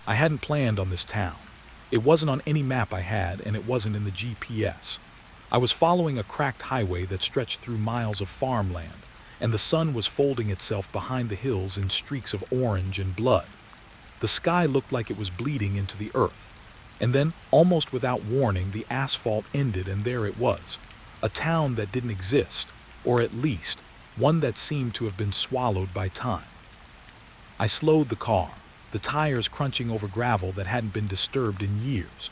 I hadn't planned on this town. It wasn't on any map I had, and it wasn't in the GPS. I was following a cracked highway that stretched through miles of farmland, and the sun was folding itself behind the hills in streaks of orange and blood. The sky looked like it was bleeding into the earth. And then, almost without warning, the asphalt ended, and there it was. A town that didn't exist, or at least, one that seemed to have been swallowed by time. I slowed the car, the tires crunching over gravel that hadn't been disturbed in years.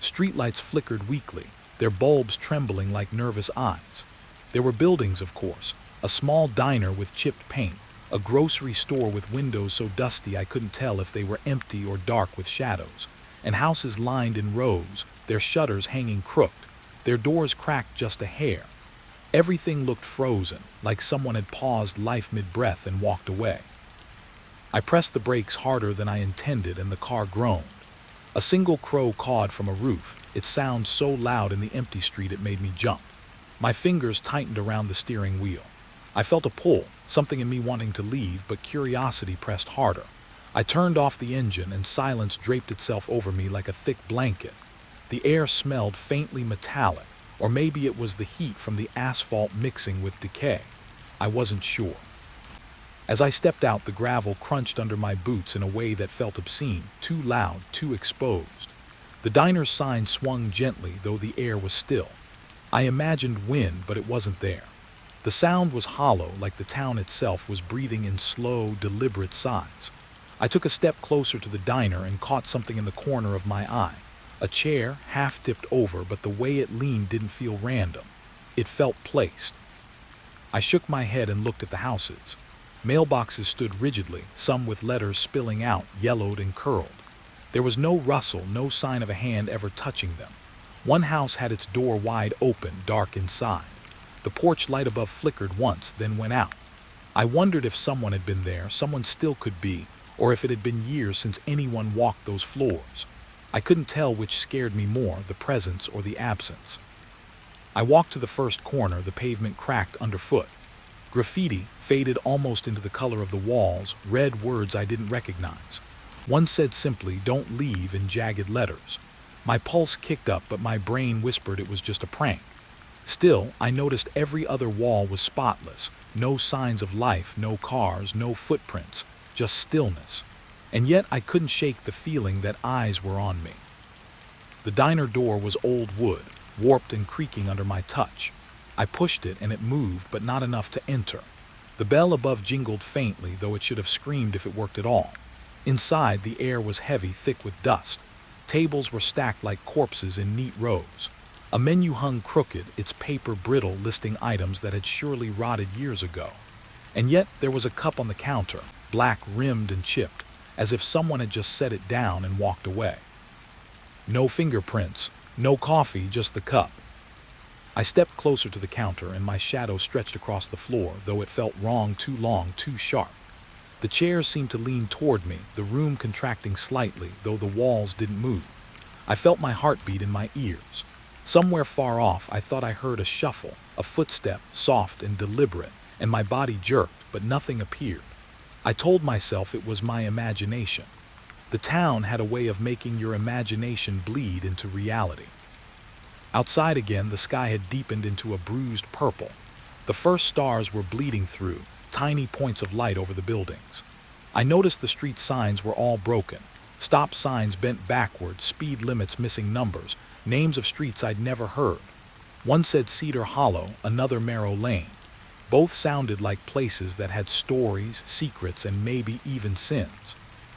Streetlights flickered weakly, their bulbs trembling like nervous eyes. There were buildings, of course, a small diner with chipped paint, a grocery store with windows so dusty I couldn't tell if they were empty or dark with shadows, and houses lined in rows, their shutters hanging crooked, their doors cracked just a hair. Everything looked frozen, like someone had paused life mid-breath and walked away. I pressed the brakes harder than I intended, and the car groaned. A single crow cawed from a roof, its sound so loud in the empty street it made me jump. My fingers tightened around the steering wheel. I felt a pull, something in me wanting to leave, but curiosity pressed harder. I turned off the engine, and silence draped itself over me like a thick blanket. The air smelled faintly metallic, or maybe it was the heat from the asphalt mixing with decay. I wasn't sure. As I stepped out, the gravel crunched under my boots in a way that felt obscene, too loud, too exposed. The diner's sign swung gently, though the air was still. I imagined wind, but it wasn't there. The sound was hollow, like the town itself was breathing in slow, deliberate sighs. I took a step closer to the diner and caught something in the corner of my eye. A chair, half tipped over, but the way it leaned didn't feel random. It felt placed. I shook my head and looked at the houses. Mailboxes stood rigidly, some with letters spilling out, yellowed and curled. There was no rustle, no sign of a hand ever touching them. One house had its door wide open, dark inside. The porch light above flickered once, then went out. I wondered if someone had been there, someone still could be, or if it had been years since anyone walked those floors. I couldn't tell which scared me more, the presence or the absence. I walked to the first corner, the pavement cracked underfoot. Graffiti faded almost into the color of the walls, read words I didn't recognize. One said simply, "Don't leave," in jagged letters. My pulse kicked up, but my brain whispered it was just a prank. Still, I noticed every other wall was spotless. No signs of life, no cars, no footprints, just stillness. And yet I couldn't shake the feeling that eyes were on me. The diner door was old wood, warped and creaking under my touch. I pushed it and it moved, but not enough to enter. The bell above jingled faintly, though it should have screamed if it worked at all. Inside, the air was heavy, thick with dust. Tables were stacked like corpses in neat rows. A menu hung crooked, its paper brittle, listing items that had surely rotted years ago. And yet there was a cup on the counter, black rimmed and chipped, as if someone had just set it down and walked away. No fingerprints, no coffee, just the cup. I stepped closer to the counter, and my shadow stretched across the floor, though it felt wrong, too long, too sharp. The chairs seemed to lean toward me, the room contracting slightly, though the walls didn't move. I felt my heartbeat in my ears. Somewhere far off, I thought I heard a shuffle, a footstep, soft and deliberate, and my body jerked, but nothing appeared. I told myself it was my imagination. The town had a way of making your imagination bleed into reality. Outside again, the sky had deepened into a bruised purple. The first stars were bleeding through, tiny points of light over the buildings. I noticed the street signs were all broken. Stop signs bent backwards, speed limits missing numbers, names of streets I'd never heard. One said Cedar Hollow, another Marrow Lane. Both sounded like places that had stories, secrets, and maybe even sins.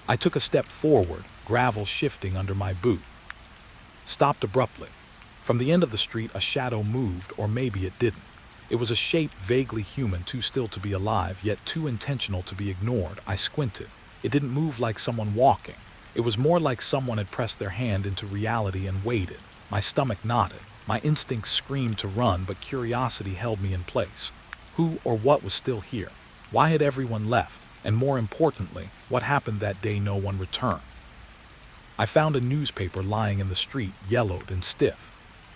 I took a step forward, gravel shifting under my boot. Stopped abruptly. From the end of the street, a shadow moved, or maybe it didn't. It was a shape vaguely human, too still to be alive, yet too intentional to be ignored. I squinted. It didn't move like someone walking. It was more like someone had pressed their hand into reality and waited. My stomach knotted. My instincts screamed to run, but curiosity held me in place. Who or what was still here? Why had everyone left? And more importantly, what happened that day no one returned? I found a newspaper lying in the street, yellowed and stiff.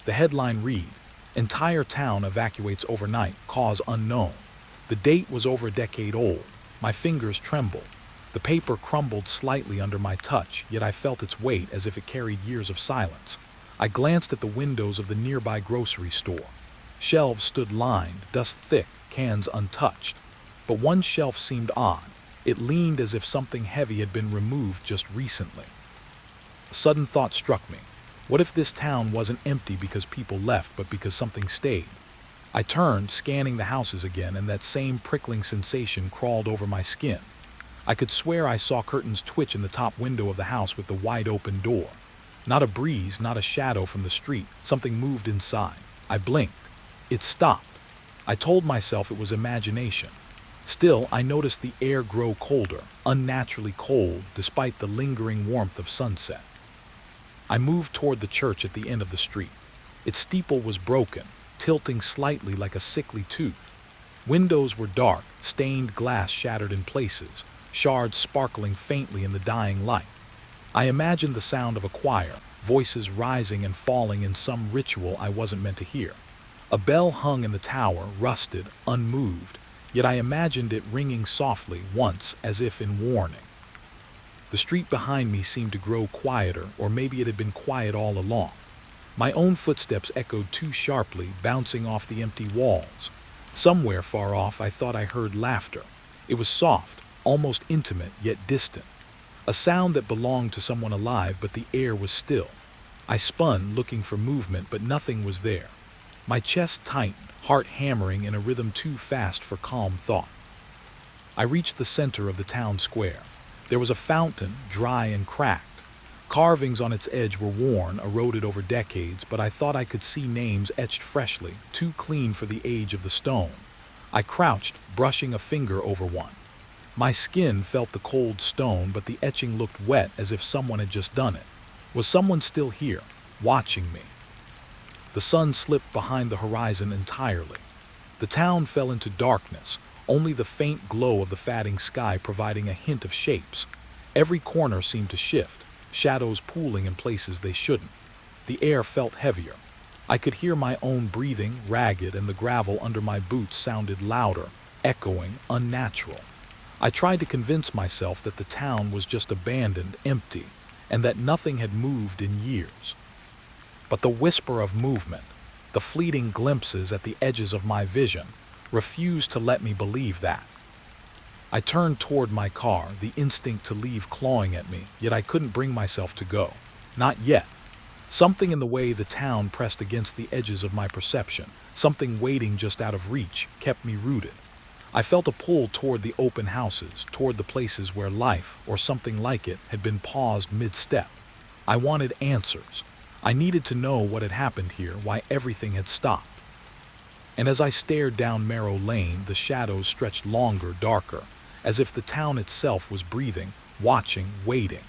The headline read, "Entire town evacuates overnight, cause unknown." The date was over a decade old. My fingers trembled. The paper crumbled slightly under my touch, yet I felt its weight as if it carried years of silence. I glanced at the windows of the nearby grocery store. Shelves stood lined, dust thick, cans untouched. But one shelf seemed odd. It leaned as if something heavy had been removed just recently. A sudden thought struck me. What if this town wasn't empty because people left, but because something stayed? I turned, scanning the houses again, and that same prickling sensation crawled over my skin. I could swear I saw curtains twitch in the top window of the house with the wide open door. Not a breeze, not a shadow from the street. Something moved inside. I blinked. It stopped. I told myself it was imagination. Still, I noticed the air grow colder, unnaturally cold, despite the lingering warmth of sunset. I moved toward the church at the end of the street. Its steeple was broken, tilting slightly like a sickly tooth. Windows were dark, stained glass shattered in places, shards sparkling faintly in the dying light. I imagined the sound of a choir, voices rising and falling in some ritual I wasn't meant to hear. A bell hung in the tower, rusted, unmoved, yet I imagined it ringing softly once, as if in warning. The street behind me seemed to grow quieter, or maybe it had been quiet all along. My own footsteps echoed too sharply, bouncing off the empty walls. Somewhere far off, I thought I heard laughter. It was soft, almost intimate, yet distant. A sound that belonged to someone alive, but the air was still. I spun, looking for movement, but nothing was there. My chest tightened, heart hammering in a rhythm too fast for calm thought. I reached the center of the town square. There was a fountain, dry and cracked. Carvings on its edge were worn, eroded over decades, but I thought I could see names etched freshly, too clean for the age of the stone. I crouched, brushing a finger over one. My skin felt the cold stone, but the etching looked wet, as if someone had just done it. Was someone still here, watching me? The sun slipped behind the horizon entirely. The town fell into darkness, only the faint glow of the fading sky providing a hint of shapes. Every corner seemed to shift, shadows pooling in places they shouldn't. The air felt heavier. I could hear my own breathing, ragged, and the gravel under my boots sounded louder, echoing, unnatural. I tried to convince myself that the town was just abandoned, empty, and that nothing had moved in years. But the whisper of movement, the fleeting glimpses at the edges of my vision, refused to let me believe that. I turned toward my car, the instinct to leave clawing at me, yet I couldn't bring myself to go. Not yet. Something in the way the town pressed against the edges of my perception, something waiting just out of reach, kept me rooted. I felt a pull toward the open houses, toward the places where life, or something like it, had been paused mid-step. I wanted answers. I needed to know what had happened here, why everything had stopped. And as I stared down Marrow Lane, the shadows stretched longer, darker, as if the town itself was breathing, watching, waiting.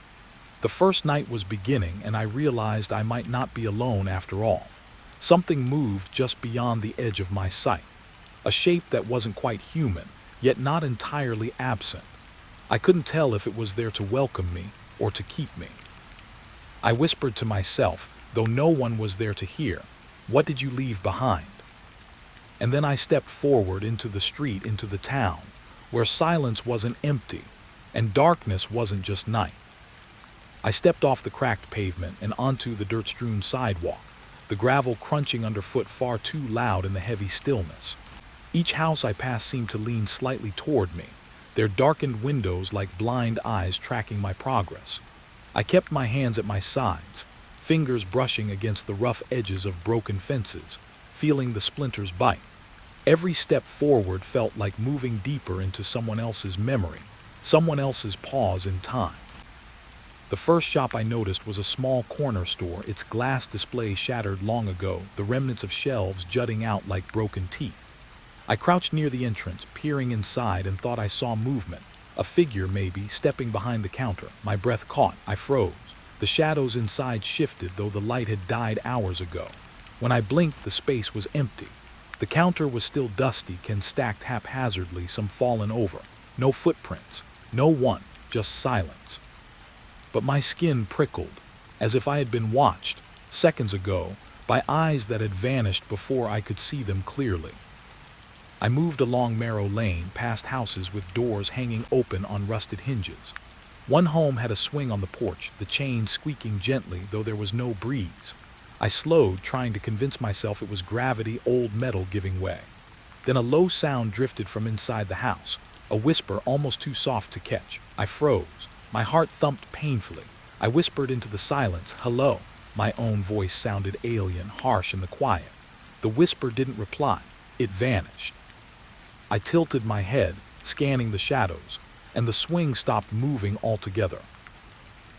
The first night was beginning, and I realized I might not be alone after all. Something moved just beyond the edge of my sight. A shape that wasn't quite human, yet not entirely absent. I couldn't tell if it was there to welcome me or to keep me. I whispered to myself, though no one was there to hear, "What did you leave behind?" And then I stepped forward into the street, into the town, where silence wasn't empty, and darkness wasn't just night. I stepped off the cracked pavement and onto the dirt-strewn sidewalk, the gravel crunching underfoot far too loud in the heavy stillness. Each house I passed seemed to lean slightly toward me, their darkened windows like blind eyes tracking my progress. I kept my hands at my sides, fingers brushing against the rough edges of broken fences, feeling the splinters bite. Every step forward felt like moving deeper into someone else's memory, someone else's pause in time. The first shop I noticed was a small corner store, its glass display shattered long ago, the remnants of shelves jutting out like broken teeth. I crouched near the entrance, peering inside, and thought I saw movement. A figure, maybe, stepping behind the counter. My breath caught. I froze. The shadows inside shifted, though the light had died hours ago. When I blinked, the space was empty. The counter was still dusty, cans stacked haphazardly, some fallen over. No footprints. No one. Just silence. But my skin prickled, as if I had been watched, seconds ago, by eyes that had vanished before I could see them clearly. I moved along Marrow Lane, past houses with doors hanging open on rusted hinges. One home had a swing on the porch, the chain squeaking gently, though there was no breeze. I slowed, trying to convince myself it was gravity, old metal giving way. Then a low sound drifted from inside the house, a whisper almost too soft to catch. I froze. My heart thumped painfully. I whispered into the silence, "Hello." My own voice sounded alien, harsh in the quiet. The whisper didn't reply. It vanished. I tilted my head, scanning the shadows, and the swing stopped moving altogether.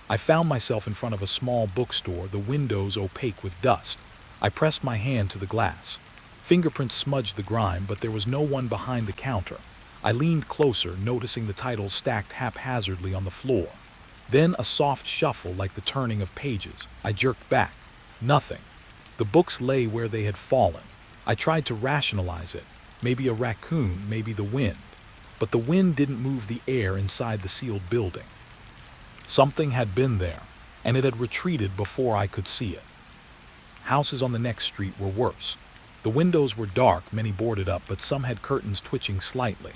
I found myself in front of a small bookstore, the windows opaque with dust. I pressed my hand to the glass. Fingerprints smudged the grime, but there was no one behind the counter. I leaned closer, noticing the titles stacked haphazardly on the floor. Then a soft shuffle like the turning of pages. I jerked back. Nothing. The books lay where they had fallen. I tried to rationalize it. Maybe a raccoon, maybe the wind. But the wind didn't move the air inside the sealed building. Something had been there, and it had retreated before I could see it. Houses on the next street were worse. The windows were dark, many boarded up, but some had curtains twitching slightly.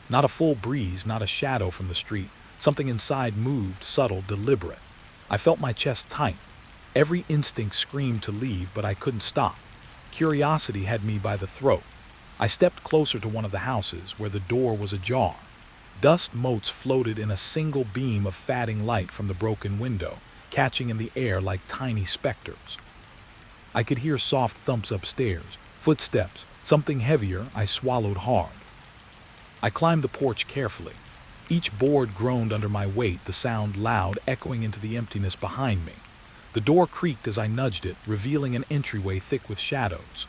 Not a full breeze, not a shadow from the street. Something inside moved, subtle, deliberate. I felt my chest tighten. Every instinct screamed to leave, but I couldn't stop. Curiosity had me by the throat. I stepped closer to one of the houses, where the door was ajar. Dust motes floated in a single beam of fading light from the broken window, catching in the air like tiny specters. I could hear soft thumps upstairs, footsteps, something heavier. I swallowed hard. I climbed the porch carefully. Each board groaned under my weight, the sound loud, echoing into the emptiness behind me. The door creaked as I nudged it, revealing an entryway thick with shadows.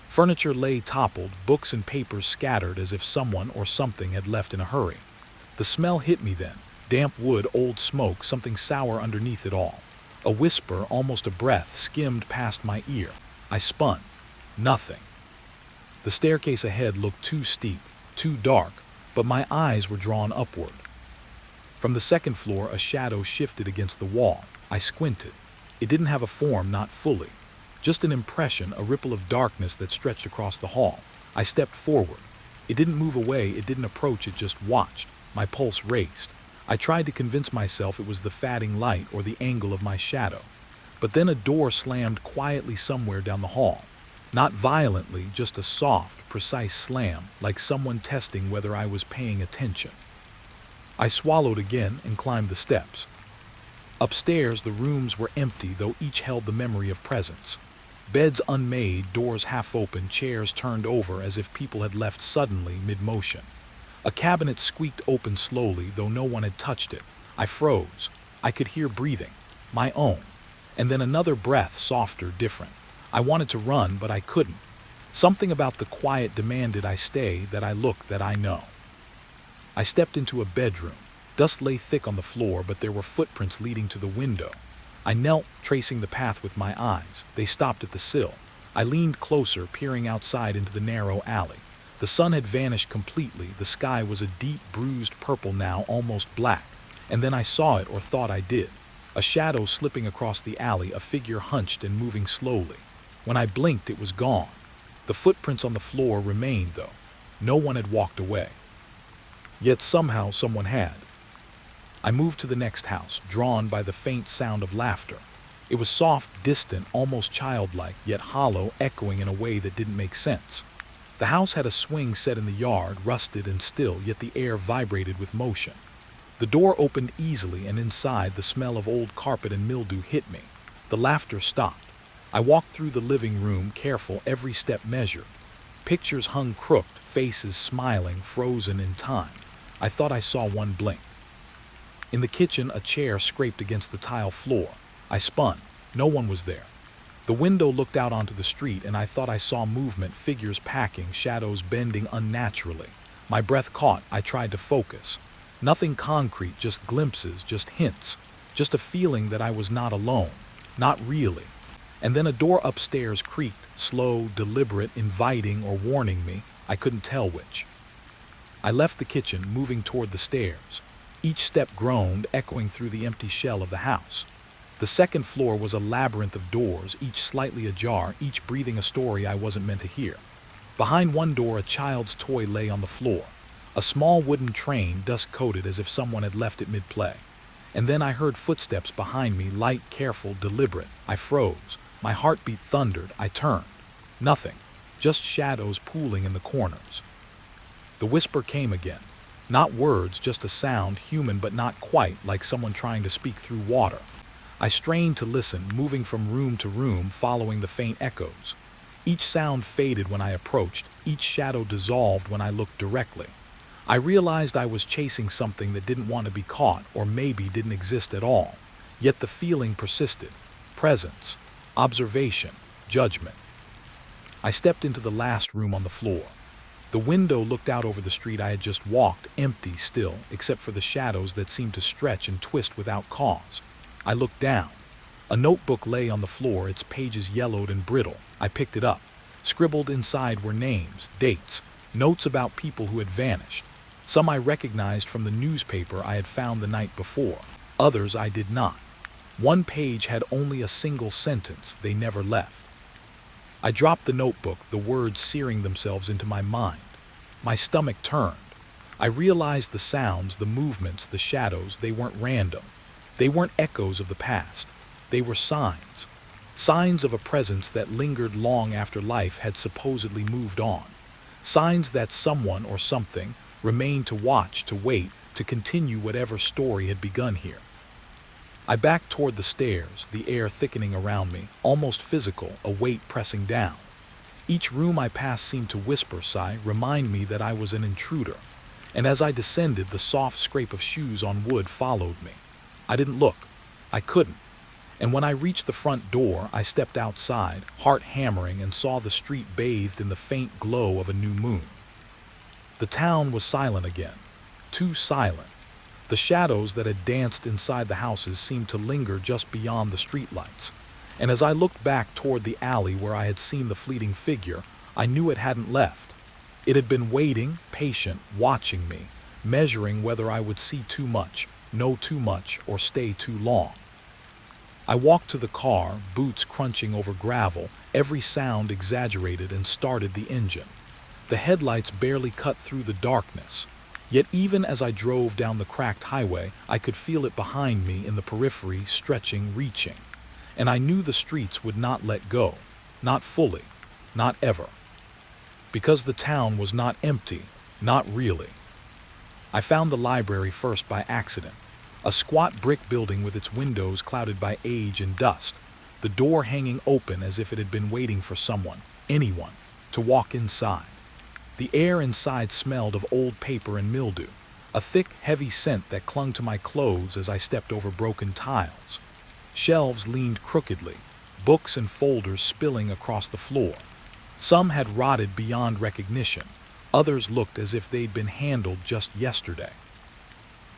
Furniture lay toppled, books and papers scattered as if someone or something had left in a hurry. The smell hit me then. Damp wood, old smoke, something sour underneath it all. A whisper, almost a breath, skimmed past my ear. I spun. Nothing. The staircase ahead looked too steep, too dark, but my eyes were drawn upward. From the second floor, a shadow shifted against the wall. I squinted. It didn't have a form, not fully. Just an impression, a ripple of darkness that stretched across the hall. I stepped forward. It didn't move away, it didn't approach, it just watched. My pulse raced. I tried to convince myself it was the fading light or the angle of my shadow. But then a door slammed quietly somewhere down the hall. Not violently, just a soft, precise slam, like someone testing whether I was paying attention. I swallowed again and climbed the steps. Upstairs, the rooms were empty, though each held the memory of presence. Beds unmade, doors half open, chairs turned over as if people had left suddenly, mid-motion. A cabinet squeaked open slowly, though no one had touched it. I froze. I could hear breathing. My own. And then another breath, softer, different. I wanted to run, but I couldn't. Something about the quiet demanded I stay, that I look, that I know. I stepped into a bedroom. Dust lay thick on the floor, but there were footprints leading to the window. I knelt, tracing the path with my eyes. They stopped at the sill. I leaned closer, peering outside into the narrow alley. The sun had vanished completely. The sky was a deep, bruised purple now, almost black. And then I saw it, or thought I did. A shadow slipping across the alley, a figure hunched and moving slowly. When I blinked, it was gone. The footprints on the floor remained, though. No one had walked away. Yet somehow someone had. I moved to the next house, drawn by the faint sound of laughter. It was soft, distant, almost childlike, yet hollow, echoing in a way that didn't make sense. The house had a swing set in the yard, rusted and still, yet the air vibrated with motion. The door opened easily, and inside, the smell of old carpet and mildew hit me. The laughter stopped. I walked through the living room, careful, every step measured. Pictures hung crooked, faces smiling, frozen in time. I thought I saw one blink. In the kitchen, a chair scraped against the tile floor. I spun. No one was there. The window looked out onto the street, and I thought I saw movement, figures packing, shadows bending unnaturally. My breath caught. I tried to focus. Nothing concrete, just glimpses, just hints. Just a feeling that I was not alone. Not really. And then a door upstairs creaked, slow, deliberate, inviting or warning me. I couldn't tell which. I left the kitchen, moving toward the stairs. Each step groaned, echoing through the empty shell of the house. The second floor was a labyrinth of doors, each slightly ajar, each breathing a story I wasn't meant to hear. Behind one door, a child's toy lay on the floor. A small wooden train, dust-coated as if someone had left it mid-play. And then I heard footsteps behind me, light, careful, deliberate. I froze. My heartbeat thundered. I turned. Nothing. Just shadows pooling in the corners. The whisper came again. Not words, just a sound, human but not quite, like someone trying to speak through water. I strained to listen, moving from room to room, following the faint echoes. Each sound faded when I approached, each shadow dissolved when I looked directly. I realized I was chasing something that didn't want to be caught, or maybe didn't exist at all. Yet the feeling persisted. Presence, observation, judgment. I stepped into the last room on the floor. The window looked out over the street I had just walked, empty still, except for the shadows that seemed to stretch and twist without cause. I looked down. A notebook lay on the floor, its pages yellowed and brittle. I picked it up. Scribbled inside were names, dates, notes about people who had vanished. Some I recognized from the newspaper I had found the night before. Others I did not. One page had only a single sentence: they never left. I dropped the notebook, the words searing themselves into my mind. My stomach turned. I realized the sounds, the movements, the shadows, they weren't random. They weren't echoes of the past. They were signs. Signs of a presence that lingered long after life had supposedly moved on. Signs that someone or something remained to watch, to wait, to continue whatever story had begun here. I backed toward the stairs, the air thickening around me, almost physical, a weight pressing down. Each room I passed seemed to whisper, sigh, remind me that I was an intruder. And as I descended, the soft scrape of shoes on wood followed me. I didn't look. I couldn't. And when I reached the front door, I stepped outside, heart hammering, and saw the street bathed in the faint glow of a new moon. The town was silent again. Too silent. The shadows that had danced inside the houses seemed to linger just beyond the streetlights. And as I looked back toward the alley where I had seen the fleeting figure, I knew it hadn't left. It had been waiting, patient, watching me, measuring whether I would see too much, know too much, or stay too long. I walked to the car, boots crunching over gravel, every sound exaggerated, and started the engine. The headlights barely cut through the darkness. Yet even as I drove down the cracked highway, I could feel it behind me in the periphery, stretching, reaching. And I knew the streets would not let go. Not fully. Not ever. Because the town was not empty. Not really. I found the library first by accident. A squat brick building with its windows clouded by age and dust. The door hanging open as if it had been waiting for someone, anyone, to walk inside. The air inside smelled of old paper and mildew, a thick, heavy scent that clung to my clothes as I stepped over broken tiles. Shelves leaned crookedly, books and folders spilling across the floor. Some had rotted beyond recognition. Others looked as if they'd been handled just yesterday.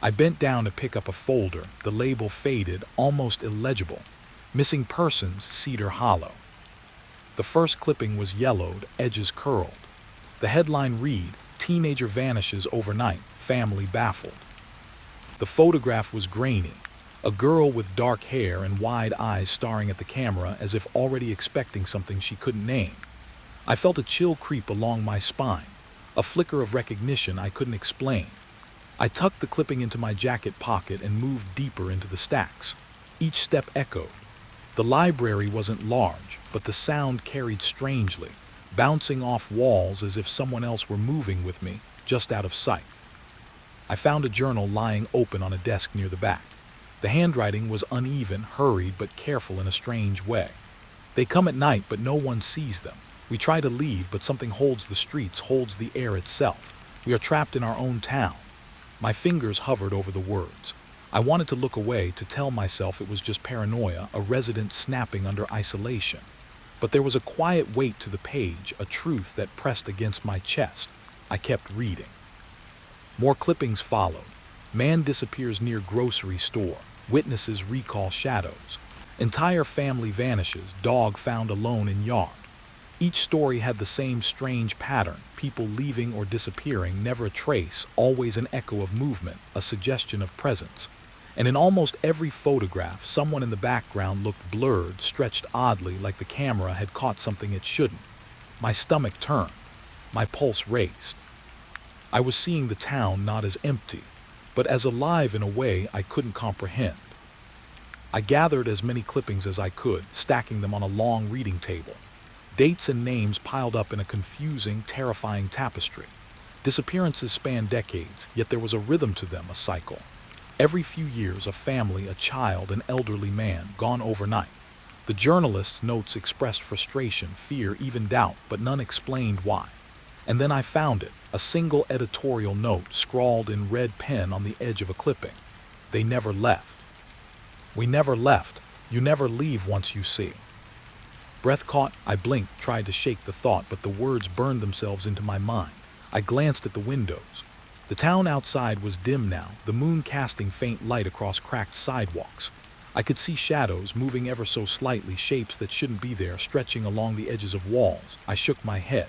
I bent down to pick up a folder, the label faded, almost illegible. Missing Persons, Cedar Hollow. The first clipping was yellowed, edges curled. The headline read, Teenager Vanishes Overnight, Family Baffled. The photograph was grainy, a girl with dark hair and wide eyes staring at the camera as if already expecting something she couldn't name. I felt a chill creep along my spine, a flicker of recognition I couldn't explain. I tucked the clipping into my jacket pocket and moved deeper into the stacks. Each step echoed. The library wasn't large, but the sound carried strangely, bouncing off walls as if someone else were moving with me, just out of sight. I found a journal lying open on a desk near the back. The handwriting was uneven, hurried, but careful in a strange way. They come at night, but no one sees them. We try to leave, but something holds the streets, holds the air itself. We are trapped in our own town. My fingers hovered over the words. I wanted to look away, to tell myself it was just paranoia, a resident snapping under isolation. But there was a quiet weight to the page, a truth that pressed against my chest. I kept reading. More clippings followed. Man disappears near grocery store. Witnesses recall shadows. Entire family vanishes. Dog found alone in yard. Each story had the same strange pattern. People leaving or disappearing, never a trace, always an echo of movement, a suggestion of presence. And in almost every photograph, someone in the background looked blurred, stretched oddly like the camera had caught something it shouldn't. My stomach turned. My pulse raced. I was seeing the town not as empty, but as alive in a way I couldn't comprehend. I gathered as many clippings as I could, stacking them on a long reading table. Dates and names piled up in a confusing, terrifying tapestry. Disappearances spanned decades, yet there was a rhythm to them, a cycle. Every few years, a family, a child, an elderly man, gone overnight. The journalist's notes expressed frustration, fear, even doubt, but none explained why. And then I found it, a single editorial note scrawled in red pen on the edge of a clipping. They never left. We never left. You never leave once you see. Breath caught, I blinked, tried to shake the thought, but the words burned themselves into my mind. I glanced at the windows. The town outside was dim now, the moon casting faint light across cracked sidewalks. I could see shadows moving ever so slightly, shapes that shouldn't be there, stretching along the edges of walls. I shook my head.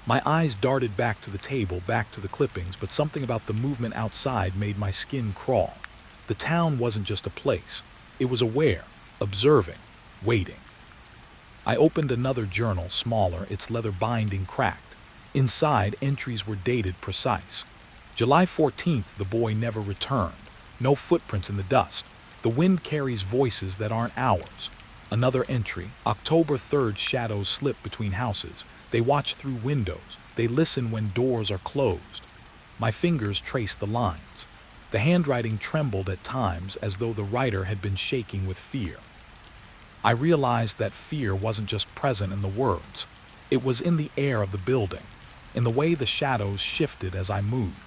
My eyes darted back to the table, back to the clippings, but something about the movement outside made my skin crawl. The town wasn't just a place. It was aware, observing, waiting. I opened another journal, smaller, its leather binding cracked. Inside, entries were dated, precise. July 14th, the boy never returned. No footprints in the dust. The wind carries voices that aren't ours. Another entry, October 3rd, shadows slip between houses. They watch through windows. They listen when doors are closed. My fingers traced the lines. The handwriting trembled at times as though the writer had been shaking with fear. I realized that fear wasn't just present in the words. It was in the air of the building, in the way the shadows shifted as I moved.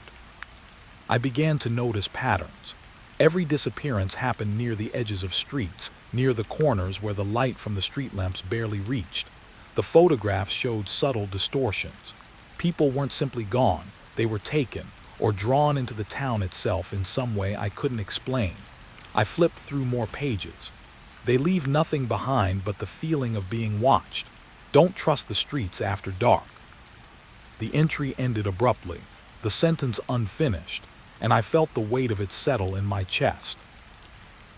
I began to notice patterns. Every disappearance happened near the edges of streets, near the corners where the light from the street lamps barely reached. The photographs showed subtle distortions. People weren't simply gone, they were taken, or drawn into the town itself in some way I couldn't explain. I flipped through more pages. They leave nothing behind but the feeling of being watched. Don't trust the streets after dark. The entry ended abruptly, the sentence unfinished, and I felt the weight of it settle in my chest.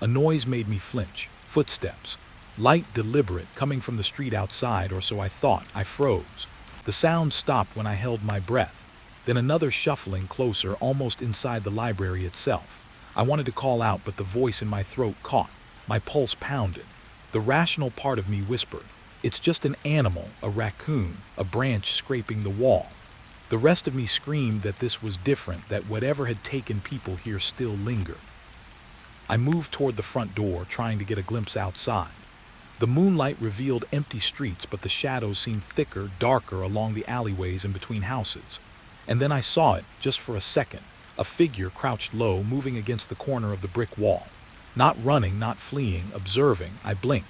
A noise made me flinch. Footsteps. Light, deliberate, coming from the street outside, or so I thought. I froze. The sound stopped when I held my breath. Then another shuffling closer, almost inside the library itself. I wanted to call out, but the voice in my throat caught. My pulse pounded. The rational part of me whispered, "It's just an animal, a raccoon, a branch scraping the wall." The rest of me screamed that this was different, that whatever had taken people here still lingered. I moved toward the front door, trying to get a glimpse outside. The moonlight revealed empty streets, but the shadows seemed thicker, darker along the alleyways and between houses. And then I saw it, just for a second, a figure crouched low, moving against the corner of the brick wall. Not running, not fleeing, observing. I blinked.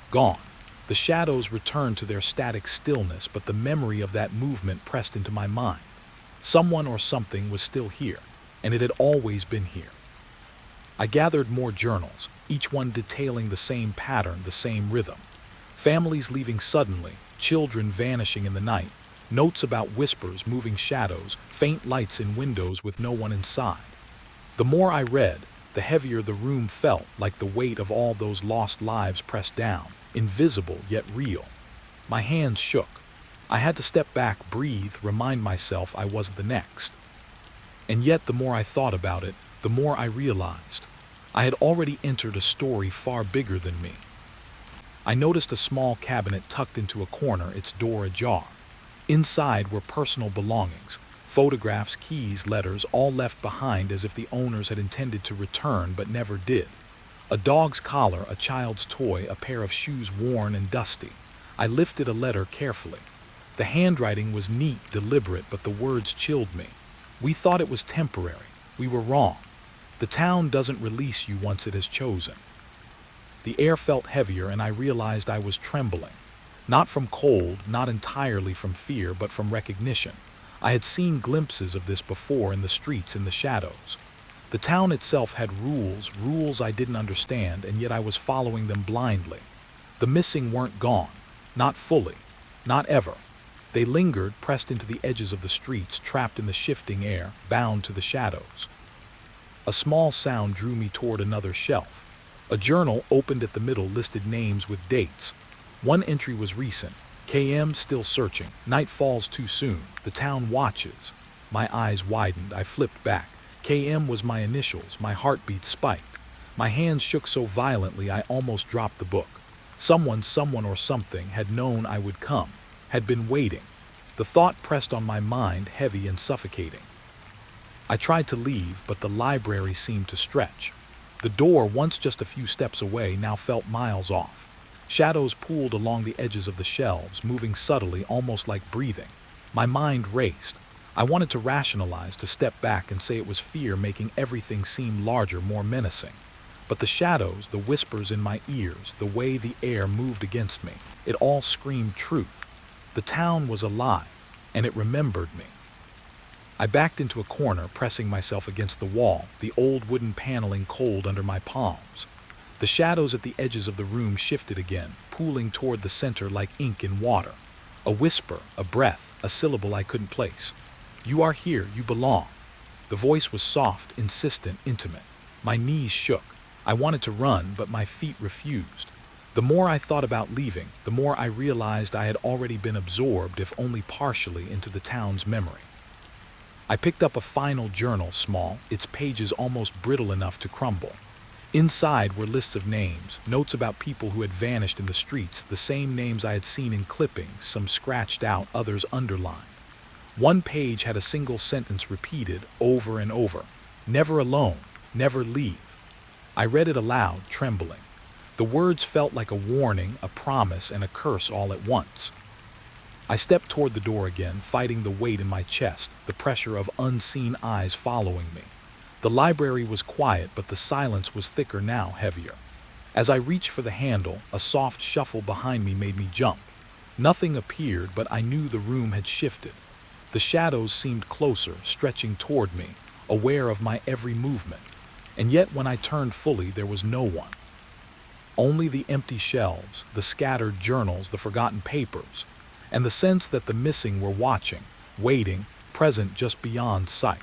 Gone. The shadows returned to their static stillness, but the memory of that movement pressed into my mind. Someone or something was still here, and it had always been here. I gathered more journals, each one detailing the same pattern, the same rhythm. Families leaving suddenly, children vanishing in the night, notes about whispers, moving shadows, faint lights in windows with no one inside. The more I read, the heavier the room felt, like the weight of all those lost lives pressed down, invisible yet real. My hands shook. I had to step back, breathe, remind myself I wasn't the next. And yet the more I thought about it, the more I realized I had already entered a story far bigger than me. I noticed a small cabinet tucked into a corner, its door ajar. Inside were personal belongings, photographs, keys, letters, all left behind as if the owners had intended to return but never did. A dog's collar, a child's toy, a pair of shoes worn and dusty. I lifted a letter carefully. The handwriting was neat, deliberate, but the words chilled me. We thought it was temporary. We were wrong. The town doesn't release you once it has chosen. The air felt heavier, and I realized I was trembling. Not from cold, not entirely from fear, but from recognition. I had seen glimpses of this before in the streets, in the shadows. The town itself had rules I didn't understand, and yet I was following them blindly. The missing weren't gone. Not fully. Not ever. They lingered, pressed into the edges of the streets, trapped in the shifting air, bound to the shadows. A small sound drew me toward another shelf. A journal opened at the middle listed names with dates. One entry was recent, KM still searching. Night falls too soon. The town watches. My eyes widened. I flipped back. KM was my initials. My heartbeat spiked. My hands shook so violently I almost dropped the book. Someone or something had known I would come, had been waiting. The thought pressed on my mind, heavy and suffocating. I tried to leave, but the library seemed to stretch. The door, once just a few steps away, now felt miles off. Shadows pooled along the edges of the shelves, moving subtly, almost like breathing. My mind raced. I wanted to rationalize, to step back and say it was fear making everything seem larger, more menacing. But the shadows, the whispers in my ears, the way the air moved against me, it all screamed truth. The town was alive, and it remembered me. I backed into a corner, pressing myself against the wall, the old wooden paneling cold under my palms. The shadows at the edges of the room shifted again, pooling toward the center like ink in water. A whisper, a breath, a syllable I couldn't place. "You are here, you belong." The voice was soft, insistent, intimate. My knees shook. I wanted to run, but my feet refused. The more I thought about leaving, the more I realized I had already been absorbed, if only partially, into the town's memory. I picked up a final journal, small, its pages almost brittle enough to crumble. Inside were lists of names, notes about people who had vanished in the streets, the same names I had seen in clippings, some scratched out, others underlined. One page had a single sentence repeated over and over: "Never alone, never leave." I read it aloud, trembling. The words felt like a warning, a promise, and a curse all at once. I stepped toward the door again, fighting the weight in my chest, the pressure of unseen eyes following me. The library was quiet, but the silence was thicker now, heavier. As I reached for the handle, a soft shuffle behind me made me jump. Nothing appeared, but I knew the room had shifted. The shadows seemed closer, stretching toward me, aware of my every movement. And yet when I turned fully, there was no one. Only the empty shelves, the scattered journals, the forgotten papers, and the sense that the missing were watching, waiting, present just beyond sight.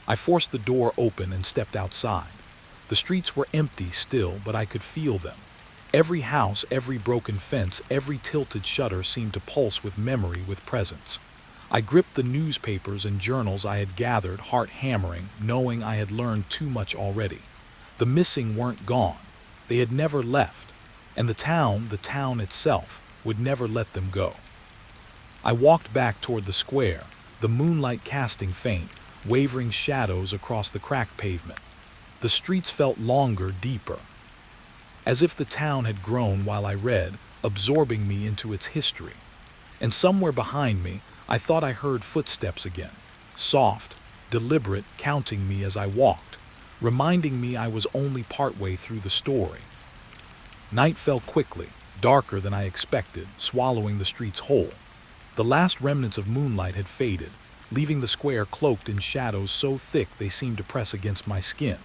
I forced the door open and stepped outside. The streets were empty still, but I could feel them. Every house, every broken fence, every tilted shutter seemed to pulse with memory, with presence. I gripped the newspapers and journals I had gathered, heart hammering, knowing I had learned too much already. The missing weren't gone. They had never left. And the town itself, would never let them go. I walked back toward the square, the moonlight casting faint, wavering shadows across the cracked pavement. The streets felt longer, deeper. As if the town had grown while I read, absorbing me into its history. And somewhere behind me, I thought I heard footsteps again, soft, deliberate, counting me as I walked, reminding me I was only partway through the story. Night fell quickly, darker than I expected, swallowing the streets whole. The last remnants of moonlight had faded, leaving the square cloaked in shadows so thick they seemed to press against my skin.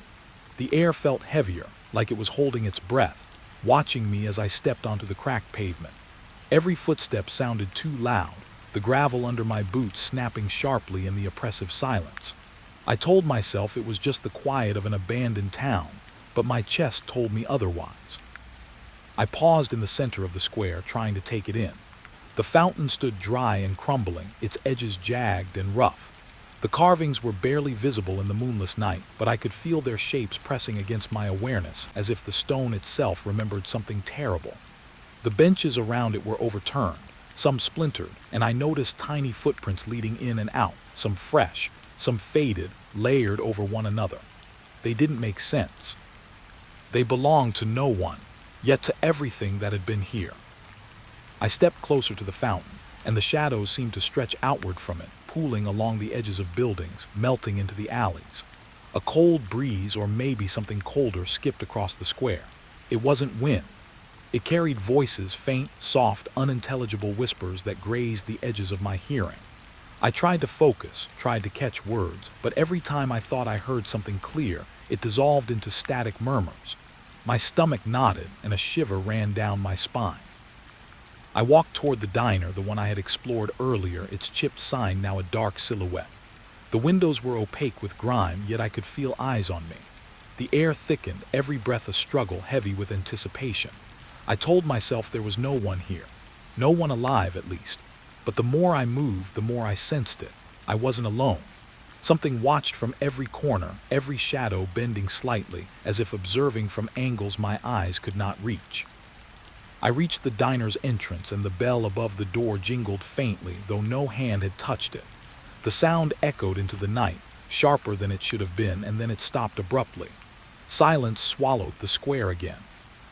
The air felt heavier, like it was holding its breath, watching me as I stepped onto the cracked pavement. Every footstep sounded too loud, the gravel under my boots snapping sharply in the oppressive silence. I told myself it was just the quiet of an abandoned town, but my chest told me otherwise. I paused in the center of the square, trying to take it in. The fountain stood dry and crumbling, its edges jagged and rough. The carvings were barely visible in the moonless night, but I could feel their shapes pressing against my awareness, as if the stone itself remembered something terrible. The benches around it were overturned, some splintered, and I noticed tiny footprints leading in and out, some fresh, some faded, layered over one another. They didn't make sense. They belonged to no one, yet to everything that had been here. I stepped closer to the fountain, and the shadows seemed to stretch outward from it, pooling along the edges of buildings, melting into the alleys. A cold breeze, or maybe something colder, skipped across the square. It wasn't wind. It carried voices, faint, soft, unintelligible whispers that grazed the edges of my hearing. I tried to focus, tried to catch words, but every time I thought I heard something clear, it dissolved into static murmurs. My stomach knotted, and a shiver ran down my spine. I walked toward the diner, the one I had explored earlier, its chipped sign now a dark silhouette. The windows were opaque with grime, yet I could feel eyes on me. The air thickened, every breath a struggle, heavy with anticipation. I told myself there was no one here. No one alive, at least. But the more I moved, the more I sensed it. I wasn't alone. Something watched from every corner, every shadow bending slightly, as if observing from angles my eyes could not reach. I reached the diner's entrance, and the bell above the door jingled faintly, though no hand had touched it. The sound echoed into the night, sharper than it should have been, and then it stopped abruptly. Silence swallowed the square again.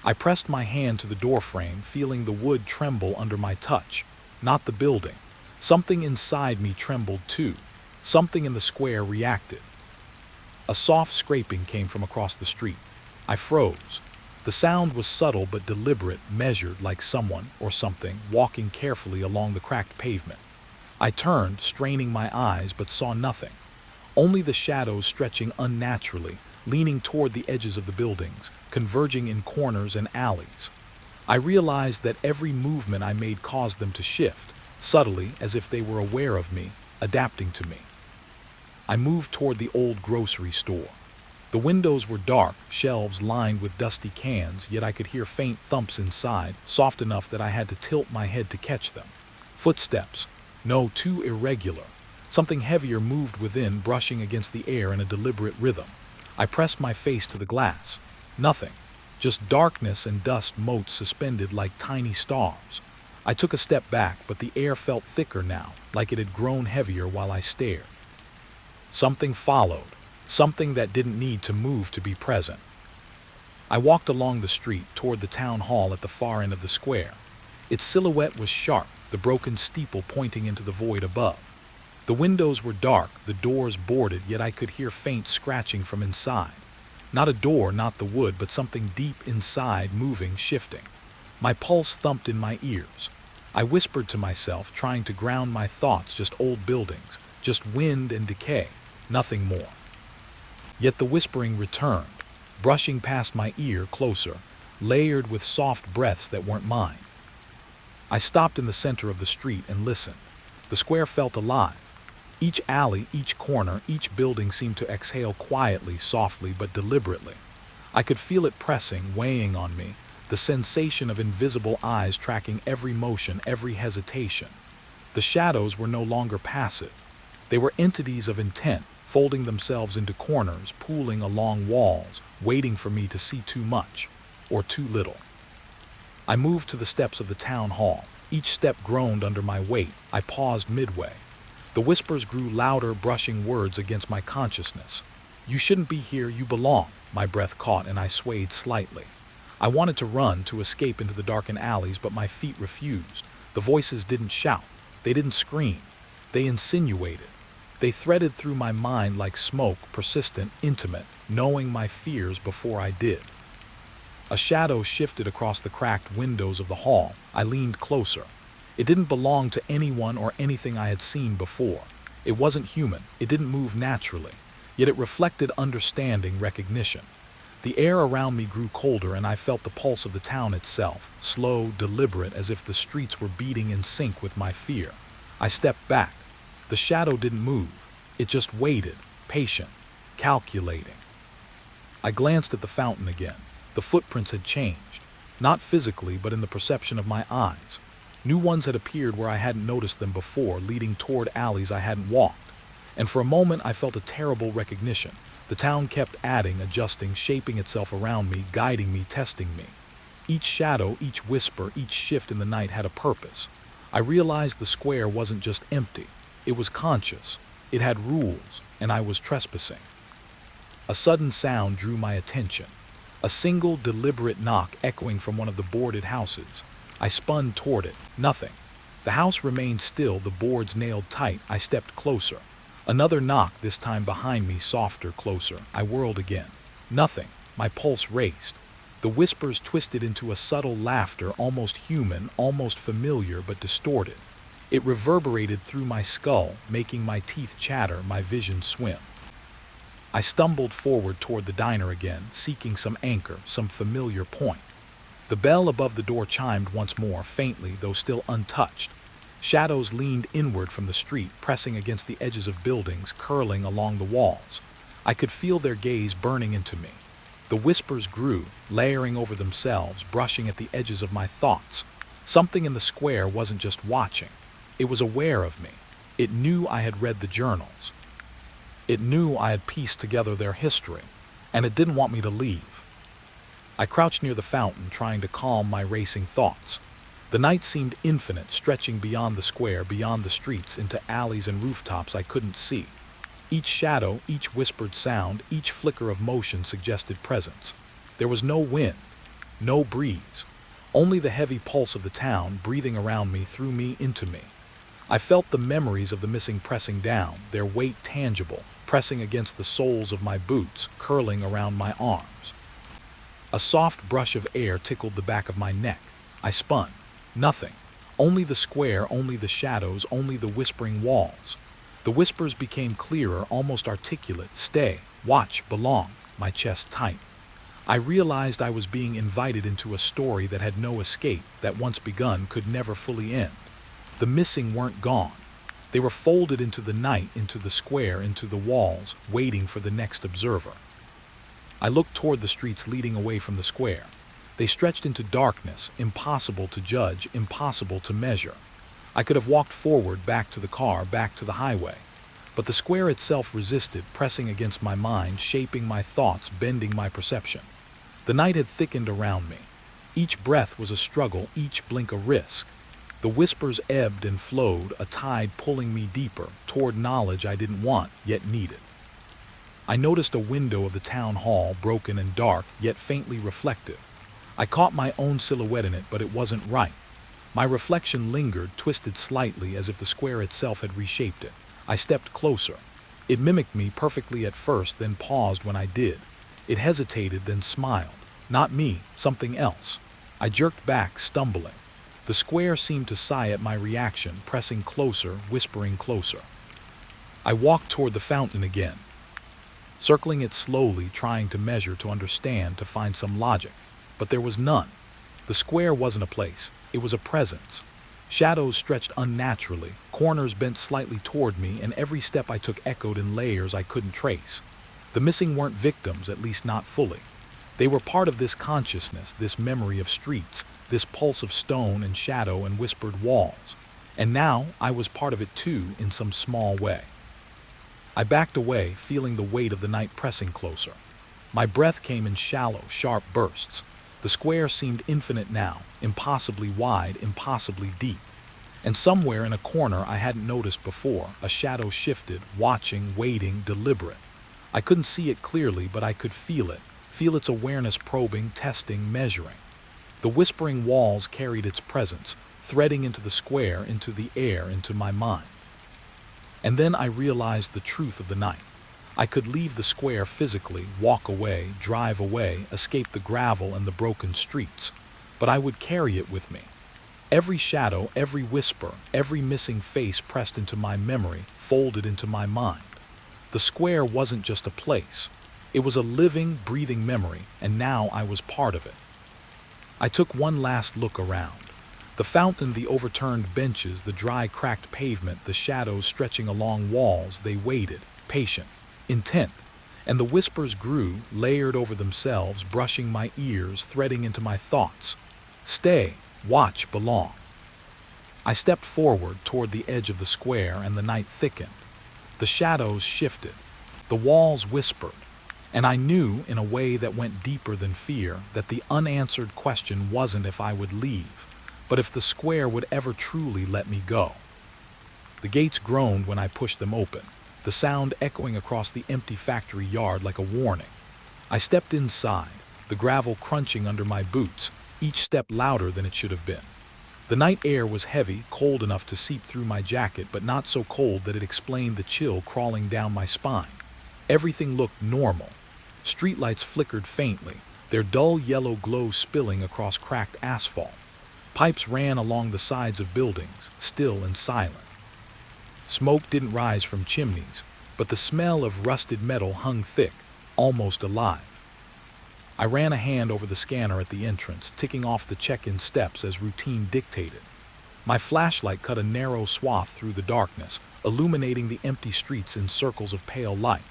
I pressed my hand to the doorframe, feeling the wood tremble under my touch. Not the building. Something inside me trembled too. Something in the square reacted. A soft scraping came from across the street. I froze. The sound was subtle but deliberate, measured, like someone, or something, walking carefully along the cracked pavement. I turned, straining my eyes, but saw nothing. Only the shadows stretching unnaturally, leaning toward the edges of the buildings, converging in corners and alleys. I realized that every movement I made caused them to shift, subtly, as if they were aware of me, adapting to me. I moved toward the old grocery store. The windows were dark, shelves lined with dusty cans, yet I could hear faint thumps inside, soft enough that I had to tilt my head to catch them. Footsteps. No, too irregular. Something heavier moved within, brushing against the air in a deliberate rhythm. I pressed my face to the glass. Nothing. Just darkness and dust motes suspended like tiny stars. I took a step back, but the air felt thicker now, like it had grown heavier while I stared. Something followed. Something that didn't need to move to be present. I walked along the street toward the town hall at the far end of the square. Its silhouette was sharp, the broken steeple pointing into the void above. The windows were dark, the doors boarded, yet I could hear faint scratching from inside. Not a door, not the wood, but something deep inside, moving, shifting. My pulse thumped in my ears. I whispered to myself, trying to ground my thoughts, just old buildings, just wind and decay, nothing more. Yet the whispering returned, brushing past my ear closer, layered with soft breaths that weren't mine. I stopped in the center of the street and listened. The square felt alive. Each alley, each corner, each building seemed to exhale quietly, softly, but deliberately. I could feel it pressing, weighing on me, the sensation of invisible eyes tracking every motion, every hesitation. The shadows were no longer passive. They were entities of intent, folding themselves into corners, pooling along walls, waiting for me to see too much, or too little. I moved to the steps of the town hall. Each step groaned under my weight. I paused midway. The whispers grew louder, brushing words against my consciousness. "You shouldn't be here, you belong." My breath caught and I swayed slightly. I wanted to run, to escape into the darkened alleys, but my feet refused. The voices didn't shout. They didn't scream. They insinuated. They threaded through my mind like smoke, persistent, intimate, knowing my fears before I did. A shadow shifted across the cracked windows of the hall. I leaned closer. It didn't belong to anyone or anything I had seen before. It wasn't human. It didn't move naturally. Yet it reflected understanding, recognition. The air around me grew colder, and I felt the pulse of the town itself, slow, deliberate, as if the streets were beating in sync with my fear. I stepped back. The shadow didn't move. It just waited, patient, calculating. I glanced at the fountain again. The footprints had changed. Not physically, but in the perception of my eyes. New ones had appeared where I hadn't noticed them before, leading toward alleys I hadn't walked. And for a moment I felt a terrible recognition. The town kept adding, adjusting, shaping itself around me, guiding me, testing me. Each shadow, each whisper, each shift in the night had a purpose. I realized the square wasn't just empty. It was conscious. It had rules, and I was trespassing. A sudden sound drew my attention. A single, deliberate knock echoing from one of the boarded houses. I spun toward it. Nothing. The house remained still, the boards nailed tight. I stepped closer. Another knock, this time behind me, softer, closer. I whirled again. Nothing. My pulse raced. The whispers twisted into a subtle laughter, almost human, almost familiar, but distorted. It reverberated through my skull, making my teeth chatter, my vision swim. I stumbled forward toward the diner again, seeking some anchor, some familiar point. The bell above the door chimed once more, faintly, though still untouched. Shadows leaned inward from the street, pressing against the edges of buildings, curling along the walls. I could feel their gaze burning into me. The whispers grew, layering over themselves, brushing at the edges of my thoughts. Something in the square wasn't just watching. It was aware of me. It knew I had read the journals. It knew I had pieced together their history, and it didn't want me to leave. I crouched near the fountain, trying to calm my racing thoughts. The night seemed infinite, stretching beyond the square, beyond the streets, into alleys and rooftops I couldn't see. Each shadow, each whispered sound, each flicker of motion suggested presence. There was no wind, no breeze, only the heavy pulse of the town breathing around me, through me, into me. I felt the memories of the missing pressing down, their weight tangible, pressing against the soles of my boots, curling around my arms. A soft brush of air tickled the back of my neck. I spun. Nothing. Only the square, only the shadows, only the whispering walls. The whispers became clearer, almost articulate. Stay, watch, belong. My chest tightened. I realized I was being invited into a story that had no escape, that once begun could never fully end. The missing weren't gone. They were folded into the night, into the square, into the walls, waiting for the next observer. I looked toward the streets leading away from the square. They stretched into darkness, impossible to judge, impossible to measure. I could have walked forward, back to the car, back to the highway. But the square itself resisted, pressing against my mind, shaping my thoughts, bending my perception. The night had thickened around me. Each breath was a struggle, each blink a risk. The whispers ebbed and flowed, a tide pulling me deeper, toward knowledge I didn't want, yet needed. I noticed a window of the town hall, broken and dark, yet faintly reflective. I caught my own silhouette in it, but it wasn't right. My reflection lingered, twisted slightly, as if the square itself had reshaped it. I stepped closer. It mimicked me perfectly at first, then paused when I did. It hesitated, then smiled. Not me, something else. I jerked back, stumbling. The square seemed to sigh at my reaction, pressing closer, whispering closer. I walked toward the fountain again, circling it slowly, trying to measure, to understand, to find some logic. But there was none. The square wasn't a place. It was a presence. Shadows stretched unnaturally, corners bent slightly toward me, and every step I took echoed in layers I couldn't trace. The missing weren't victims, at least not fully. They were part of this consciousness, this memory of streets, this pulse of stone and shadow and whispered walls. And now I was part of it too, in some small way. I backed away, feeling the weight of the night pressing closer. My breath came in shallow, sharp bursts. The square seemed infinite now, impossibly wide, impossibly deep. And somewhere in a corner I hadn't noticed before, a shadow shifted, watching, waiting, deliberate. I couldn't see it clearly, but I could feel its awareness, probing, testing, measuring. The whispering walls carried its presence, threading into the square, into the air, into my mind. And then I realized the truth of the night. I could leave the square physically, walk away, drive away, escape the gravel and the broken streets, but I would carry it with me. Every shadow, every whisper, every missing face pressed into my memory, folded into my mind. The square wasn't just a place. It was a living, breathing memory, and now I was part of it. I took one last look around. The fountain, the overturned benches, the dry, cracked pavement, the shadows stretching along walls, they waited, patient, intent, and the whispers grew, layered over themselves, brushing my ears, threading into my thoughts. Stay, watch, belong. I stepped forward toward the edge of the square, and the night thickened. The shadows shifted. The walls whispered. And I knew, in a way that went deeper than fear, that the unanswered question wasn't if I would leave, but if the square would ever truly let me go. The gates groaned when I pushed them open, the sound echoing across the empty factory yard like a warning. I stepped inside, the gravel crunching under my boots, each step louder than it should have been. The night air was heavy, cold enough to seep through my jacket, but not so cold that it explained the chill crawling down my spine. Everything looked normal. Streetlights flickered faintly, their dull yellow glow spilling across cracked asphalt. Pipes ran along the sides of buildings, still and silent. Smoke didn't rise from chimneys, but the smell of rusted metal hung thick, almost alive. I ran a hand over the scanner at the entrance, ticking off the check-in steps as routine dictated. My flashlight cut a narrow swath through the darkness, illuminating the empty streets in circles of pale light.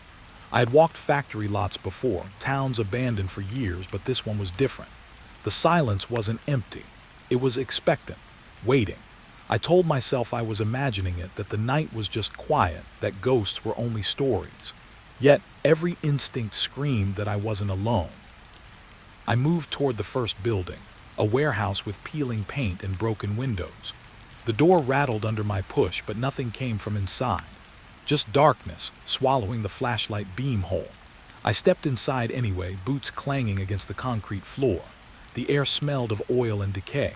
I had walked factory lots before, towns abandoned for years, but this one was different. The silence wasn't empty. It was expectant. waiting. I told myself I was imagining it, that the night was just quiet, that ghosts were only stories. Yet, every instinct screamed that I wasn't alone. I moved toward the first building, a warehouse with peeling paint and broken windows. The door rattled under my push, but nothing came from inside. Just darkness, swallowing the flashlight beam hole. I stepped inside anyway, boots clanging against the concrete floor. The air smelled of oil and decay.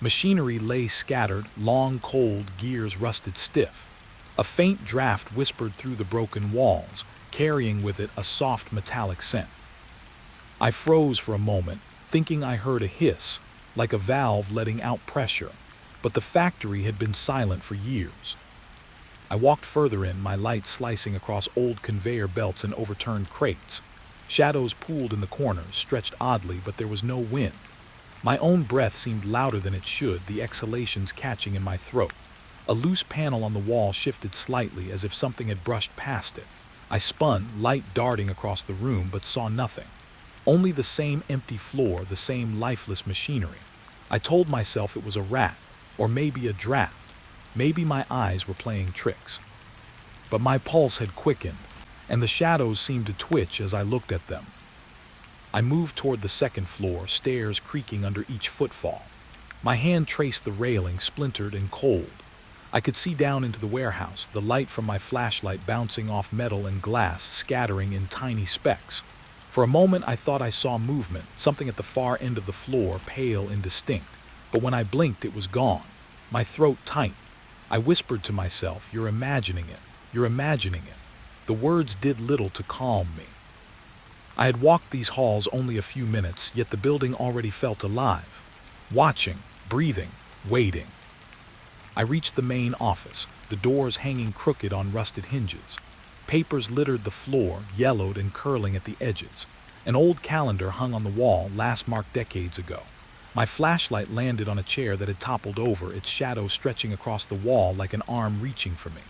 Machinery lay scattered, long cold gears rusted stiff. A faint draft whispered through the broken walls, carrying with it a soft metallic scent. I froze for a moment, thinking I heard a hiss, like a valve letting out pressure, but the factory had been silent for years. I walked further in, my light slicing across old conveyor belts and overturned crates. Shadows pooled in the corners, stretched oddly, but there was no wind. My own breath seemed louder than it should, the exhalations catching in my throat. A loose panel on the wall shifted slightly, as if something had brushed past it. I spun, light darting across the room, but saw nothing. Only the same empty floor, the same lifeless machinery. I told myself it was a rat, or maybe a draft. Maybe my eyes were playing tricks. But my pulse had quickened, and the shadows seemed to twitch as I looked at them. I moved toward the second floor, stairs creaking under each footfall. My hand traced the railing, splintered and cold. I could see down into the warehouse, the light from my flashlight bouncing off metal and glass, scattering in tiny specks. For a moment I thought I saw movement, something at the far end of the floor, pale, indistinct. But when I blinked, it was gone. My throat tightened. I whispered to myself, "You're imagining it. You're imagining it." The words did little to calm me. I had walked these halls only a few minutes, yet the building already felt alive. Watching, breathing, waiting. I reached the main office, the doors hanging crooked on rusted hinges. Papers littered the floor, yellowed and curling at the edges. An old calendar hung on the wall, last marked decades ago. My flashlight landed on a chair that had toppled over, its shadow stretching across the wall like an arm reaching for me.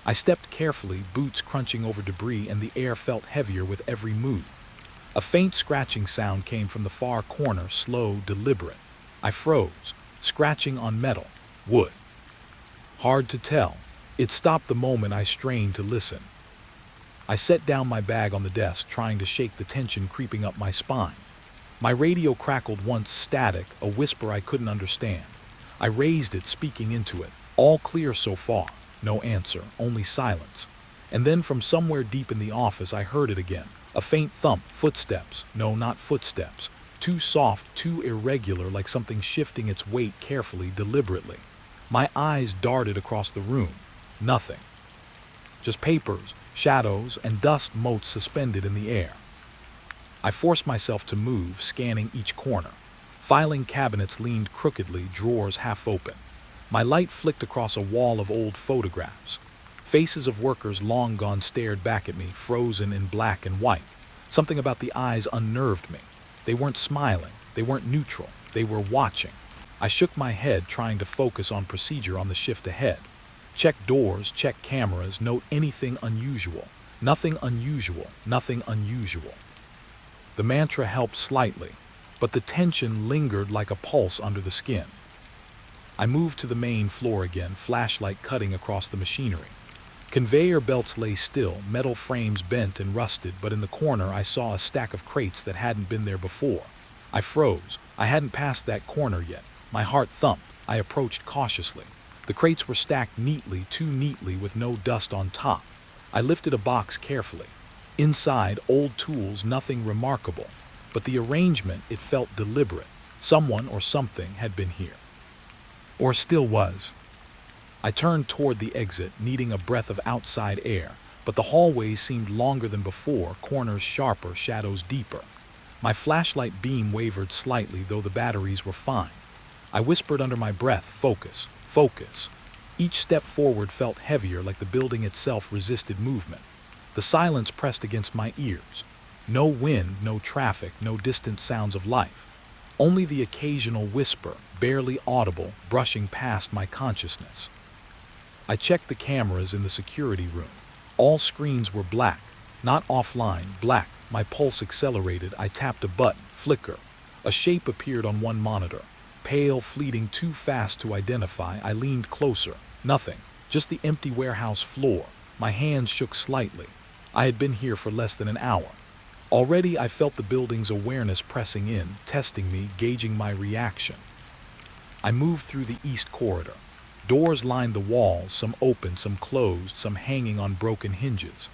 I stepped carefully, boots crunching over debris, and the air felt heavier with every move. A faint scratching sound came from the far corner, slow, deliberate. I froze, scratching on metal, wood. Hard to tell. It stopped the moment I strained to listen. I set down my bag on the desk, trying to shake the tension creeping up my spine. My radio crackled once, static, a whisper I couldn't understand. I raised it, speaking into it. All clear so far. No answer, only silence. And then from somewhere deep in the office I heard it again. A faint thump, footsteps. No, not footsteps. Too soft, too irregular, like something shifting its weight carefully, deliberately. My eyes darted across the room. Nothing. Just papers, shadows, and dust motes suspended in the air. I forced myself to move, scanning each corner. Filing cabinets leaned crookedly, drawers half open. My light flicked across a wall of old photographs. Faces of workers long gone stared back at me, frozen in black and white. Something about the eyes unnerved me. They weren't smiling, they weren't neutral, they were watching. I shook my head, trying to focus on procedure on the shift ahead. Check doors, check cameras, note anything unusual. Nothing unusual, nothing unusual. The mantra helped slightly, but the tension lingered like a pulse under the skin. I moved to the main floor again, flashlight cutting across the machinery. Conveyor belts lay still, metal frames bent and rusted, but in the corner I saw a stack of crates that hadn't been there before. I froze. I hadn't passed that corner yet. My heart thumped. I approached cautiously. The crates were stacked neatly, too neatly, with no dust on top. I lifted a box carefully. Inside, old tools, nothing remarkable. But the arrangement, it felt deliberate. Someone or something had been here. Or still was. I turned toward the exit, needing a breath of outside air, but the hallways seemed longer than before, corners sharper, shadows deeper. My flashlight beam wavered slightly, though the batteries were fine. I whispered under my breath, "Focus, focus." Each step forward felt heavier, like the building itself resisted movement. The silence pressed against my ears. No wind, no traffic, no distant sounds of life. Only the occasional whisper, barely audible, brushing past my consciousness. I checked the cameras in the security room. All screens were black, not offline, black. My pulse accelerated. I tapped a button, flicker. A shape appeared on one monitor. pale, fleeting, too fast to identify. I leaned closer. Nothing. Just the empty warehouse floor. My hands shook slightly. I had been here for less than an hour. Already I felt the building's awareness pressing in, testing me, gauging my reaction. I moved through the east corridor. Doors lined the walls, some open, some closed, some hanging on broken hinges.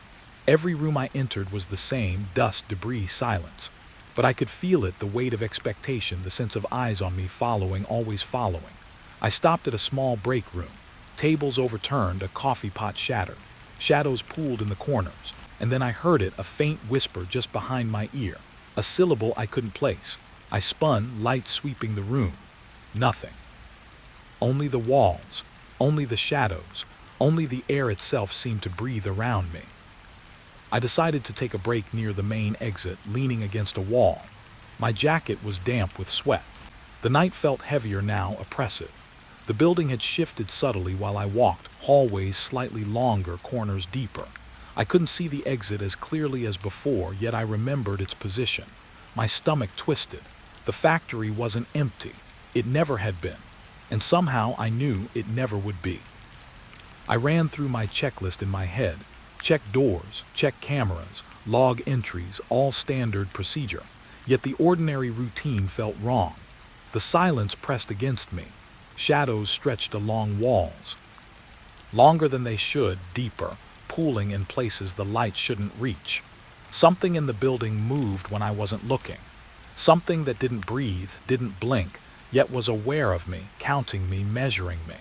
Every room I entered was the same: dust, debris, silence. But I could feel it, the weight of expectation, the sense of eyes on me, following, always following. I stopped at a small break room. Tables overturned, a coffee pot shattered. Shadows pooled in the corners. And then I heard it, a faint whisper just behind my ear. A syllable I couldn't place. I spun, light sweeping the room. Nothing. Only the walls, only the shadows, only the air itself seemed to breathe around me. I decided to take a break near the main exit, leaning against a wall. My jacket was damp with sweat. The night felt heavier now, oppressive. The building had shifted subtly while I walked, hallways slightly longer, corners deeper. I couldn't see the exit as clearly as before, yet I remembered its position. My stomach twisted. The factory wasn't empty. It never had been. And somehow I knew it never would be. I ran through my checklist in my head. Check doors, check cameras, log entries, all standard procedure. Yet the ordinary routine felt wrong. The silence pressed against me. Shadows stretched along walls. Longer than they should, deeper, pooling in places the light shouldn't reach. Something in the building moved when I wasn't looking. Something that didn't breathe, didn't blink, yet was aware of me, counting me, measuring me.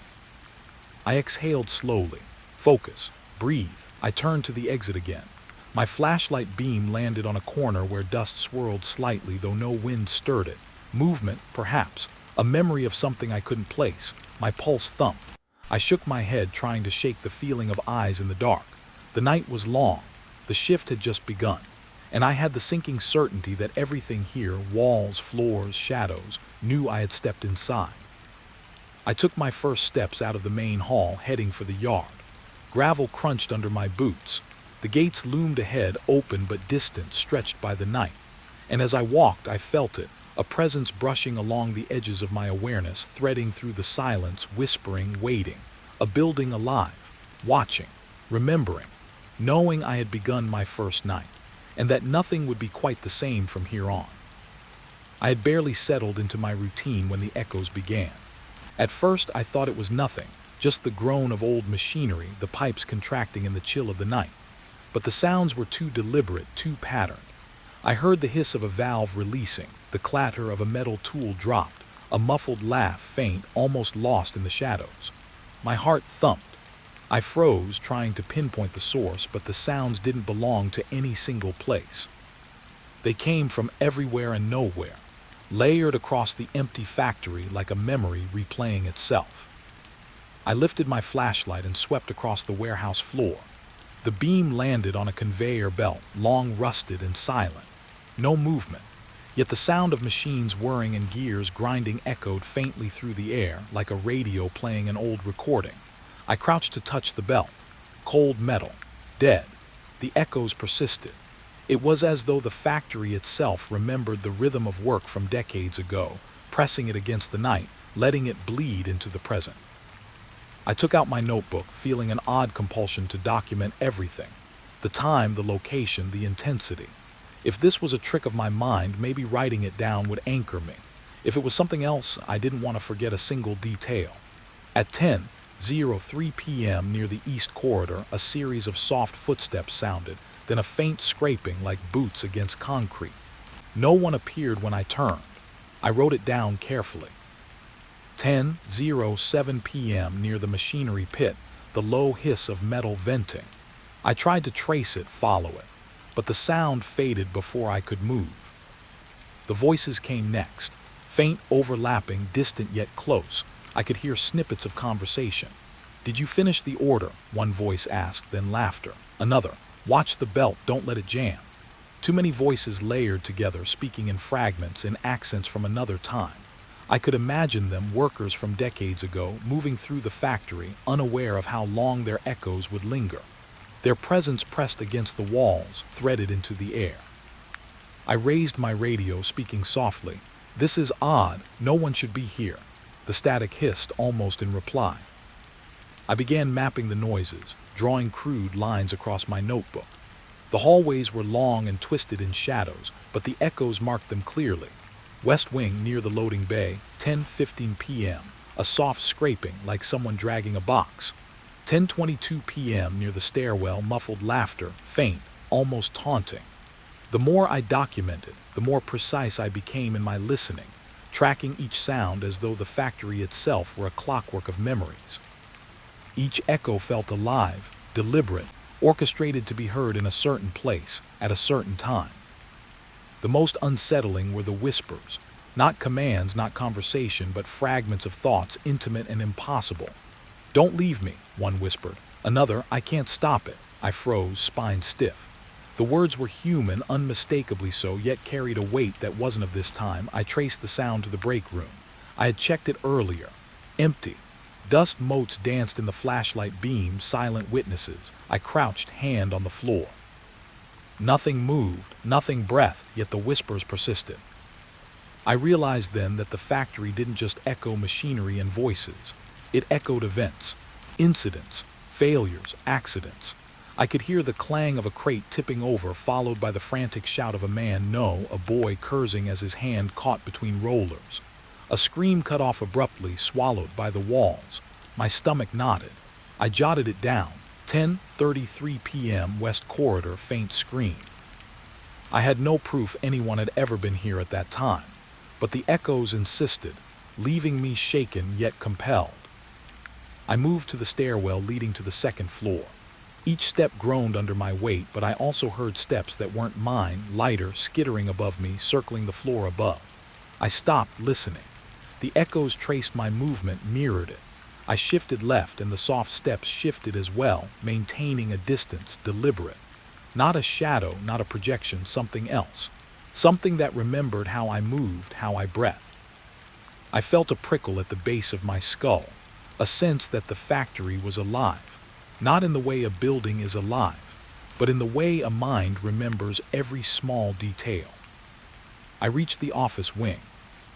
I exhaled slowly. Focus. Breathe. I turned to the exit again. My flashlight beam landed on a corner where dust swirled slightly, though no wind stirred it. Movement, perhaps. A memory of something I couldn't place. My pulse thumped. I shook my head, trying to shake the feeling of eyes in the dark. The night was long. The shift had just begun. And I had the sinking certainty that everything here, walls, floors, shadows, knew I had stepped inside. I took my first steps out of the main hall, heading for the yard. Gravel crunched under my boots. The gates loomed ahead, open but distant, stretched by the night. And as I walked, I felt it, a presence brushing along the edges of my awareness, threading through the silence, whispering, waiting. A building alive, watching, remembering, knowing I had begun my first night, and that nothing would be quite the same from here on. I had barely settled into my routine when the echoes began. At first, I thought it was nothing, just the groan of old machinery, the pipes contracting in the chill of the night. But the sounds were too deliberate, too patterned. I heard the hiss of a valve releasing, the clatter of a metal tool dropped, a muffled laugh, faint, almost lost in the shadows. My heart thumped. I froze, trying to pinpoint the source, but the sounds didn't belong to any single place. They came from everywhere and nowhere, layered across the empty factory like a memory replaying itself. I lifted my flashlight and swept across the warehouse floor. The beam landed on a conveyor belt, long rusted and silent. No movement, yet the sound of machines whirring and gears grinding echoed faintly through the air like a radio playing an old recording. I crouched to touch the belt. Cold metal. Dead. The echoes persisted. It was as though the factory itself remembered the rhythm of work from decades ago, pressing it against the night, letting it bleed into the present. I took out my notebook, feeling an odd compulsion to document everything. The time, the location, the intensity. If this was a trick of my mind, maybe writing it down would anchor me. If it was something else, I didn't want to forget a single detail. At 10:03 p.m. near the east corridor, a series of soft footsteps sounded, then a faint scraping like boots against concrete. No one appeared when I turned. I wrote it down carefully. 10:07 p.m. near the machinery pit, the low hiss of metal venting. I tried to trace it, follow it, but the sound faded before I could move. The voices came next, faint, overlapping, distant yet close. I could hear snippets of conversation. "Did you finish the order?" one voice asked, then laughter. Another, "Watch the belt, don't let it jam." Too many voices layered together, speaking in fragments, in accents from another time. I could imagine them, workers from decades ago, moving through the factory, unaware of how long their echoes would linger. Their presence pressed against the walls, threaded into the air. I raised my radio, speaking softly. "This is odd. No one should be here," the static hissed almost in reply. I began mapping the noises, drawing crude lines across my notebook. The hallways were long and twisted in shadows, but the echoes marked them clearly. West wing near the loading bay, 10:15 p.m., a soft scraping like someone dragging a box. 10:22 p.m. near the stairwell, muffled laughter, faint, almost taunting. The more I documented, the more precise I became in my listening, tracking each sound as though the factory itself were a clockwork of memories. Each echo felt alive, deliberate, orchestrated to be heard in a certain place, at a certain time. The most unsettling were the whispers, not commands, not conversation, but fragments of thoughts intimate and impossible. "Don't leave me," one whispered. Another, "I can't stop it." I froze, spine stiff. The words were human, unmistakably so, yet carried a weight that wasn't of this time. I traced the sound to the break room. I had checked it earlier. Empty. Dust motes danced in the flashlight beam, silent witnesses. I crouched, hand on the floor. Nothing moved, nothing breathed, yet the whispers persisted. I realized then that the factory didn't just echo machinery and voices. It echoed events, incidents, failures, accidents. I could hear the clang of a crate tipping over, followed by the frantic shout of a man, no, a boy, cursing as his hand caught between rollers. A scream cut off abruptly, swallowed by the walls. My stomach knotted. I jotted it down. 10:33 p.m. West Corridor, faint scream. I had no proof anyone had ever been here at that time, but the echoes insisted, leaving me shaken yet compelled. I moved to the stairwell leading to the second floor. Each step groaned under my weight, but I also heard steps that weren't mine, lighter, skittering above me, circling the floor above. I stopped, listening. The echoes traced my movement, mirrored it. I shifted left, and the soft steps shifted as well, maintaining a distance, deliberate. Not a shadow, not a projection, something else. Something that remembered how I moved, how I breathed. I felt a prickle at the base of my skull, a sense that the factory was alive. Not in the way a building is alive, but in the way a mind remembers every small detail. I reached the office wing.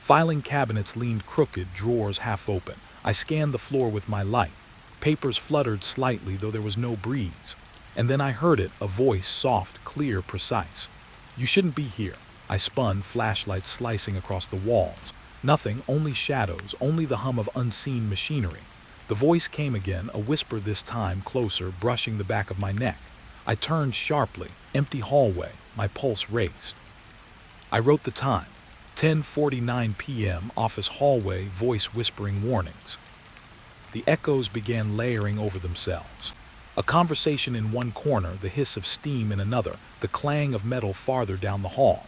Filing cabinets leaned crooked, drawers half open. I scanned the floor with my light. Papers fluttered slightly, though there was no breeze. And then I heard it, a voice, soft, clear, precise. "You shouldn't be here." I spun, flashlight slicing across the walls. Nothing, only shadows, only the hum of unseen machinery. The voice came again, a whisper this time, closer, brushing the back of my neck. I turned sharply. Empty hallway. My pulse raced. I wrote the time. 10:49 p.m. Office hallway, voice whispering warnings. The echoes began layering over themselves. A conversation in one corner, the hiss of steam in another, the clang of metal farther down the hall.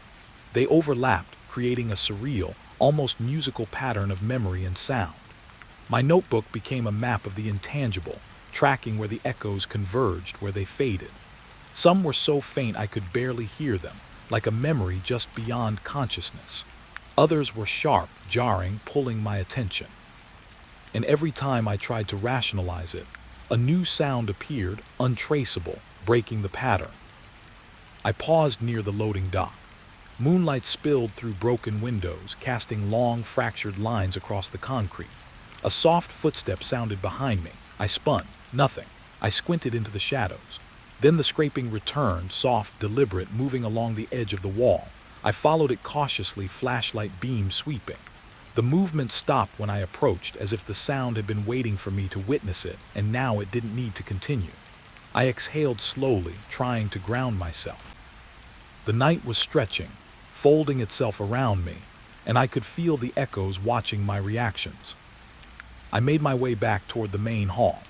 They overlapped, creating a surreal, almost musical pattern of memory and sound. My notebook became a map of the intangible, tracking where the echoes converged, where they faded. Some were so faint I could barely hear them, like a memory just beyond consciousness. Others were sharp, jarring, pulling my attention. And every time I tried to rationalize it, a new sound appeared, untraceable, breaking the pattern. I paused near the loading dock. Moonlight spilled through broken windows, casting long, fractured lines across the concrete. A soft footstep sounded behind me. I spun. Nothing. I squinted into the shadows. Then the scraping returned, soft, deliberate, moving along the edge of the wall. I followed it cautiously, flashlight beam sweeping. The movement stopped when I approached, as if the sound had been waiting for me to witness it, and now it didn't need to continue. I exhaled slowly, trying to ground myself. The night was stretching, folding itself around me, and I could feel the echoes watching my reactions. I made my way back toward the main hall.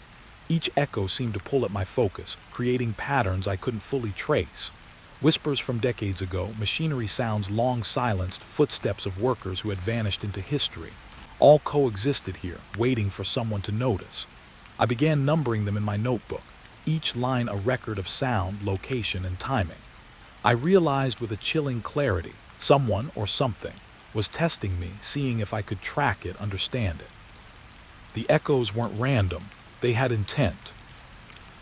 Each echo seemed to pull at my focus, creating patterns I couldn't fully trace. Whispers from decades ago, machinery sounds long silenced, footsteps of workers who had vanished into history. All coexisted here, waiting for someone to notice. I began numbering them in my notebook, each line a record of sound, location, and timing. I realized with a chilling clarity, someone or something was testing me, seeing if I could track it, understand it. The echoes weren't random, they had intent.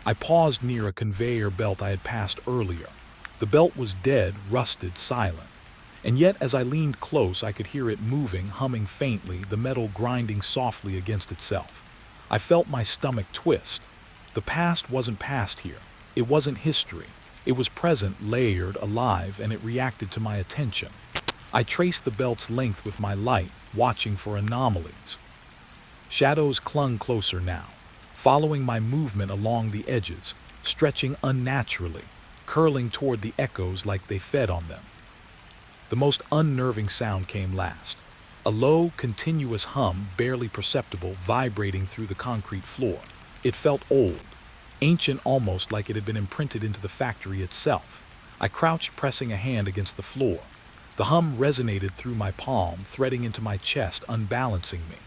I paused near a conveyor belt I had passed earlier. The belt was dead, rusted, silent. And yet as I leaned close, I could hear it moving, humming faintly, the metal grinding softly against itself. I felt my stomach twist. The past wasn't past here. It wasn't history. It was present, layered, alive, and it reacted to my attention. I traced the belt's length with my light, watching for anomalies. Shadows clung closer now, following my movement along the edges, stretching unnaturally, curling toward the echoes like they fed on them. The most unnerving sound came last. A low, continuous hum, barely perceptible, vibrating through the concrete floor. It felt old, ancient, almost like it had been imprinted into the factory itself. I crouched, pressing a hand against the floor. The hum resonated through my palm, threading into my chest, unbalancing me.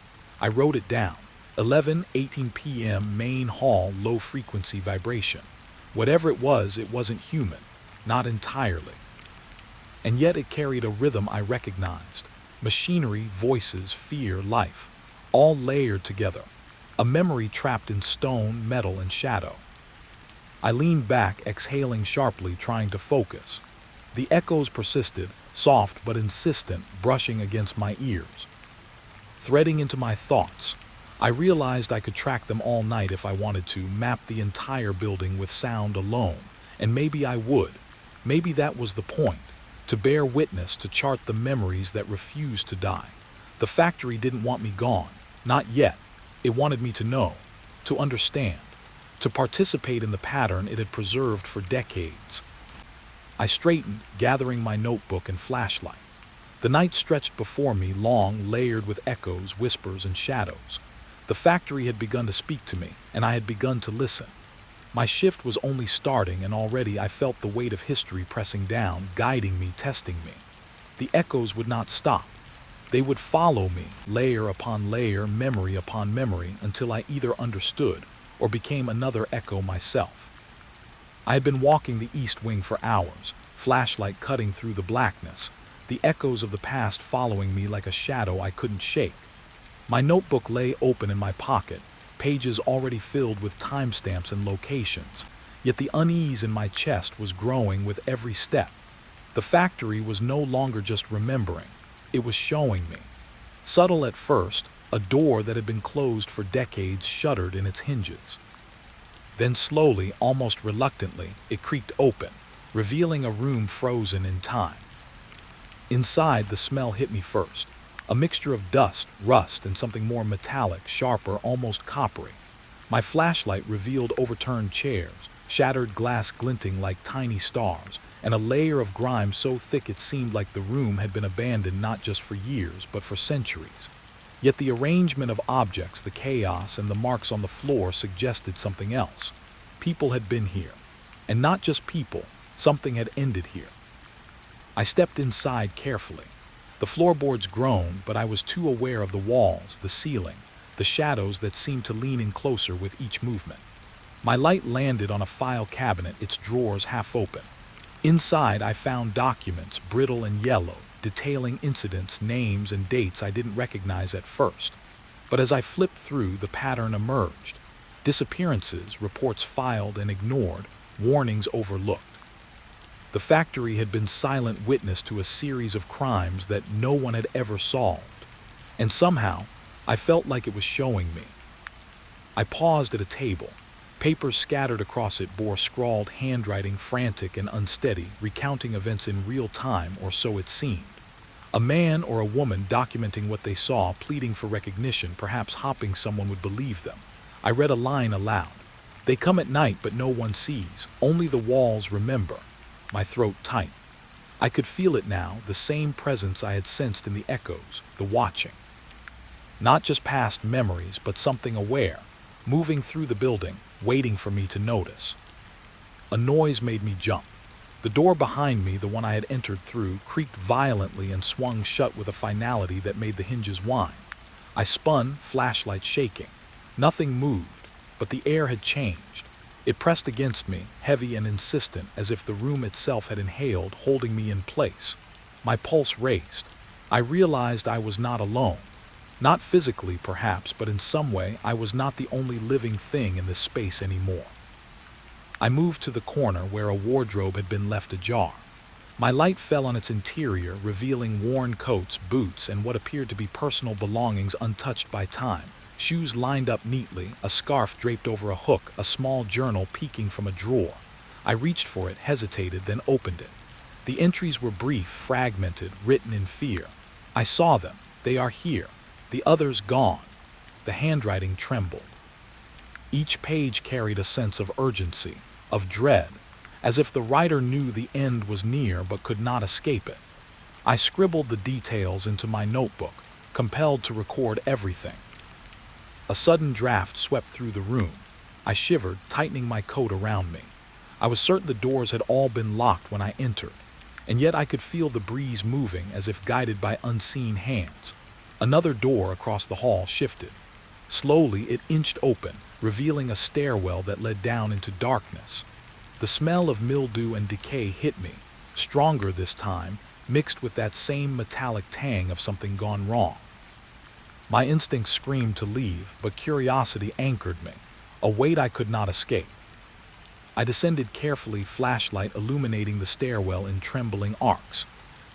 I wrote it down. 11:18 p.m. main hall, low frequency vibration. Whatever it wasn't human, not entirely. And yet it carried a rhythm I recognized. Machinery, voices, fear, life, all layered together. A memory trapped in stone, metal, and shadow. I leaned back, exhaling sharply, trying to focus. The echoes persisted, soft but insistent, brushing against my ears. Threading into my thoughts, I realized I could track them all night if I wanted to, map the entire building with sound alone. And maybe I would. Maybe that was the point. To bear witness, to chart the memories that refused to die. The factory didn't want me gone. Not yet. It wanted me to know, to understand, to participate in the pattern it had preserved for decades. I straightened, gathering my notebook and flashlight. The night stretched before me, long, layered with echoes, whispers, and shadows. The factory had begun to speak to me, and I had begun to listen. My shift was only starting, and already I felt the weight of history pressing down, guiding me, testing me. The echoes would not stop. They would follow me, layer upon layer, memory upon memory, until I either understood or became another echo myself. I had been walking the East Wing for hours, flashlight cutting through the blackness, the echoes of the past following me like a shadow I couldn't shake. My notebook lay open in my pocket, pages already filled with timestamps and locations, yet the unease in my chest was growing with every step. The factory was no longer just remembering, it was showing me. Subtle at first, a door that had been closed for decades shuddered in its hinges. Then slowly, almost reluctantly, it creaked open, revealing a room frozen in time. Inside, the smell hit me first. A mixture of dust, rust, and something more metallic, sharper, almost coppery. My flashlight revealed overturned chairs, shattered glass glinting like tiny stars, and a layer of grime so thick it seemed like the room had been abandoned not just for years, but for centuries. Yet the arrangement of objects, the chaos, and the marks on the floor suggested something else. People had been here. And not just people, something had ended here. I stepped inside carefully. The floorboards groaned, but I was too aware of the walls, the ceiling, the shadows that seemed to lean in closer with each movement. My light landed on a file cabinet, its drawers half open. Inside, I found documents, brittle and yellow, detailing incidents, names, and dates I didn't recognize at first. But as I flipped through, the pattern emerged. Disappearances, reports filed and ignored, warnings overlooked. The factory had been silent witness to a series of crimes that no one had ever solved. And somehow, I felt like it was showing me. I paused at a table. Papers scattered across it bore scrawled handwriting, frantic and unsteady, recounting events in real time, or so it seemed. A man or a woman documenting what they saw, pleading for recognition, perhaps hoping someone would believe them. I read a line aloud. "They come at night, but no one sees. Only the walls remember." My throat tight. I could feel it now, the same presence I had sensed in the echoes, the watching. Not just past memories, but something aware, moving through the building, waiting for me to notice. A noise made me jump. The door behind me, the one I had entered through, creaked violently and swung shut with a finality that made the hinges whine. I spun, flashlight shaking. Nothing moved, but the air had changed. It pressed against me, heavy and insistent, as if the room itself had inhaled, holding me in place. My pulse raced. I realized I was not alone. Not physically, perhaps, but in some way, I was not the only living thing in this space anymore. I moved to the corner where a wardrobe had been left ajar. My light fell on its interior, revealing worn coats, boots, and what appeared to be personal belongings untouched by time. Shoes lined up neatly, a scarf draped over a hook, a small journal peeking from a drawer. I reached for it, hesitated, then opened it. The entries were brief, fragmented, written in fear. I saw them. They are here. The others gone. The handwriting trembled. Each page carried a sense of urgency, of dread, as if the writer knew the end was near but could not escape it. I scribbled the details into my notebook, compelled to record everything. A sudden draft swept through the room. I shivered, tightening my coat around me. I was certain the doors had all been locked when I entered, and yet I could feel the breeze moving as if guided by unseen hands. Another door across the hall shifted. Slowly it inched open, revealing a stairwell that led down into darkness. The smell of mildew and decay hit me, stronger this time, mixed with that same metallic tang of something gone wrong. My instincts screamed to leave, but curiosity anchored me, a weight I could not escape. I descended carefully, flashlight illuminating the stairwell in trembling arcs.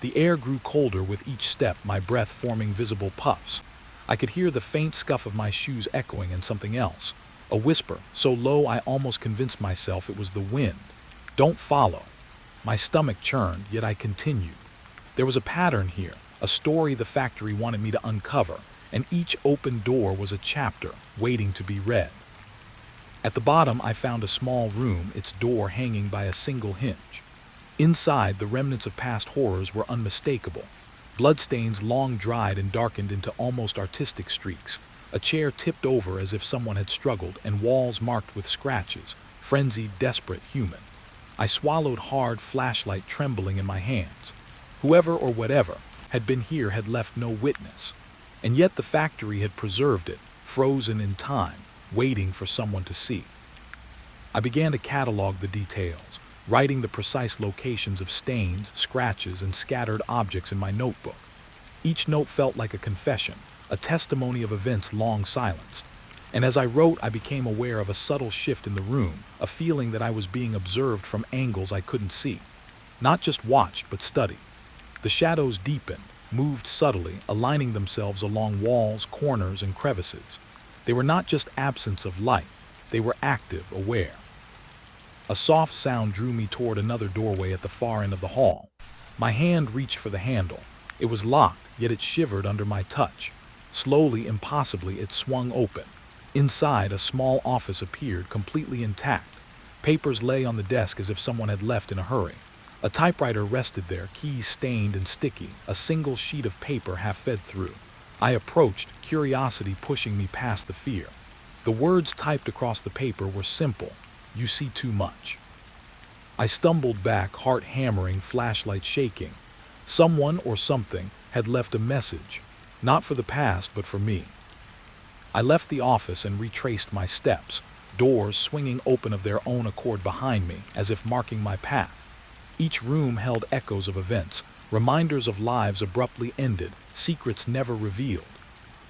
The air grew colder with each step, my breath forming visible puffs. I could hear the faint scuff of my shoes echoing and something else. A whisper, so low I almost convinced myself it was the wind. Don't follow. My stomach churned, yet I continued. There was a pattern here, a story the factory wanted me to uncover, and each open door was a chapter, waiting to be read. At the bottom I found a small room, its door hanging by a single hinge. Inside, the remnants of past horrors were unmistakable. Bloodstains long dried and darkened into almost artistic streaks. A chair tipped over as if someone had struggled, and walls marked with scratches, frenzied, desperate, human. I swallowed hard, flashlight trembling in my hands. Whoever or whatever had been here had left no witness. And yet the factory had preserved it, frozen in time, waiting for someone to see. I began to catalog the details, writing the precise locations of stains, scratches, and scattered objects in my notebook. Each note felt like a confession, a testimony of events long silenced. And as I wrote, I became aware of a subtle shift in the room, a feeling that I was being observed from angles I couldn't see. Not just watched, but studied. The shadows deepened, moved subtly, aligning themselves along walls, corners, and crevices. They were not just absence of light, they were active, aware. A soft sound drew me toward another doorway at the far end of the hall. My hand reached for the handle. It was locked, yet it shivered under my touch. Slowly, impossibly, it swung open. Inside, a small office appeared, completely intact. Papers lay on the desk as if someone had left in a hurry. A typewriter rested there, keys stained and sticky, a single sheet of paper half fed through. I approached, curiosity pushing me past the fear. The words typed across the paper were simple: "You see too much." I stumbled back, heart hammering, flashlight shaking. Someone or something had left a message, not for the past, but for me. I left the office and retraced my steps, doors swinging open of their own accord behind me, as if marking my path. Each room held echoes of events, reminders of lives abruptly ended, secrets never revealed.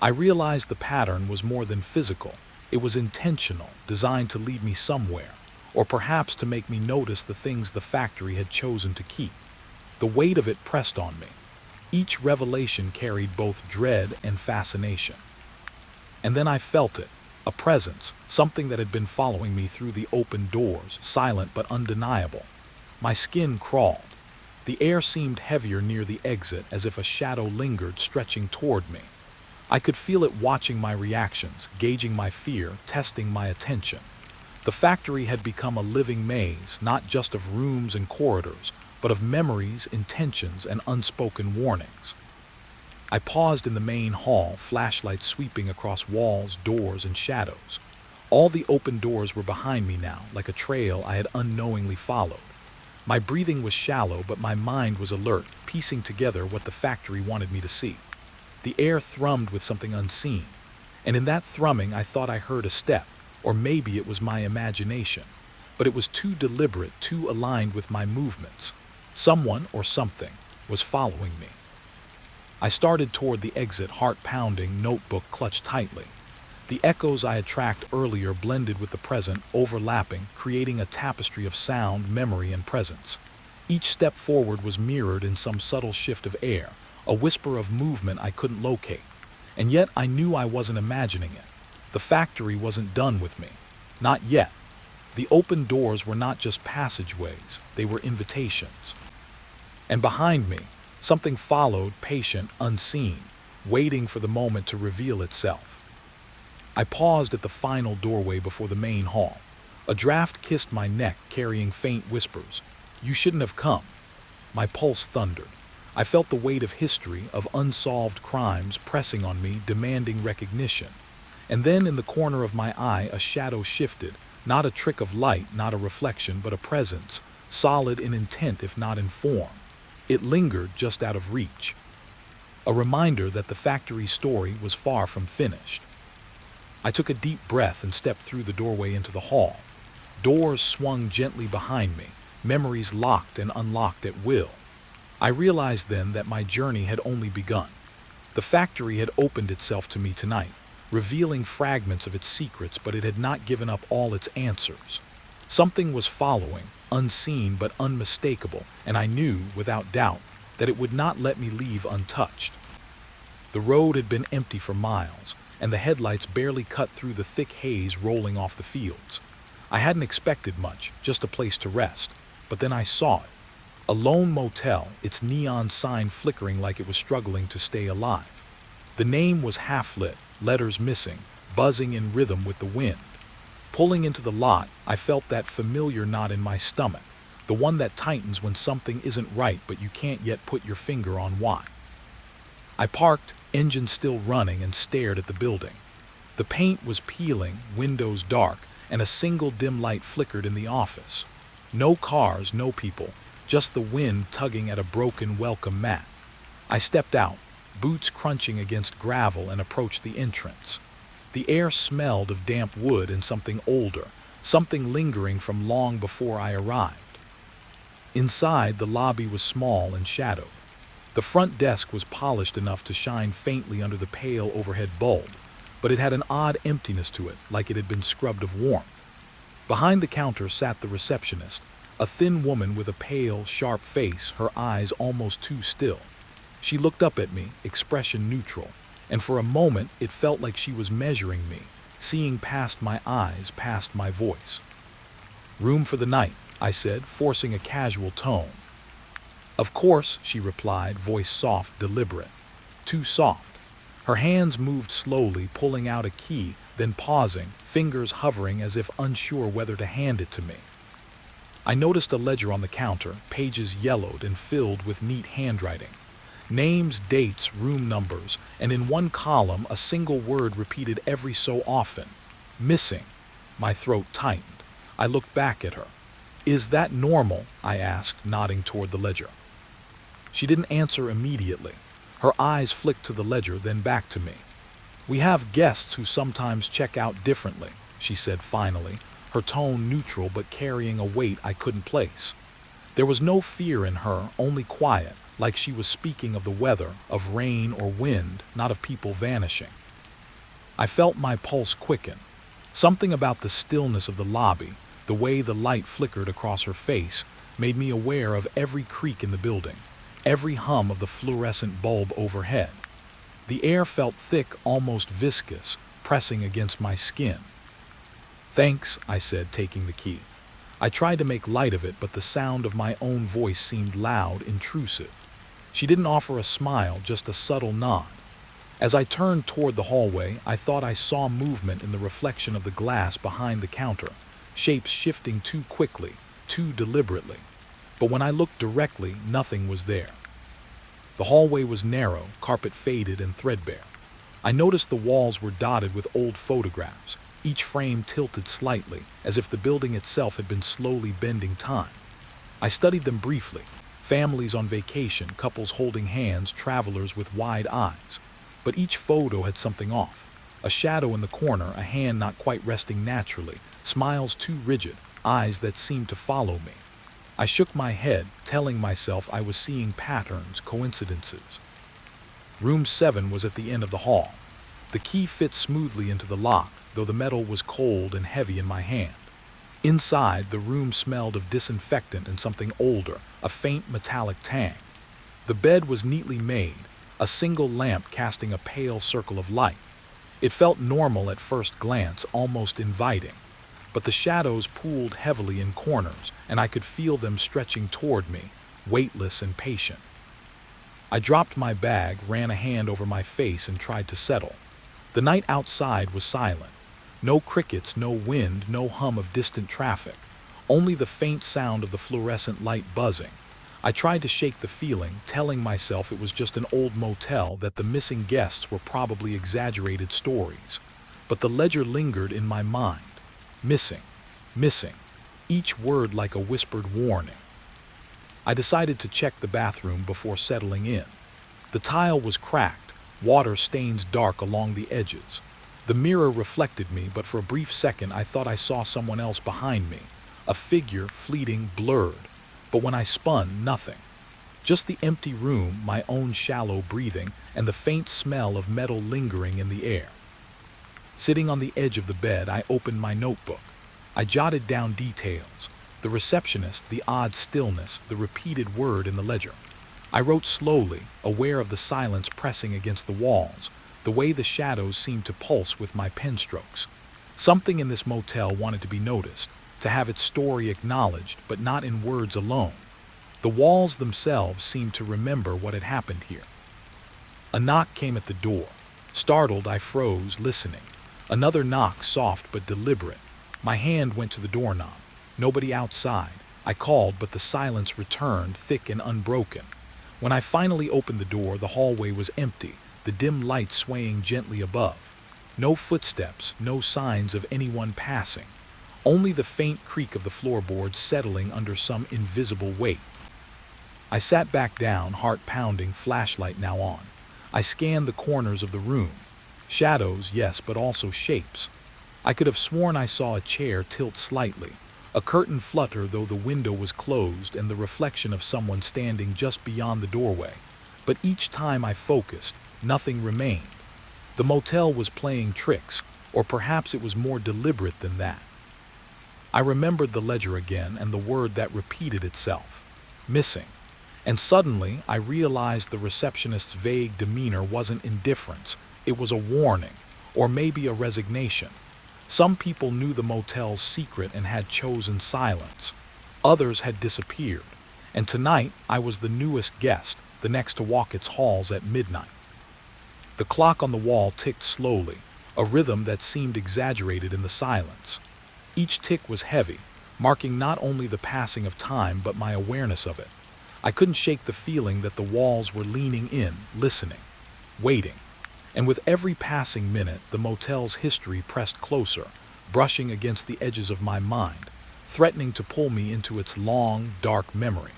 I realized the pattern was more than physical. It was intentional, designed to lead me somewhere, or perhaps to make me notice the things the factory had chosen to keep. The weight of it pressed on me. Each revelation carried both dread and fascination. And then I felt it, a presence, something that had been following me through the open doors, silent but undeniable. My skin crawled. The air seemed heavier near the exit, as if a shadow lingered, stretching toward me. I could feel it watching my reactions, gauging my fear, testing my attention. The factory had become a living maze, not just of rooms and corridors, but of memories, intentions, and unspoken warnings. I paused in the main hall, flashlight sweeping across walls, doors, and shadows. All the open doors were behind me now, like a trail I had unknowingly followed. My breathing was shallow, but my mind was alert, piecing together what the factory wanted me to see. The air thrummed with something unseen, and in that thrumming I thought I heard a step, or maybe it was my imagination. But it was too deliberate, too aligned with my movements. Someone or something was following me. I started toward the exit, heart pounding, notebook clutched tightly. The echoes I had tracked earlier blended with the present, overlapping, creating a tapestry of sound, memory, and presence. Each step forward was mirrored in some subtle shift of air, a whisper of movement I couldn't locate. And yet I knew I wasn't imagining it. The factory wasn't done with me. Not yet. The open doors were not just passageways, they were invitations. And behind me, something followed, patient, unseen, waiting for the moment to reveal itself. I paused at the final doorway before the main hall. A draft kissed my neck, carrying faint whispers. "You shouldn't have come." My pulse thundered. I felt the weight of history, of unsolved crimes pressing on me, demanding recognition. And then in the corner of my eye, a shadow shifted, not a trick of light, not a reflection, but a presence, solid in intent if not in form. It lingered just out of reach. A reminder that the factory story was far from finished. I took a deep breath and stepped through the doorway into the hall. Doors swung gently behind me, memories locked and unlocked at will. I realized then that my journey had only begun. The factory had opened itself to me tonight, revealing fragments of its secrets, but it had not given up all its answers. Something was following, unseen but unmistakable, and I knew, without doubt, that it would not let me leave untouched. The road had been empty for miles, and the headlights barely cut through the thick haze rolling off the fields. I hadn't expected much, just a place to rest, but then I saw it. A lone motel, its neon sign flickering like it was struggling to stay alive. The name was half-lit, letters missing, buzzing in rhythm with the wind. Pulling into the lot, I felt that familiar knot in my stomach, the one that tightens when something isn't right but you can't yet put your finger on why. I parked, engine still running, and stared at the building. The paint was peeling, windows dark, and a single dim light flickered in the office. No cars, no people, just the wind tugging at a broken welcome mat. I stepped out, boots crunching against gravel, and approached the entrance. The air smelled of damp wood and something older, something lingering from long before I arrived. Inside, the lobby was small and shadowed. The front desk was polished enough to shine faintly under the pale overhead bulb, but it had an odd emptiness to it, like it had been scrubbed of warmth. Behind the counter sat the receptionist, a thin woman with a pale, sharp face, her eyes almost too still. She looked up at me, expression neutral, and for a moment it felt like she was measuring me, seeing past my eyes, past my voice. "Room for the night," I said, forcing a casual tone. "Of course," she replied, voice soft, deliberate. Too soft. Her hands moved slowly, pulling out a key, then pausing, fingers hovering as if unsure whether to hand it to me. I noticed a ledger on the counter, pages yellowed and filled with neat handwriting. Names, dates, room numbers, and in one column a single word repeated every so often. "Missing." My throat tightened. I looked back at her. "Is that normal?" I asked, nodding toward the ledger. She didn't answer immediately. Her eyes flicked to the ledger, then back to me. "We have guests who sometimes check out differently," she said finally, her tone neutral but carrying a weight I couldn't place. There was no fear in her, only quiet, like she was speaking of the weather, of rain or wind, not of people vanishing. I felt my pulse quicken. Something about the stillness of the lobby, the way the light flickered across her face, made me aware of every creak in the building, every hum of the fluorescent bulb overhead. The air felt thick, almost viscous, pressing against my skin. "Thanks," I said, taking the key. I tried to make light of it, but the sound of my own voice seemed loud, intrusive. She didn't offer a smile, just a subtle nod. As I turned toward the hallway, I thought I saw movement in the reflection of the glass behind the counter, shapes shifting too quickly, too deliberately. But when I looked directly, nothing was there. The hallway was narrow, carpet faded and threadbare. I noticed the walls were dotted with old photographs, each frame tilted slightly, as if the building itself had been slowly bending time. I studied them briefly. Families on vacation, couples holding hands, travelers with wide eyes. But each photo had something off. A shadow in the corner, a hand not quite resting naturally, smiles too rigid, eyes that seemed to follow me. I shook my head, telling myself I was seeing patterns, coincidences. Room 7 was at the end of the hall. The key fit smoothly into the lock, though the metal was cold and heavy in my hand. Inside, the room smelled of disinfectant and something older, a faint metallic tang. The bed was neatly made, a single lamp casting a pale circle of light. It felt normal at first glance, almost inviting, but the shadows pooled heavily in corners, and I could feel them stretching toward me, weightless and patient. I dropped my bag, ran a hand over my face, and tried to settle. The night outside was silent. No crickets, no wind, no hum of distant traffic, only the faint sound of the fluorescent light buzzing. I tried to shake the feeling, telling myself it was just an old motel, that the missing guests were probably exaggerated stories. But the ledger lingered in my mind. Missing, missing, each word like a whispered warning. I decided to check the bathroom before settling in. The tile was cracked, water stains dark along the edges. The mirror reflected me, but for a brief second I thought I saw someone else behind me, a figure, fleeting, blurred. But when I spun, nothing. Just the empty room, my own shallow breathing, and the faint smell of metal lingering in the air. Sitting on the edge of the bed, I opened my notebook. I jotted down details: the receptionist, the odd stillness, the repeated word in the ledger. I wrote slowly, aware of the silence pressing against the walls, the way the shadows seemed to pulse with my pen strokes. Something in this motel wanted to be noticed, to have its story acknowledged, but not in words alone. The walls themselves seemed to remember what had happened here. A knock came at the door. Startled, I froze, listening. Another knock, soft but deliberate. My hand went to the doorknob. Nobody outside. I called, but the silence returned, thick and unbroken. When I finally opened the door, the hallway was empty, the dim light swaying gently above. No footsteps, no signs of anyone passing. Only the faint creak of the floorboards settling under some invisible weight. I sat back down, heart pounding, flashlight now on. I scanned the corners of the room. Shadows, yes, but also shapes. I could have sworn I saw a chair tilt slightly, a curtain flutter though the window was closed, and the reflection of someone standing just beyond the doorway. But each time I focused, nothing remained. The motel was playing tricks, or perhaps it was more deliberate than that. I remembered the ledger again and the word that repeated itself: missing. And suddenly I realized the receptionist's vague demeanor wasn't indifference, it was a warning, or maybe a resignation. Some people knew the motel's secret and had chosen silence. Others had disappeared, and tonight I was the newest guest, the next to walk its halls at midnight. The clock on the wall ticked slowly, a rhythm that seemed exaggerated in the silence. Each tick was heavy, marking not only the passing of time but my awareness of it. I couldn't shake the feeling that the walls were leaning in, listening, waiting. And with every passing minute, the motel's history pressed closer, brushing against the edges of my mind, threatening to pull me into its long, dark memory.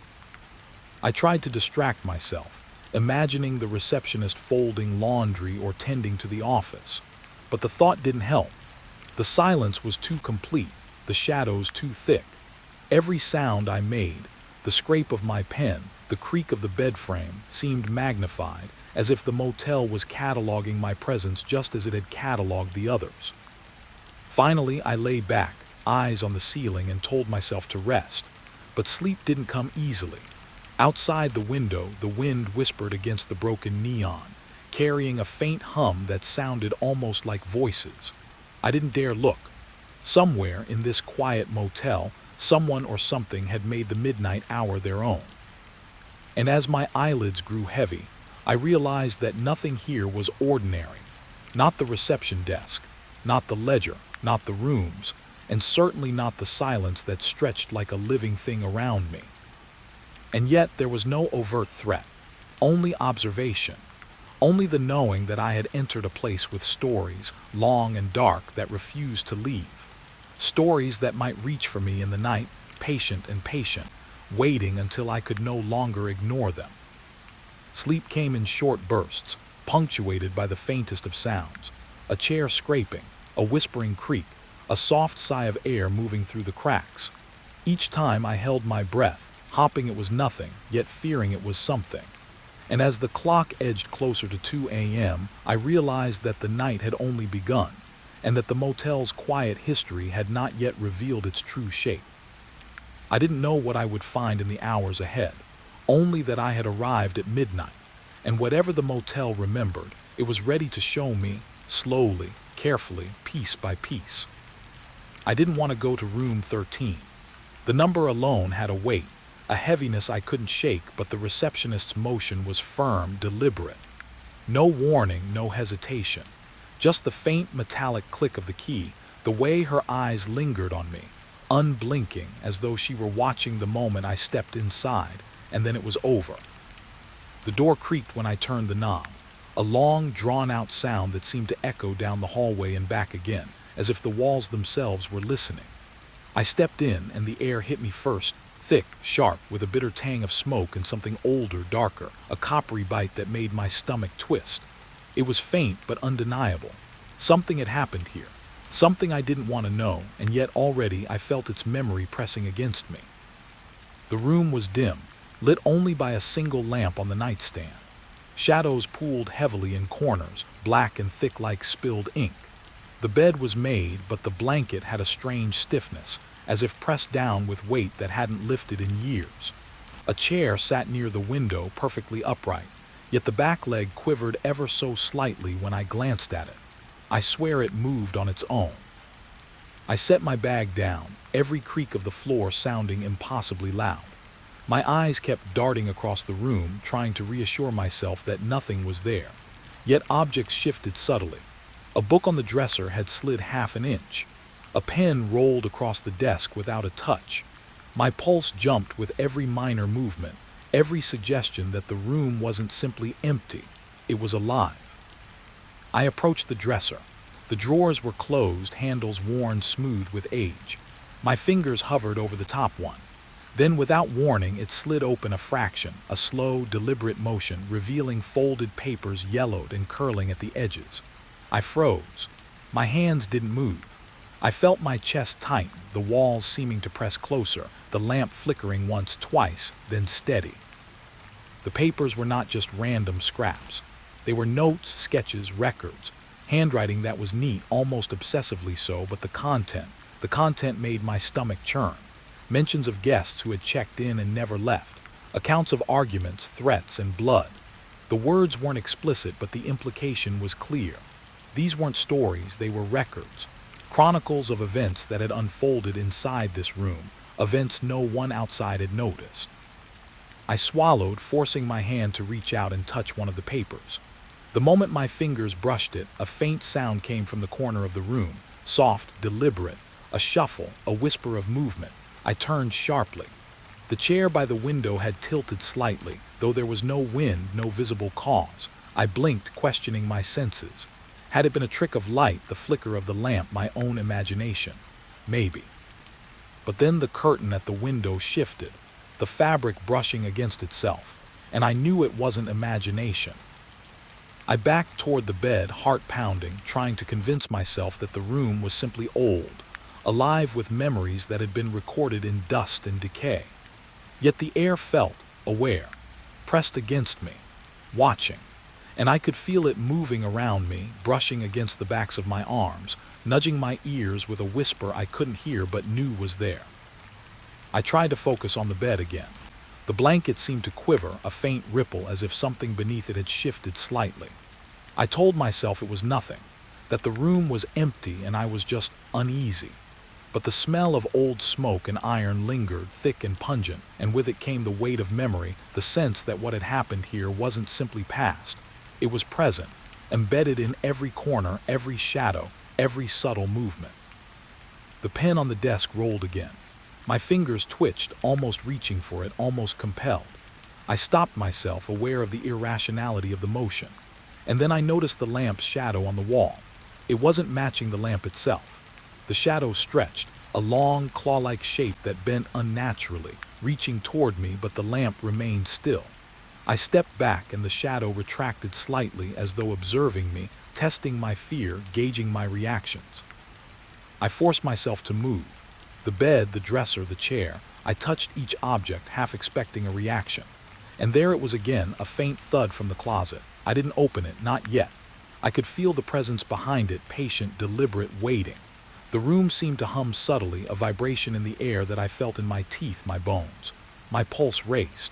I tried to distract myself, imagining the receptionist folding laundry or tending to the office. But the thought didn't help. The silence was too complete, the shadows too thick. Every sound I made, the scrape of my pen, the creak of the bed frame, seemed magnified, as if the motel was cataloging my presence just as it had cataloged the others. Finally, I lay back, eyes on the ceiling, and told myself to rest. But sleep didn't come easily. Outside the window, the wind whispered against the broken neon, carrying a faint hum that sounded almost like voices. I didn't dare look. Somewhere in this quiet motel, someone or something had made the midnight hour their own. And as my eyelids grew heavy, I realized that nothing here was ordinary. Not the reception desk, not the ledger, not the rooms, and certainly not the silence that stretched like a living thing around me. And yet there was no overt threat, only observation, only the knowing that I had entered a place with stories, long and dark, that refused to leave. Stories that might reach for me in the night, patient and patient, waiting until I could no longer ignore them. Sleep came in short bursts, punctuated by the faintest of sounds: a chair scraping, a whispering creak, a soft sigh of air moving through the cracks. Each time I held my breath, hoping it was nothing, yet fearing it was something. And as the clock edged closer to 2 a.m., I realized that the night had only begun. and that the motel's quiet history had not yet revealed its true shape. I didn't know what I would find in the hours ahead, only that I had arrived at midnight, and whatever the motel remembered, it was ready to show me, slowly, carefully, piece by piece. I didn't want to go to room 13. The number alone had a weight, a heaviness I couldn't shake, but the receptionist's motion was firm, deliberate. No warning, no hesitation. Just the faint metallic click of the key, the way her eyes lingered on me, unblinking, as though she were watching the moment I stepped inside, and then it was over. The door creaked when I turned the knob, a long, drawn-out sound that seemed to echo down the hallway and back again, as if the walls themselves were listening. I stepped in, and the air hit me first, thick, sharp, with a bitter tang of smoke and something older, darker, a coppery bite that made my stomach twist. It was faint but undeniable. Something had happened here, something I didn't want to know, and yet already I felt its memory pressing against me. The room was dim, lit only by a single lamp on the nightstand. Shadows pooled heavily in corners, black and thick like spilled ink. The bed was made, but the blanket had a strange stiffness, as if pressed down with weight that hadn't lifted in years. A chair sat near the window, perfectly upright, yet the back leg quivered ever so slightly when I glanced at it. I swear it moved on its own. I set my bag down, every creak of the floor sounding impossibly loud. My eyes kept darting across the room, trying to reassure myself that nothing was there. Yet objects shifted subtly. A book on the dresser had slid half an inch. A pen rolled across the desk without a touch. My pulse jumped with every minor movement, every suggestion that the room wasn't simply empty, it was alive. I approached the dresser. The drawers were closed, handles worn smooth with age. My fingers hovered over the top one. Then, without warning, it slid open a fraction, a slow, deliberate motion, revealing folded papers yellowed and curling at the edges. I froze. My hands didn't move. I felt my chest tighten, the walls seeming to press closer, the lamp flickering once, twice, then steady. The papers were not just random scraps. They were notes, sketches, records, handwriting that was neat, almost obsessively so, but the content made my stomach churn. Mentions of guests who had checked in and never left, accounts of arguments, threats, and blood. The words weren't explicit, but the implication was clear. These weren't stories, they were records. Chronicles of events that had unfolded inside this room, events no one outside had noticed. I swallowed, forcing my hand to reach out and touch one of the papers. The moment my fingers brushed it, a faint sound came from the corner of the room, soft, deliberate, a shuffle, a whisper of movement. I turned sharply. The chair by the window had tilted slightly, though there was no wind, no visible cause. I blinked, questioning my senses. Had it been a trick of light, the flicker of the lamp, my own imagination? Maybe. But then the curtain at the window shifted, the fabric brushing against itself, and I knew it wasn't imagination. I backed toward the bed, heart pounding, trying to convince myself that the room was simply old, alive with memories that had been recorded in dust and decay. Yet the air felt aware, pressed against me, watching, and I could feel it moving around me, brushing against the backs of my arms, nudging my ears with a whisper I couldn't hear but knew was there. I tried to focus on the bed again. The blanket seemed to quiver, a faint ripple as if something beneath it had shifted slightly. I told myself it was nothing, that the room was empty and I was just uneasy. But the smell of old smoke and iron lingered, thick and pungent, and with it came the weight of memory, the sense that what had happened here wasn't simply past. It was present, embedded in every corner, every shadow, every subtle movement. The pen on the desk rolled again. My fingers twitched, almost reaching for it, almost compelled. I stopped myself, aware of the irrationality of the motion. And then I noticed the lamp's shadow on the wall. It wasn't matching the lamp itself. The shadow stretched, a long, claw-like shape that bent unnaturally, reaching toward me, but the lamp remained still. I stepped back and the shadow retracted slightly as though observing me, testing my fear, gauging my reactions. I forced myself to move. The bed, the dresser, the chair. I touched each object, half expecting a reaction. And there it was again, a faint thud from the closet. I didn't open it, not yet. I could feel the presence behind it, patient, deliberate, waiting. The room seemed to hum subtly, a vibration in the air that I felt in my teeth, my bones. My pulse raced.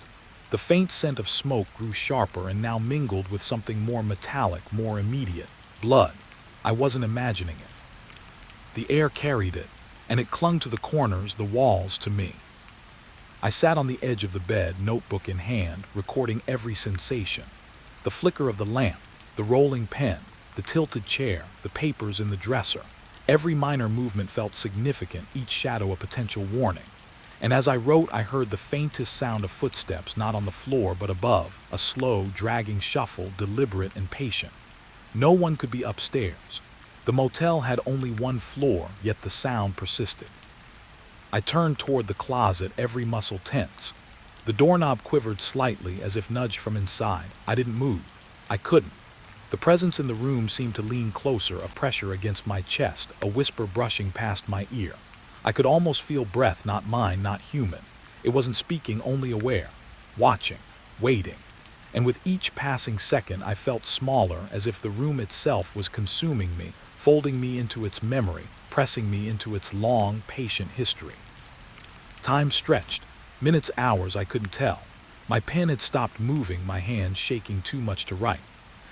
The faint scent of smoke grew sharper and now mingled with something more metallic, more immediate. Blood. I wasn't imagining it. The air carried it, and it clung to the corners, the walls, to me. I sat on the edge of the bed, notebook in hand, recording every sensation. The flicker of the lamp, the rolling pen, the tilted chair, the papers in the dresser. Every minor movement felt significant, each shadow a potential warning. And as I wrote, I heard the faintest sound of footsteps, not on the floor but above, a slow, dragging shuffle, deliberate and patient. No one could be upstairs. The motel had only one floor, yet the sound persisted. I turned toward the closet, every muscle tense. The doorknob quivered slightly, as if nudged from inside. I didn't move. I couldn't. The presence in the room seemed to lean closer, a pressure against my chest, a whisper brushing past my ear. I could almost feel breath, not mine, not human. It wasn't speaking, only aware, watching, waiting. And with each passing second, I felt smaller, as if the room itself was consuming me, folding me into its memory, pressing me into its long, patient history. Time stretched. Minutes, hours, I couldn't tell. My pen had stopped moving, my hand shaking too much to write.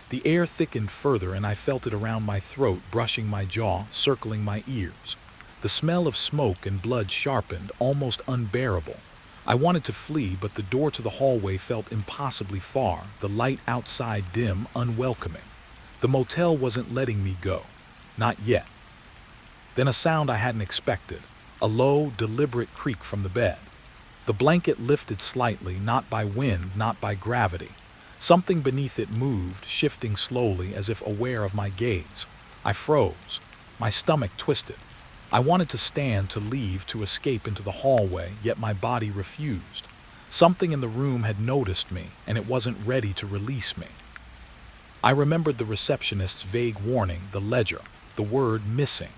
The air thickened further, and I felt it around my throat, brushing my jaw, circling my ears. The smell of smoke and blood sharpened, almost unbearable. I wanted to flee, but the door to the hallway felt impossibly far, the light outside dim, unwelcoming. The motel wasn't letting me go. Not yet. Then a sound I hadn't expected, a low, deliberate creak from the bed. The blanket lifted slightly, not by wind, not by gravity. Something beneath it moved, shifting slowly, as if aware of my gaze. I froze. My stomach twisted. I wanted to stand, to leave, to escape into the hallway, yet my body refused. Something in the room had noticed me, and it wasn't ready to release me. I remembered the receptionist's vague warning, the ledger, the word missing.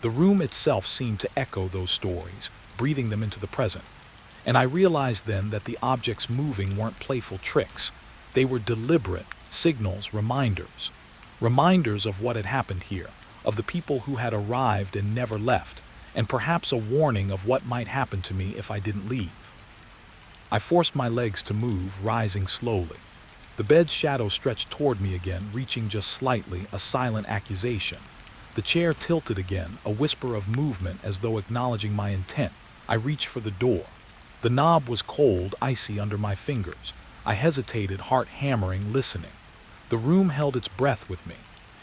The room itself seemed to echo those stories, breathing them into the present. And I realized then that the objects moving weren't playful tricks. They were deliberate signals, reminders. Reminders of what had happened here, of the people who had arrived and never left, and perhaps a warning of what might happen to me if I didn't leave. I forced my legs to move, rising slowly. The bed's shadow stretched toward me again, reaching just slightly, a silent accusation. The chair tilted again, a whisper of movement as though acknowledging my intent. I reached for the door. The knob was cold, icy under my fingers. I hesitated, heart hammering, listening. The room held its breath with me.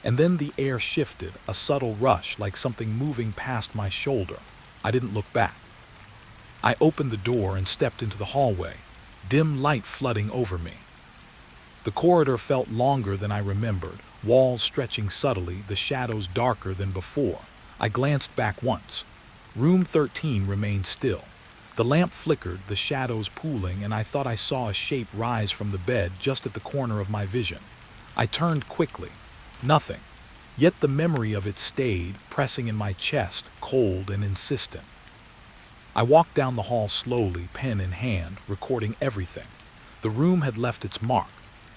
And then the air shifted, a subtle rush, like something moving past my shoulder. I didn't look back. I opened the door and stepped into the hallway, dim light flooding over me. The corridor felt longer than I remembered, walls stretching subtly, the shadows darker than before. I glanced back once. Room 13 remained still. The lamp flickered, the shadows pooling, and I thought I saw a shape rise from the bed just at the corner of my vision. I turned quickly. Nothing. Yet the memory of it stayed, pressing in my chest, cold and insistent. I walked down the hall slowly, pen in hand, recording everything. The room had left its mark.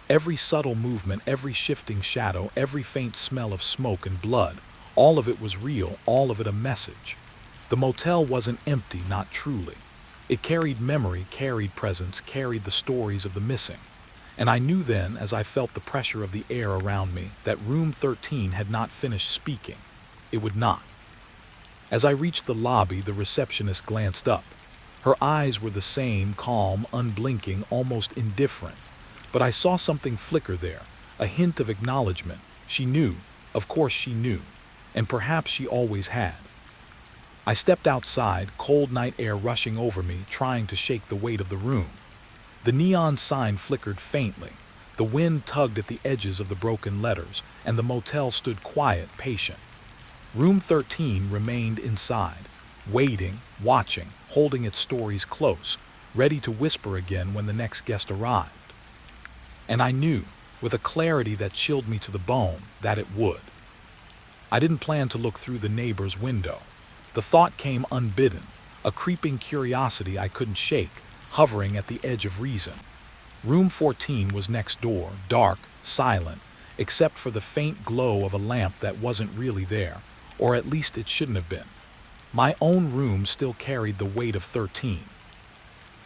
Every subtle movement, every shifting shadow, every faint smell of smoke and blood, all of it was real, all of it a message. The motel wasn't empty, not truly. It carried memory, carried presence, carried the stories of the missing. And I knew then, as I felt the pressure of the air around me, that room 13 had not finished speaking. It would not. As I reached the lobby, the receptionist glanced up. Her eyes were the same, calm, unblinking, almost indifferent. But I saw something flicker there, a hint of acknowledgement. She knew, of course she knew, and perhaps she always had. I stepped outside, cold night air rushing over me, trying to shake the weight of the room. The neon sign flickered faintly. The wind tugged at the edges of the broken letters, and the motel stood quiet, patient. Room 13 remained inside, waiting, watching, holding its stories close, ready to whisper again when the next guest arrived. And I knew, with a clarity that chilled me to the bone, that it would. I didn't plan to look through the neighbor's window. The thought came unbidden, a creeping curiosity I couldn't shake, hovering at the edge of reason. Room 14 was next door, dark, silent, except for the faint glow of a lamp that wasn't really there, or at least it shouldn't have been. My own room still carried the weight of 13.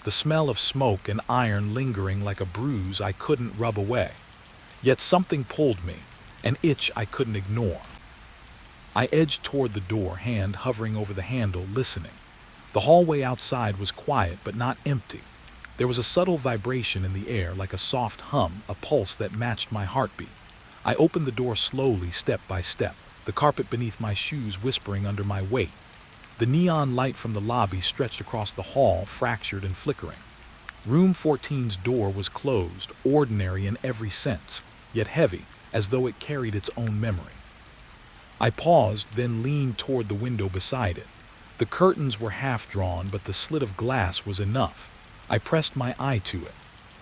The smell of smoke and iron lingering like a bruise I couldn't rub away. Yet something pulled me, an itch I couldn't ignore. I edged toward the door, hand hovering over the handle, listening. The hallway outside was quiet but not empty. There was a subtle vibration in the air, like a soft hum, a pulse that matched my heartbeat. I opened the door slowly, step by step, the carpet beneath my shoes whispering under my weight. The neon light from the lobby stretched across the hall, fractured and flickering. Room 14's door was closed, ordinary in every sense, yet heavy, as though it carried its own memory. I paused, then leaned toward the window beside it. The curtains were half drawn, but the slit of glass was enough. I pressed my eye to it,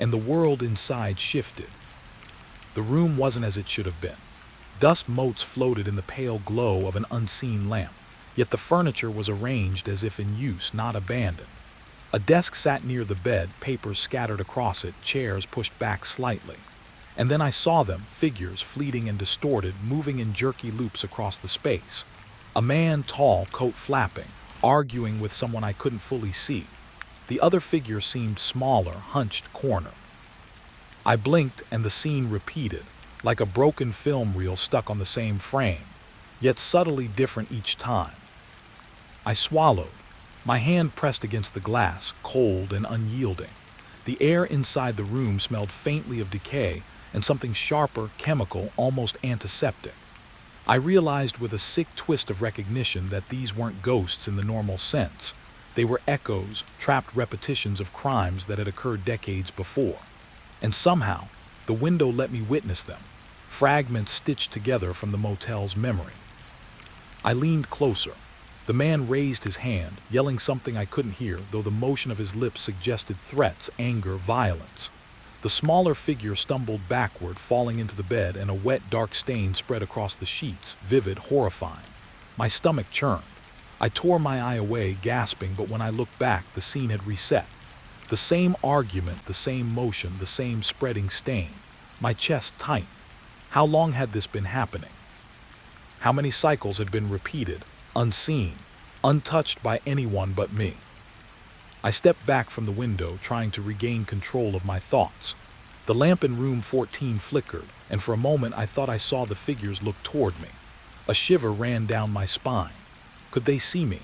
and the world inside shifted. The room wasn't as it should have been. Dust motes floated in the pale glow of an unseen lamp, yet the furniture was arranged as if in use, not abandoned. A desk sat near the bed, papers scattered across it, chairs pushed back slightly. And then I saw them, figures, fleeting and distorted, moving in jerky loops across the space. A man, tall, coat flapping, arguing with someone I couldn't fully see. The other figure seemed smaller, hunched, cornered. I blinked and the scene repeated, like a broken film reel stuck on the same frame, yet subtly different each time. I swallowed. My hand pressed against the glass, cold and unyielding. The air inside the room smelled faintly of decay and something sharper, chemical, almost antiseptic. I realized with a sick twist of recognition that these weren't ghosts in the normal sense. They were echoes, trapped repetitions of crimes that had occurred decades before. And somehow, the window let me witness them, fragments stitched together from the motel's memory. I leaned closer. The man raised his hand, yelling something I couldn't hear, though the motion of his lips suggested threats, anger, violence. The smaller figure stumbled backward, falling into the bed, and a wet, dark stain spread across the sheets, vivid, horrifying. My stomach churned. I tore my eye away, gasping, but when I looked back, the scene had reset. The same argument, the same motion, the same spreading stain. My chest tightened. How long had this been happening? How many cycles had been repeated, unseen, untouched by anyone but me? I stepped back from the window, trying to regain control of my thoughts. The lamp in room 14 flickered, and for a moment I thought I saw the figures look toward me. A shiver ran down my spine. Could they see me?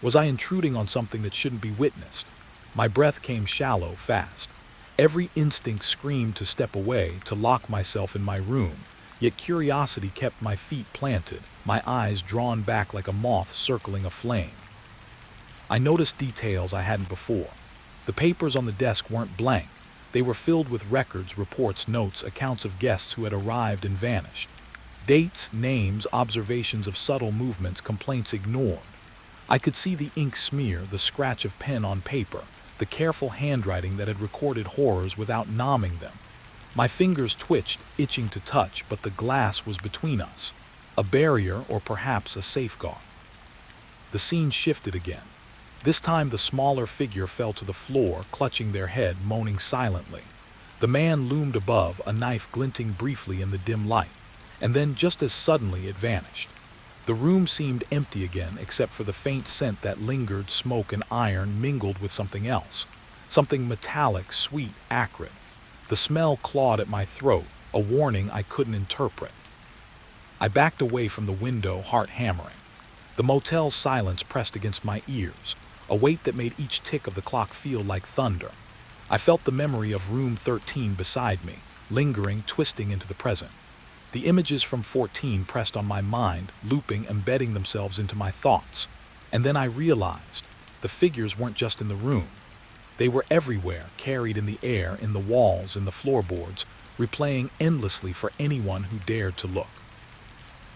Was I intruding on something that shouldn't be witnessed? My breath came shallow, fast. Every instinct screamed to step away, to lock myself in my room, yet curiosity kept my feet planted, my eyes drawn back like a moth circling a flame. I noticed details I hadn't before. The papers on the desk weren't blank. They were filled with records, reports, notes, accounts of guests who had arrived and vanished. Dates, names, observations of subtle movements, complaints ignored. I could see the ink smear, the scratch of pen on paper, the careful handwriting that had recorded horrors without nomming them. My fingers twitched, itching to touch, but the glass was between us. A barrier, or perhaps a safeguard. The scene shifted again. This time the smaller figure fell to the floor, clutching their head, moaning silently. The man loomed above, a knife glinting briefly in the dim light, and then just as suddenly it vanished. The room seemed empty again, except for the faint scent that lingered, smoke and iron mingled with something else. Something metallic, sweet, acrid. The smell clawed at my throat, a warning I couldn't interpret. I backed away from the window, heart hammering. The motel's silence pressed against my ears, a weight that made each tick of the clock feel like thunder. I felt the memory of room 13 beside me, lingering, twisting into the present. The images from 14 pressed on my mind, looping, embedding themselves into my thoughts. And then I realized the figures weren't just in the room. They were everywhere, carried in the air, in the walls, in the floorboards, replaying endlessly for anyone who dared to look.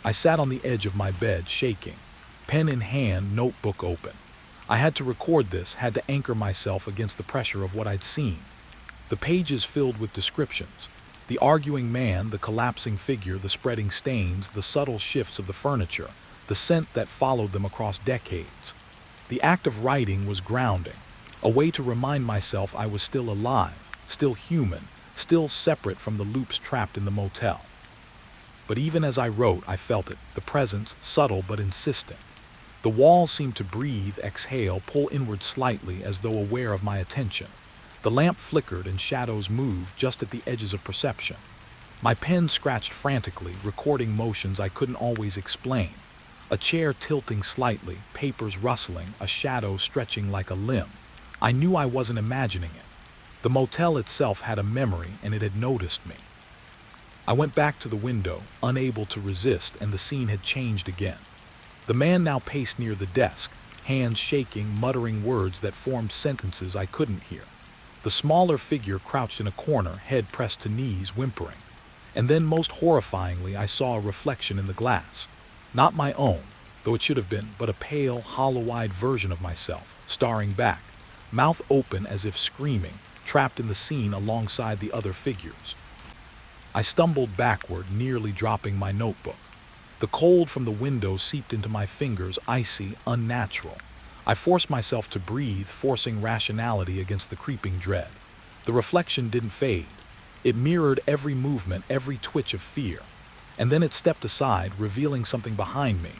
I sat on the edge of my bed, shaking, pen in hand, notebook open. I had to record this, had to anchor myself against the pressure of what I'd seen. The pages filled with descriptions. The arguing man, the collapsing figure, the spreading stains, the subtle shifts of the furniture, the scent that followed them across decades. The act of writing was grounding, a way to remind myself I was still alive, still human, still separate from the loops trapped in the motel. but even as I wrote, I felt it, the presence, subtle but insistent. The walls seemed to breathe, exhale, pull inward slightly as though aware of my attention. The lamp flickered and shadows moved just at the edges of perception. My pen scratched frantically, recording motions I couldn't always explain. A chair tilting slightly, papers rustling, a shadow stretching like a limb. I knew I wasn't imagining it. The motel itself had a memory, and it had noticed me. I went back to the window, unable to resist, and the scene had changed again. The man now paced near the desk, hands shaking, muttering words that formed sentences I couldn't hear. The smaller figure crouched in a corner, head pressed to knees, whimpering. And then, most horrifyingly, I saw a reflection in the glass. Not my own, though it should have been, but a pale, hollow-eyed version of myself, staring back, mouth open as if screaming, trapped in the scene alongside the other figures. I stumbled backward, nearly dropping my notebook. The cold from the window seeped into my fingers, icy, unnatural. I forced myself to breathe, forcing rationality against the creeping dread. The reflection didn't fade. It mirrored every movement, every twitch of fear. And then it stepped aside, revealing something behind me.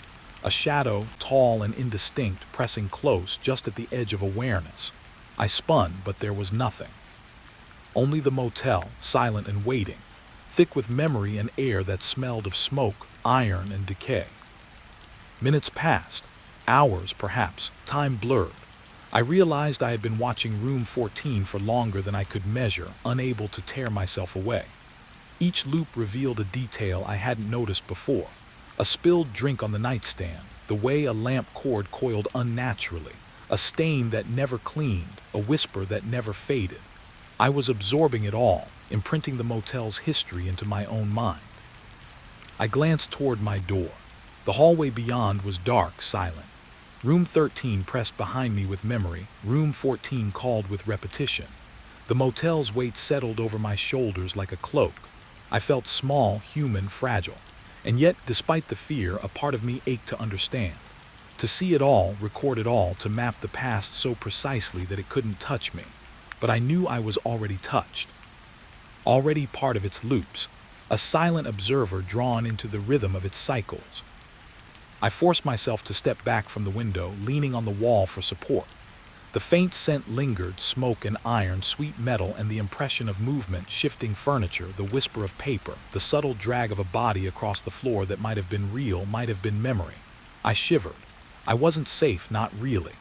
A shadow, tall and indistinct, pressing close, just at the edge of awareness. I spun, but there was nothing. Only the motel, silent and waiting, thick with memory and air that smelled of smoke, iron, and decay. Minutes passed, hours perhaps, time blurred. I realized I had been watching Room 14 for longer than I could measure, unable to tear myself away. Each loop revealed a detail I hadn't noticed before. A spilled drink on the nightstand, the way a lamp cord coiled unnaturally, a stain that never cleaned, a whisper that never faded. I was absorbing it all, imprinting the motel's history into my own mind. I glanced toward my door. The hallway beyond was dark, silent. Room 13 pressed behind me with memory, Room 14 called with repetition. The motel's weight settled over my shoulders like a cloak. I felt small, human, fragile. And yet, despite the fear, a part of me ached to understand. To see it all, record it all, to map the past so precisely that it couldn't touch me. But I knew I was already touched. Already part of its loops. A silent observer drawn into the rhythm of its cycles. I forced myself to step back from the window, leaning on the wall for support. The faint scent lingered, smoke and iron, sweet metal, and the impression of movement, shifting furniture, the whisper of paper, the subtle drag of a body across the floor that might have been real, might have been memory. I shivered. I wasn't safe, not really.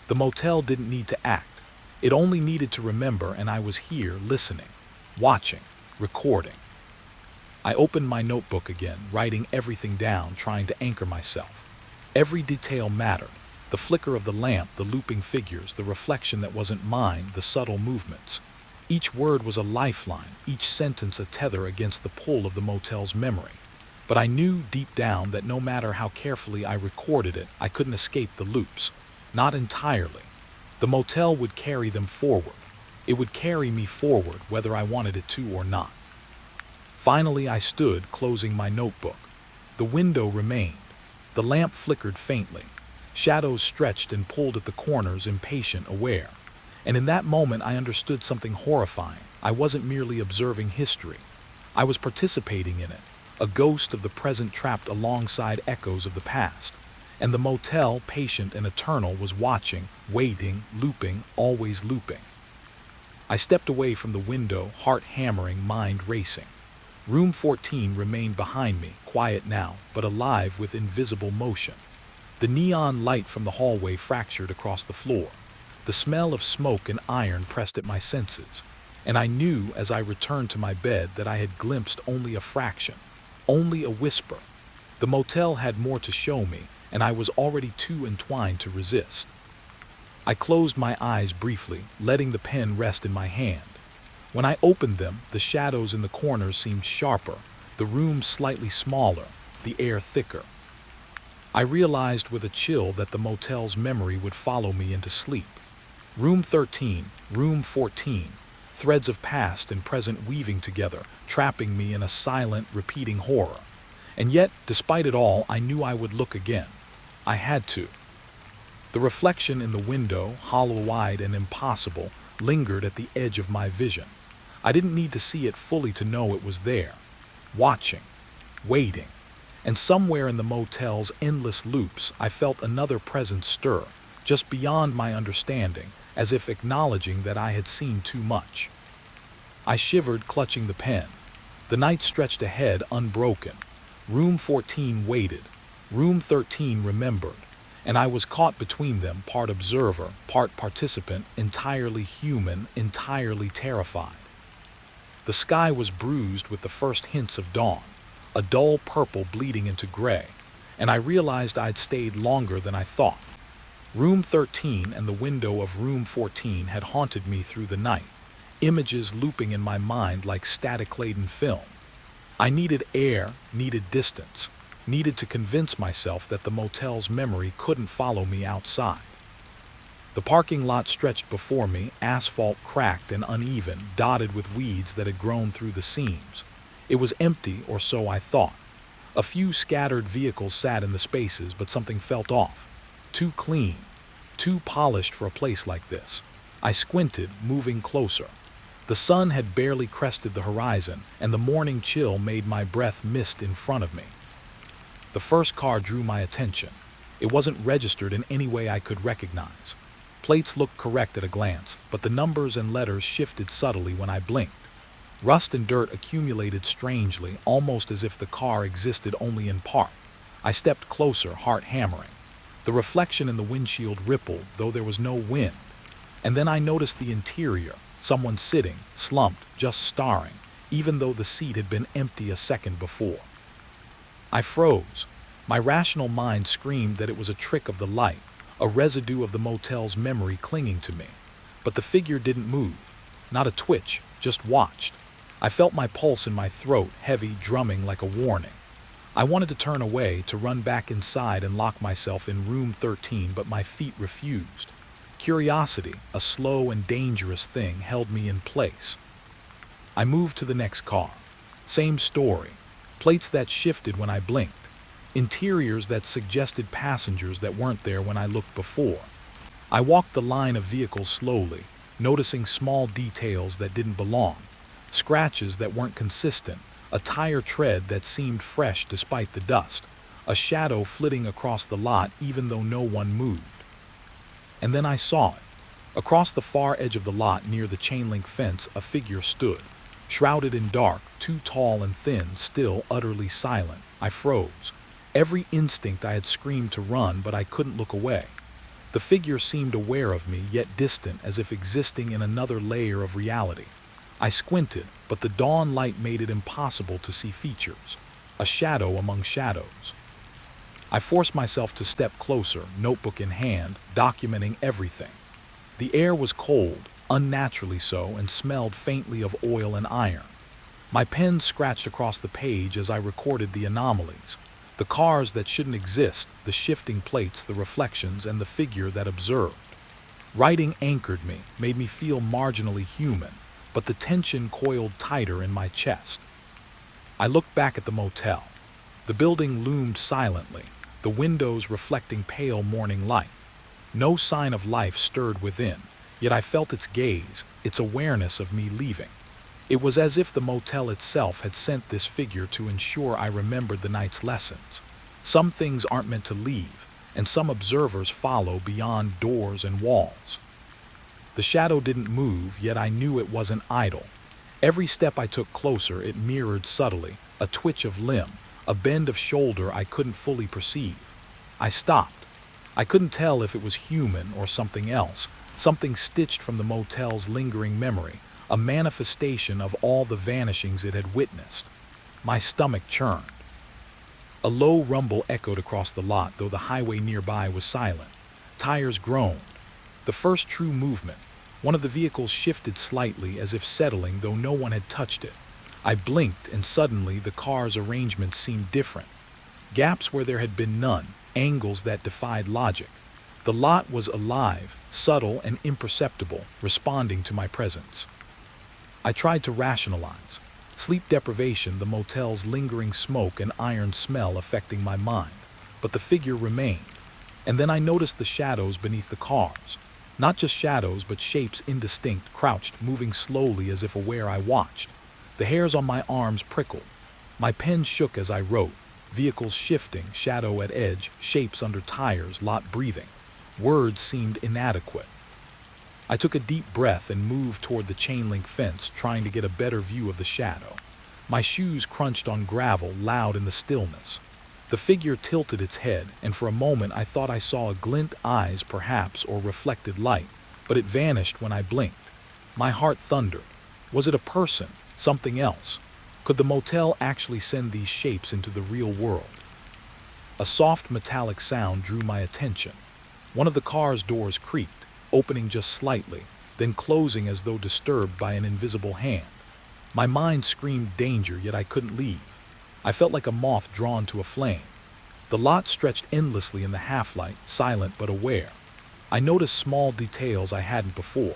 The motel didn't need to act. It only needed to remember, and I was here, listening, watching, recording. I opened my notebook again, writing everything down, trying to anchor myself. Every detail mattered. The flicker of the lamp, the looping figures, the reflection that wasn't mine, the subtle movements. Each word was a lifeline, each sentence a tether against the pull of the motel's memory. But I knew deep down that no matter how carefully I recorded it, I couldn't escape the loops. Not entirely. The motel would carry them forward. It would carry me forward, whether I wanted it to or not. Finally, I stood, closing my notebook. The window remained. The lamp flickered faintly. Shadows stretched and pulled at the corners, impatient, aware. And in that moment, I understood something horrifying. I wasn't merely observing history. I was participating in it, a ghost of the present trapped alongside echoes of the past. And the motel, patient and eternal, was watching, waiting, looping, always looping. I stepped away from the window, heart hammering, mind racing. Room 14 remained behind me, quiet now, but alive with invisible motion. The neon light from the hallway fractured across the floor. The smell of smoke and iron pressed at my senses. And I knew as I returned to my bed that I had glimpsed only a fraction, only a whisper. The motel had more to show me, and I was already too entwined to resist. I closed my eyes briefly, letting the pen rest in my hand. When I opened them, the shadows in the corners seemed sharper, the room slightly smaller, the air thicker. I realized with a chill that the motel's memory would follow me into sleep. Room 13, Room 14, threads of past and present weaving together, trapping me in a silent, repeating horror. And yet, despite it all, I knew I would look again. I had to. The reflection in the window, hollow-eyed and impossible, lingered at the edge of my vision. I didn't need to see it fully to know it was there, watching, waiting. And somewhere in the motel's endless loops, I felt another presence stir, just beyond my understanding, as if acknowledging that I had seen too much. I shivered, clutching the pen. The night stretched ahead unbroken. Room 14 waited. Room 13 remembered. And I was caught between them, part observer, part participant, entirely human, entirely terrified. The sky was bruised with the first hints of dawn, a dull purple bleeding into gray, and I realized I'd stayed longer than I thought. Room 13 and the window of room 14 had haunted me through the night, images looping in my mind like static-laden film. I needed air, needed distance, needed to convince myself that the motel's memory couldn't follow me outside. The parking lot stretched before me, asphalt cracked and uneven, dotted with weeds that had grown through the seams. It was empty, or so I thought. A few scattered vehicles sat in the spaces, but something felt off. Too clean, too polished for a place like this. I squinted, moving closer. The sun had barely crested the horizon, and the morning chill made my breath mist in front of me. The first car drew my attention. It wasn't registered in any way I could recognize. Plates looked correct at a glance, but the numbers and letters shifted subtly when I blinked. Rust and dirt accumulated strangely, almost as if the car existed only in part. I stepped closer, heart hammering. The reflection in the windshield rippled, though there was no wind. And then I noticed the interior, someone sitting, slumped, just staring, even though the seat had been empty a second before. I froze. My rational mind screamed that it was a trick of the light, a residue of the motel's memory clinging to me. But the figure didn't move. Not a twitch, just watched. I felt my pulse in my throat, heavy, drumming like a warning. I wanted to turn away, to run back inside and lock myself in room 13, but my feet refused. Curiosity, a slow and dangerous thing, held me in place. I moved to the next car. Same story. Plates that shifted when I blinked. Interiors that suggested passengers that weren't there when I looked before. I walked the line of vehicles slowly, noticing small details that didn't belong. Scratches that weren't consistent, a tire tread that seemed fresh despite the dust, a shadow flitting across the lot even though no one moved. And then I saw it. Across the far edge of the lot near the chain-link fence, a figure stood. Shrouded in dark, too tall and thin, still utterly silent. I froze. Every instinct I had screamed to run, but I couldn't look away. The figure seemed aware of me, yet distant, as if existing in another layer of reality. I squinted, but the dawn light made it impossible to see features. A shadow among shadows. I forced myself to step closer, notebook in hand, documenting everything. The air was cold, unnaturally so, and smelled faintly of oil and iron. My pen scratched across the page as I recorded the anomalies. The cars that shouldn't exist, the shifting plates, the reflections, and the figure that observed. Writing anchored me, made me feel marginally human, but the tension coiled tighter in my chest. I looked back at the motel. The building loomed silently, the windows reflecting pale morning light. No sign of life stirred within, yet I felt its gaze, its awareness of me leaving. It was as if the motel itself had sent this figure to ensure I remembered the night's lessons. Some things aren't meant to leave, and some observers follow beyond doors and walls. The shadow didn't move, yet I knew it wasn't idle. Every step I took closer, it mirrored subtly, a twitch of limb, a bend of shoulder I couldn't fully perceive. I stopped. I couldn't tell if it was human or something else, something stitched from the motel's lingering memory, a manifestation of all the vanishings it had witnessed. My stomach churned. A low rumble echoed across the lot, though the highway nearby was silent. Tires groaned. The first true movement. One of the vehicles shifted slightly, as if settling, though no one had touched it. I blinked, and suddenly the car's arrangement seemed different. Gaps where there had been none, angles that defied logic. The lot was alive, subtle and imperceptible, responding to my presence. I tried to rationalize. Sleep deprivation, the motel's lingering smoke and iron smell affecting my mind. But the figure remained. And then I noticed the shadows beneath the cars. Not just shadows, but shapes indistinct, crouched, moving slowly as if aware I watched. The hairs on my arms prickled. My pen shook as I wrote, vehicles shifting, shadow at edge, shapes under tires, lot breathing. Words seemed inadequate. I took a deep breath and moved toward the chain link fence, trying to get a better view of the shadow. My shoes crunched on gravel, loud in the stillness. The figure tilted its head, and for a moment I thought I saw a glint, eyes perhaps, or reflected light, but it vanished when I blinked. My heart thundered. Was it a person? Something else? Could the motel actually send these shapes into the real world? A soft metallic sound drew my attention. One of the car's doors creaked, opening just slightly, then closing as though disturbed by an invisible hand. My mind screamed danger, yet I couldn't leave. I felt like a moth drawn to a flame. The lot stretched endlessly in the half-light, silent but aware. I noticed small details I hadn't before.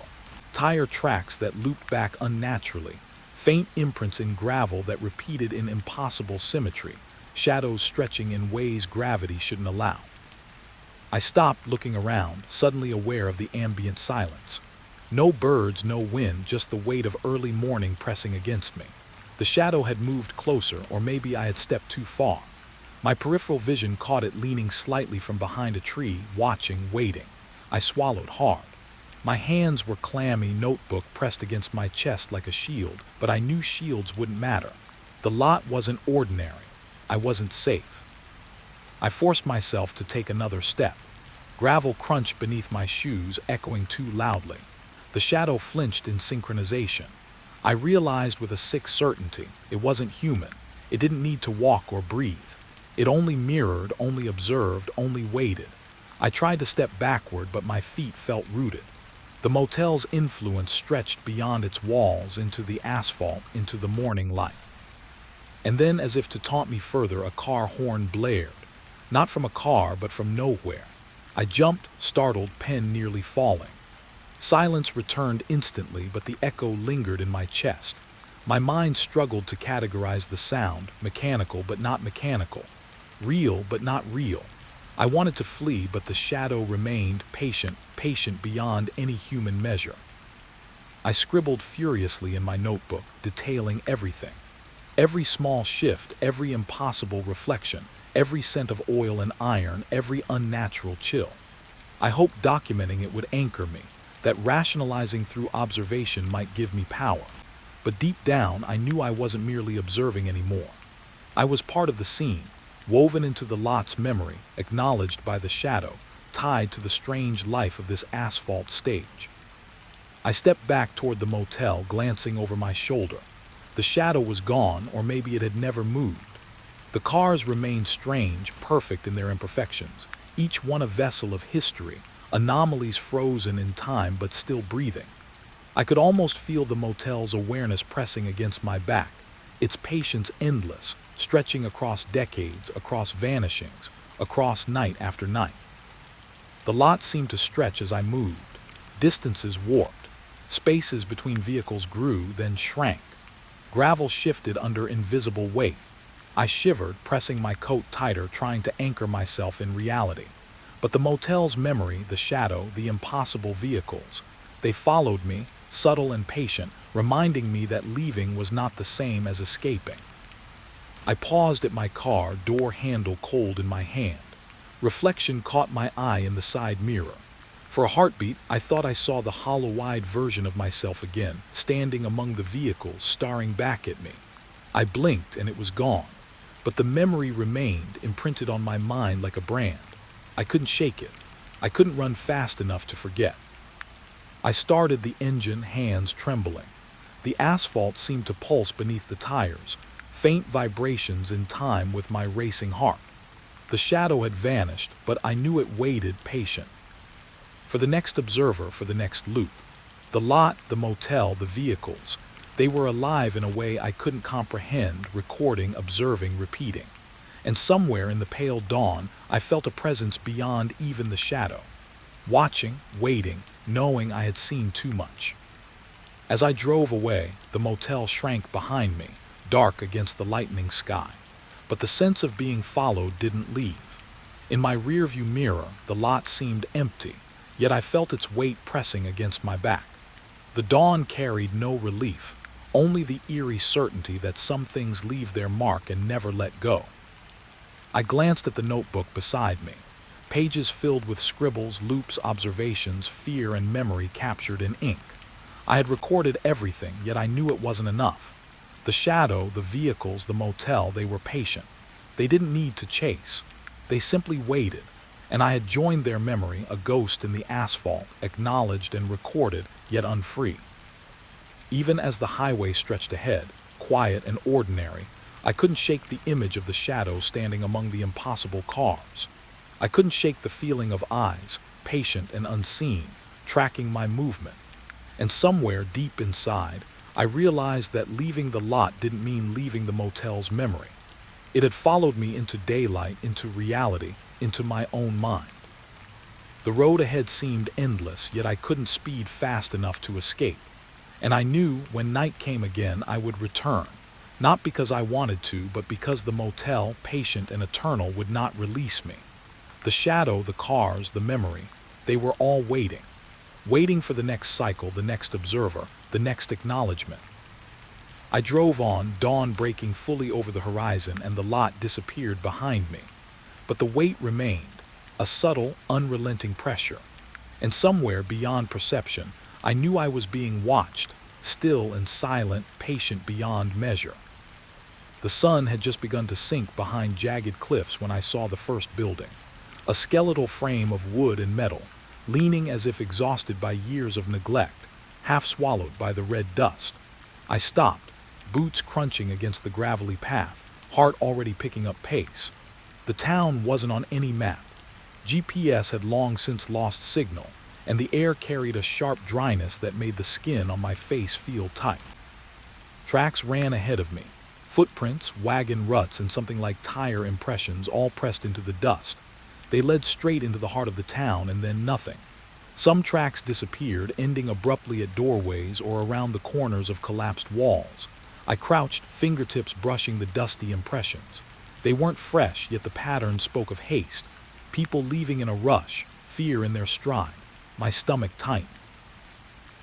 Tire tracks that looped back unnaturally, faint imprints in gravel that repeated in impossible symmetry, shadows stretching in ways gravity shouldn't allow. I stopped, looking around, suddenly aware of the ambient silence. No birds, no wind, just the weight of early morning pressing against me. The shadow had moved closer, or maybe I had stepped too far. My peripheral vision caught it leaning slightly from behind a tree, watching, waiting. I swallowed hard. My hands were clammy, notebook pressed against my chest like a shield, but I knew shields wouldn't matter. The lot wasn't ordinary. I wasn't safe. I forced myself to take another step. Gravel crunched beneath my shoes, echoing too loudly. The shadow flinched in synchronization. I realized with a sick certainty it wasn't human. It didn't need to walk or breathe. It only mirrored, only observed, only waited. I tried to step backward, but my feet felt rooted. The motel's influence stretched beyond its walls, into the asphalt, into the morning light. And then, as if to taunt me further, a car horn blared. Not from a car, but from nowhere. I jumped, startled, pen nearly falling. Silence returned instantly, but the echo lingered in my chest. My mind struggled to categorize the sound, mechanical but not mechanical, real but not real. I wanted to flee, but the shadow remained, patient, patient beyond any human measure. I scribbled furiously in my notebook, detailing everything. Every small shift, every impossible reflection, every scent of oil and iron, every unnatural chill. I hoped documenting it would anchor me, that rationalizing through observation might give me power. But deep down, I knew I wasn't merely observing anymore. I was part of the scene, woven into the lot's memory, acknowledged by the shadow, tied to the strange life of this asphalt stage. I stepped back toward the motel, glancing over my shoulder. The shadow was gone, or maybe it had never moved. The cars remained strange, perfect in their imperfections, each one a vessel of history, anomalies frozen in time but still breathing. I could almost feel the motel's awareness pressing against my back, its patience endless, stretching across decades, across vanishings, across night after night. The lot seemed to stretch as I moved. Distances warped. Spaces between vehicles grew, then shrank. Gravel shifted under invisible weight. I shivered, pressing my coat tighter, trying to anchor myself in reality. But the motel's memory, the shadow, the impossible vehicles, they followed me, subtle and patient, reminding me that leaving was not the same as escaping. I paused at my car, door handle cold in my hand. Reflection caught my eye in the side mirror. For a heartbeat, I thought I saw the hollow-eyed version of myself again, standing among the vehicles, staring back at me. I blinked and it was gone. But the memory remained, imprinted on my mind like a brand. I couldn't shake it. I couldn't run fast enough to forget. I started the engine, hands trembling. The asphalt seemed to pulse beneath the tires, faint vibrations in time with my racing heart. The shadow had vanished, but I knew it waited, patient. For the next observer, for the next loop. The lot, the motel, the vehicles, they were alive in a way I couldn't comprehend, recording, observing, repeating. And somewhere in the pale dawn, I felt a presence beyond even the shadow. Watching, waiting, knowing I had seen too much. As I drove away, the motel shrank behind me, dark against the lightening sky. But the sense of being followed didn't leave. In my rearview mirror, the lot seemed empty, yet I felt its weight pressing against my back. The dawn carried no relief, only the eerie certainty that some things leave their mark and never let go. I glanced at the notebook beside me, pages filled with scribbles, loops, observations, fear, and memory captured in ink. I had recorded everything, yet I knew it wasn't enough. The shadow, the vehicles, the motel, they were patient. They didn't need to chase. They simply waited, and I had joined their memory, a ghost in the asphalt, acknowledged and recorded, yet unfree. Even as the highway stretched ahead, quiet and ordinary, I couldn't shake the image of the shadow standing among the impossible cars. I couldn't shake the feeling of eyes, patient and unseen, tracking my movement. And somewhere deep inside, I realized that leaving the lot didn't mean leaving the motel's memory. It had followed me into daylight, into reality, into my own mind. The road ahead seemed endless, yet I couldn't speed fast enough to escape. And I knew when night came again I would return, not because I wanted to, but because the motel, patient and eternal, would not release me. The shadow, the cars, the memory, they were all waiting for the next cycle, the next observer, the next acknowledgement. I drove on, dawn breaking fully over the horizon, and the lot disappeared behind me. But the weight remained, a subtle, unrelenting pressure. And somewhere beyond perception, I knew I was being watched, still and silent, patient beyond measure. The sun had just begun to sink behind jagged cliffs when I saw the first building, a skeletal frame of wood and metal, leaning as if exhausted by years of neglect, half swallowed by the red dust. I stopped, boots crunching against the gravelly path, heart already picking up pace. The town wasn't on any map. GPS had long since lost signal, and the air carried a sharp dryness that made the skin on my face feel tight. Tracks ran ahead of me, footprints, wagon ruts, and something like tire impressions all pressed into the dust. They led straight into the heart of the town, and then nothing. Some tracks disappeared, ending abruptly at doorways or around the corners of collapsed walls. I crouched, fingertips brushing the dusty impressions. They weren't fresh, yet the pattern spoke of haste. People leaving in a rush, fear in their stride. My stomach tightened.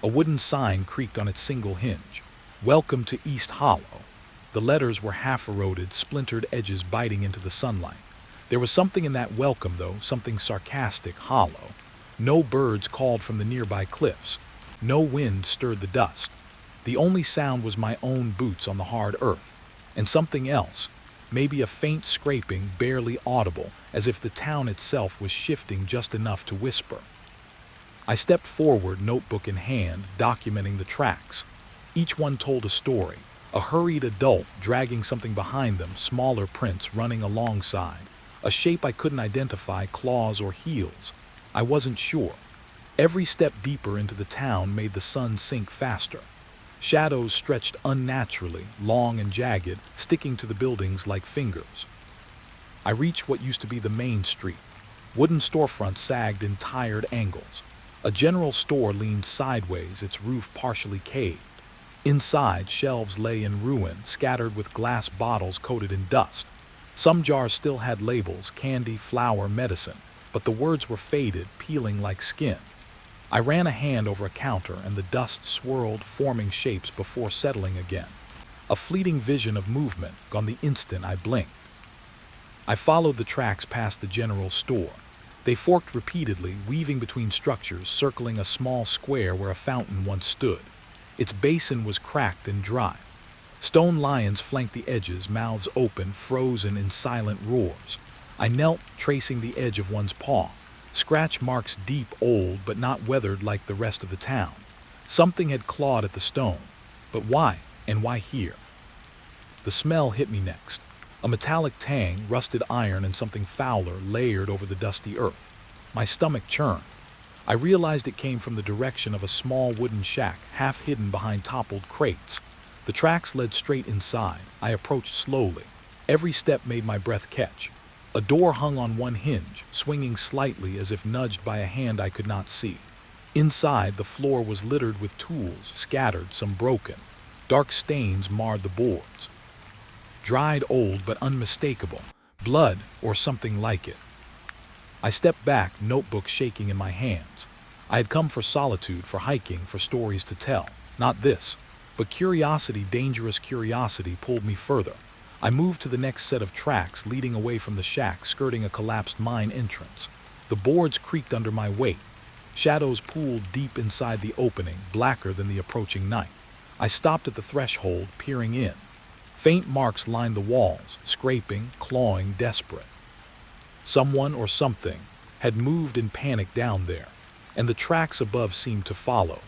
A wooden sign creaked on its single hinge. "Welcome to East Hollow." The letters were half-eroded, splintered edges biting into the sunlight. There was something in that welcome, though, something sarcastic, hollow. No birds called from the nearby cliffs. No wind stirred the dust. The only sound was my own boots on the hard earth. And something else, maybe a faint scraping, barely audible, as if the town itself was shifting just enough to whisper. I stepped forward, notebook in hand, documenting the tracks. Each one told a story. A hurried adult dragging something behind them, smaller prints running alongside. A shape I couldn't identify, claws or heels. I wasn't sure. Every step deeper into the town made the sun sink faster. Shadows stretched unnaturally, long and jagged, sticking to the buildings like fingers. I reached what used to be the main street. Wooden storefronts sagged in tired angles. A general store leaned sideways, its roof partially caved. Inside, shelves lay in ruin, scattered with glass bottles coated in dust. Some jars still had labels, candy, flour, medicine, but the words were faded, peeling like skin. I ran a hand over a counter, and the dust swirled, forming shapes before settling again. A fleeting vision of movement, gone the instant I blinked. I followed the tracks past the general store. They forked repeatedly, weaving between structures, circling a small square where a fountain once stood. Its basin was cracked and dry. Stone lions flanked the edges, mouths open, frozen in silent roars. I knelt, tracing the edge of one's paw. Scratch marks deep, old, but not weathered like the rest of the town. Something had clawed at the stone. But why? And why here? The smell hit me next. A metallic tang, rusted iron, and something fouler layered over the dusty earth. My stomach churned. I realized it came from the direction of a small wooden shack, half hidden behind toppled crates. The tracks led straight inside. I approached slowly. Every step made my breath catch. A door hung on one hinge, swinging slightly as if nudged by a hand I could not see. Inside, the floor was littered with tools, scattered, some broken. Dark stains marred the boards. Dried, old, but unmistakable. Blood, or something like it. I stepped back, notebook shaking in my hands. I had come for solitude, for hiking, for stories to tell. Not this. But curiosity, dangerous curiosity, pulled me further. I moved to the next set of tracks leading away from the shack, skirting a collapsed mine entrance. The boards creaked under my weight. Shadows pooled deep inside the opening, blacker than the approaching night. I stopped at the threshold, peering in. Faint marks lined the walls, scraping, clawing, desperate. Someone or something had moved in panic down there, and the tracks above seemed to follow.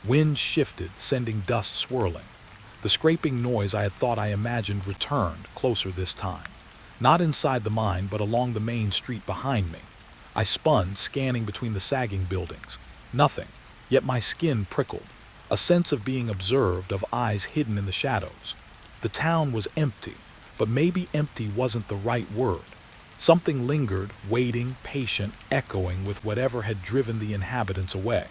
Wind shifted, sending dust swirling. The scraping noise I had thought I imagined returned, closer this time. Not inside the mine, but along the main street behind me. I spun, scanning between the sagging buildings. Nothing, yet my skin prickled. A sense of being observed, of eyes hidden in the shadows. The town was empty, but maybe empty wasn't the right word. Something lingered, waiting, patient, echoing with whatever had driven the inhabitants away.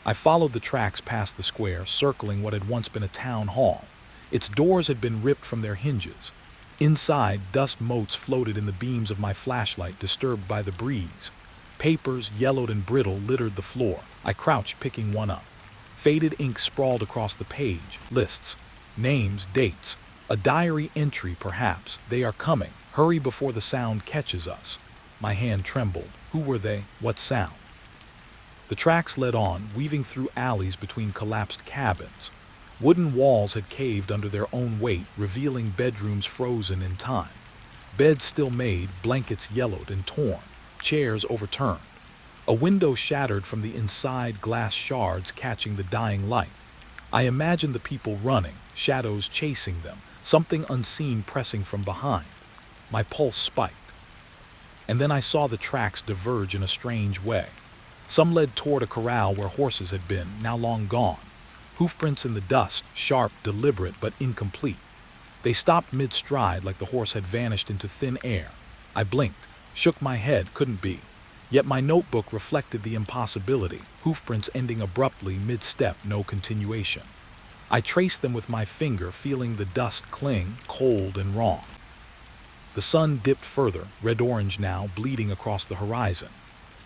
I followed the tracks past the square, circling what had once been a town hall. Its doors had been ripped from their hinges. Inside, dust motes floated in the beams of my flashlight, disturbed by the breeze. Papers, yellowed and brittle, littered the floor. I crouched, picking one up. Faded ink sprawled across the page. Lists. Names, dates. A diary entry, perhaps. They are coming. Hurry before the sound catches us. My hand trembled. Who were they? What sound? The tracks led on, weaving through alleys between collapsed cabins. Wooden walls had caved under their own weight, revealing bedrooms frozen in time. Beds still made, blankets yellowed and torn, chairs overturned. A window shattered from the inside, glass shards catching the dying light. I imagined the people running, shadows chasing them, something unseen pressing from behind. My pulse spiked. And then I saw the tracks diverge in a strange way. Some led toward a corral where horses had been, now long gone. Hoofprints in the dust, sharp, deliberate, but incomplete. They stopped mid-stride like the horse had vanished into thin air. I blinked, shook my head, couldn't be. Yet my notebook reflected the impossibility, hoofprints ending abruptly mid-step, no continuation. I traced them with my finger, feeling the dust cling, cold and wrong. The sun dipped further, red-orange now, bleeding across the horizon.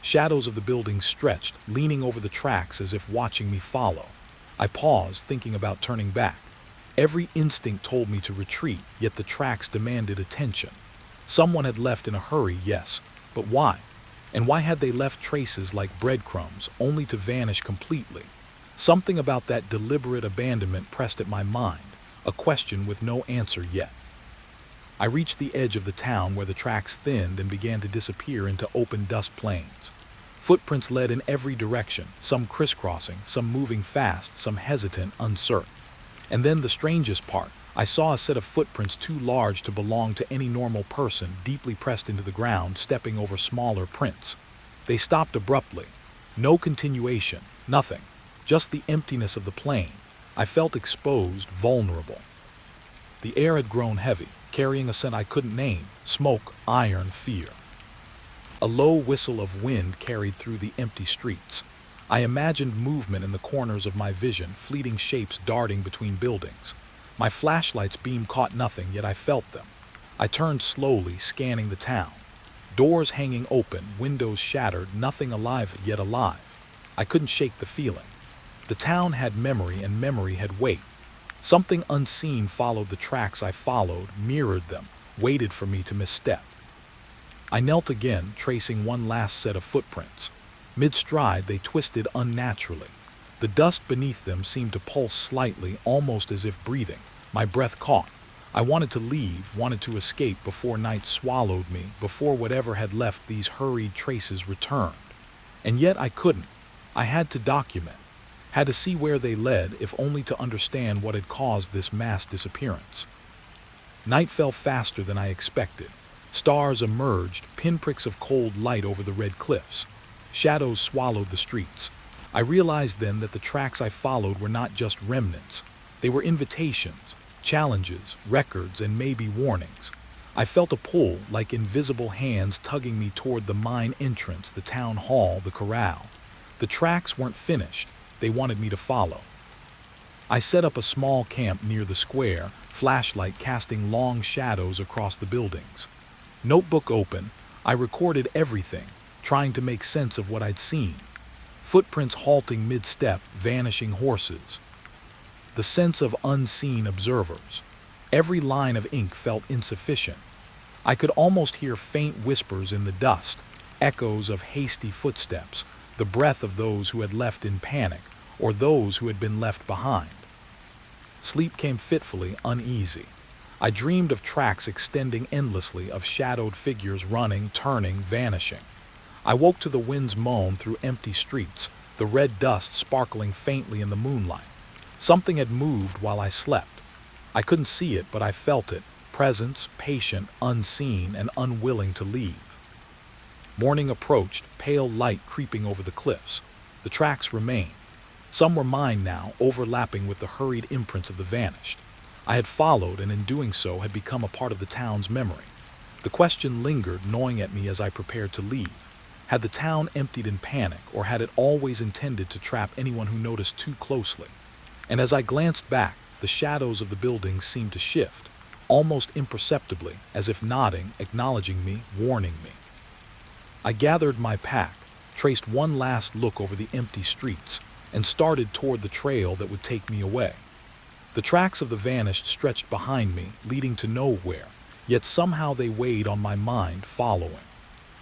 Shadows of the buildings stretched, leaning over the tracks as if watching me follow. I paused, thinking about turning back. Every instinct told me to retreat, yet the tracks demanded attention. Someone had left in a hurry, yes, but why? And why had they left traces like breadcrumbs, only to vanish completely? Something about that deliberate abandonment pressed at my mind, a question with no answer yet. I reached the edge of the town where the tracks thinned and began to disappear into open dust plains. Footprints led in every direction, some crisscrossing, some moving fast, some hesitant, uncertain. And then the strangest part, I saw a set of footprints too large to belong to any normal person, deeply pressed into the ground, stepping over smaller prints. They stopped abruptly. No continuation, nothing, just the emptiness of the plain. I felt exposed, vulnerable. The air had grown heavy, carrying a scent I couldn't name, smoke, iron, fear. A low whistle of wind carried through the empty streets. I imagined movement in the corners of my vision, fleeting shapes darting between buildings. My flashlight's beam caught nothing, yet I felt them. I turned slowly, scanning the town. Doors hanging open, windows shattered, nothing alive yet alive. I couldn't shake the feeling. The town had memory, and memory had weight. Something unseen followed the tracks I followed, mirrored them, waited for me to misstep. I knelt again, tracing one last set of footprints. Mid-stride, they twisted unnaturally. The dust beneath them seemed to pulse slightly, almost as if breathing. My breath caught. I wanted to leave, wanted to escape before night swallowed me, before whatever had left these hurried traces returned. And yet I couldn't. I had to document. Had to see where they led, if only to understand what had caused this mass disappearance. Night fell faster than I expected. Stars emerged, pinpricks of cold light over the red cliffs. Shadows swallowed the streets. I realized then that the tracks I followed were not just remnants. They were invitations, challenges, records, and maybe warnings. I felt a pull, like invisible hands tugging me toward the mine entrance, the town hall, the corral. The tracks weren't finished. They wanted me to follow. I set up a small camp near the square, flashlight casting long shadows across the buildings. Notebook open, I recorded everything, trying to make sense of what I'd seen. Footprints halting mid-step, vanishing horses. the sense of unseen observers. Every line of ink felt insufficient. I could almost hear faint whispers in the dust, echoes of hasty footsteps, the breath of those who had left in panic, or those who had been left behind. Sleep came fitfully uneasy. I dreamed of tracks extending endlessly, of shadowed figures running, turning, vanishing. I woke to the wind's moan through empty streets, the red dust sparkling faintly in the moonlight. Something had moved while I slept. I couldn't see it, but I felt it, presence, patient, unseen, and unwilling to leave. Morning approached, pale light creeping over the cliffs. The tracks remained. Some were mine now, overlapping with the hurried imprints of the vanished. I had followed, and in doing so had become a part of the town's memory. The question lingered, gnawing at me as I prepared to leave. Had the town emptied in panic, or had it always intended to trap anyone who noticed too closely? And as I glanced back, the shadows of the buildings seemed to shift, almost imperceptibly, as if nodding, acknowledging me, warning me. I gathered my pack, traced one last look over the empty streets, and started toward the trail that would take me away. The tracks of the vanished stretched behind me, leading to nowhere, yet somehow they weighed on my mind, following.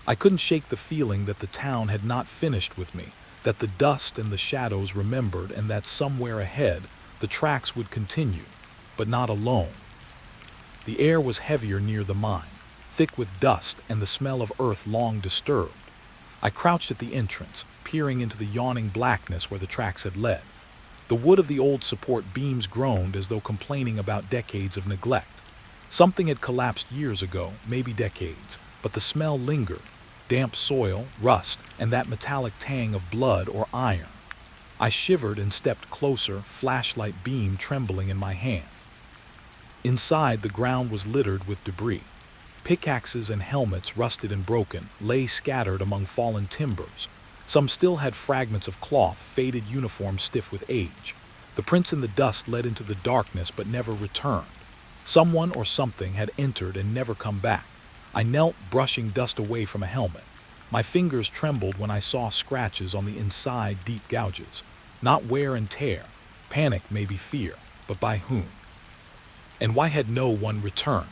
I couldn't shake the feeling that the town had not finished with me, that the dust and the shadows remembered, and that somewhere ahead the tracks would continue, but not alone. The air was heavier near the mine, thick with dust and the smell of earth long disturbed. I crouched at the entrance, peering into the yawning blackness where the tracks had led. The wood of the old support beams groaned as though complaining about decades of neglect. Something had collapsed years ago, maybe decades, but the smell lingered. Damp soil, rust, and that metallic tang of blood or iron. I shivered and stepped closer, flashlight beam trembling in my hand. Inside, the ground was littered with debris. Pickaxes and helmets, rusted and broken, lay scattered among fallen timbers. Some still had fragments of cloth, faded uniforms stiff with age. The prints in the dust led into the darkness but never returned. Someone or something had entered and never come back. I knelt, brushing dust away from a helmet. My fingers trembled when I saw scratches on the inside, deep gouges. Not wear and tear, panic, maybe fear, but by whom? And why had no one returned?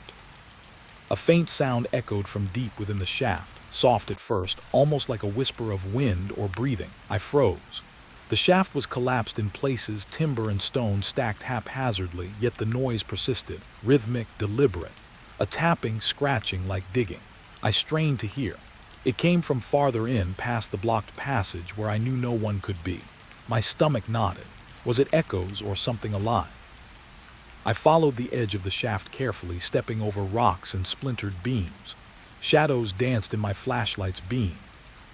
A faint sound echoed from deep within the shaft, soft at first, almost like a whisper of wind or breathing. I froze. The shaft was collapsed in places, timber and stone stacked haphazardly, yet the noise persisted, rhythmic, deliberate. A tapping, scratching, like digging. I strained to hear. It came from farther in, past the blocked passage where I knew no one could be. My stomach knotted. Was it echoes or something alive? I followed the edge of the shaft carefully, stepping over rocks and splintered beams. Shadows danced in my flashlight's beam.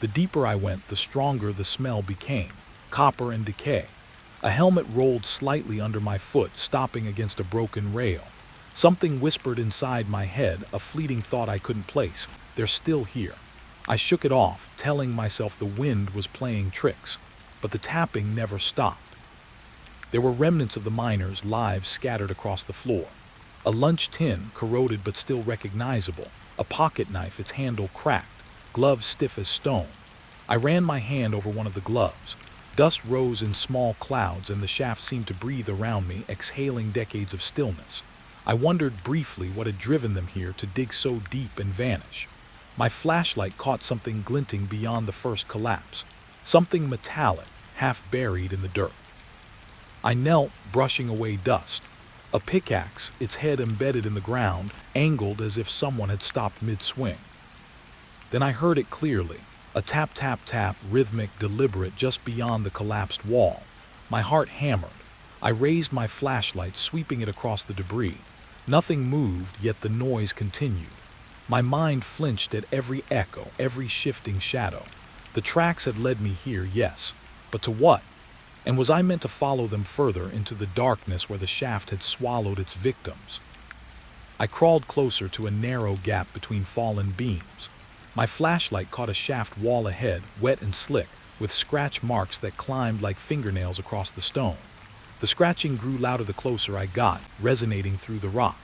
The deeper I went, the stronger the smell became. Copper and decay. A helmet rolled slightly under my foot, stopping against a broken rail. Something whispered inside my head, a fleeting thought I couldn't place. They're still here. I shook it off, telling myself the wind was playing tricks. But the tapping never stopped. There were remnants of the miners' lives scattered across the floor. A lunch tin, corroded but still recognizable. A pocket knife, its handle cracked. Gloves stiff as stone. I ran my hand over one of the gloves. Dust rose in small clouds, and the shaft seemed to breathe around me, exhaling decades of stillness. I wondered briefly what had driven them here to dig so deep and vanish. My flashlight caught something glinting beyond the first collapse. Something metallic, half buried in the dirt. I knelt, brushing away dust. A pickaxe, its head embedded in the ground, angled as if someone had stopped mid-swing. Then I heard it clearly. A tap, tap, tap, rhythmic, deliberate, just beyond the collapsed wall. My heart hammered. I raised my flashlight, sweeping it across the debris. Nothing moved, yet the noise continued. My mind flinched at every echo, every shifting shadow. The tracks had led me here, yes, but to what? And was I meant to follow them further into the darkness where the shaft had swallowed its victims? I crawled closer to a narrow gap between fallen beams. My flashlight caught a shaft wall ahead, wet and slick, with scratch marks that climbed like fingernails across the stone. The scratching grew louder the closer I got, resonating through the rock.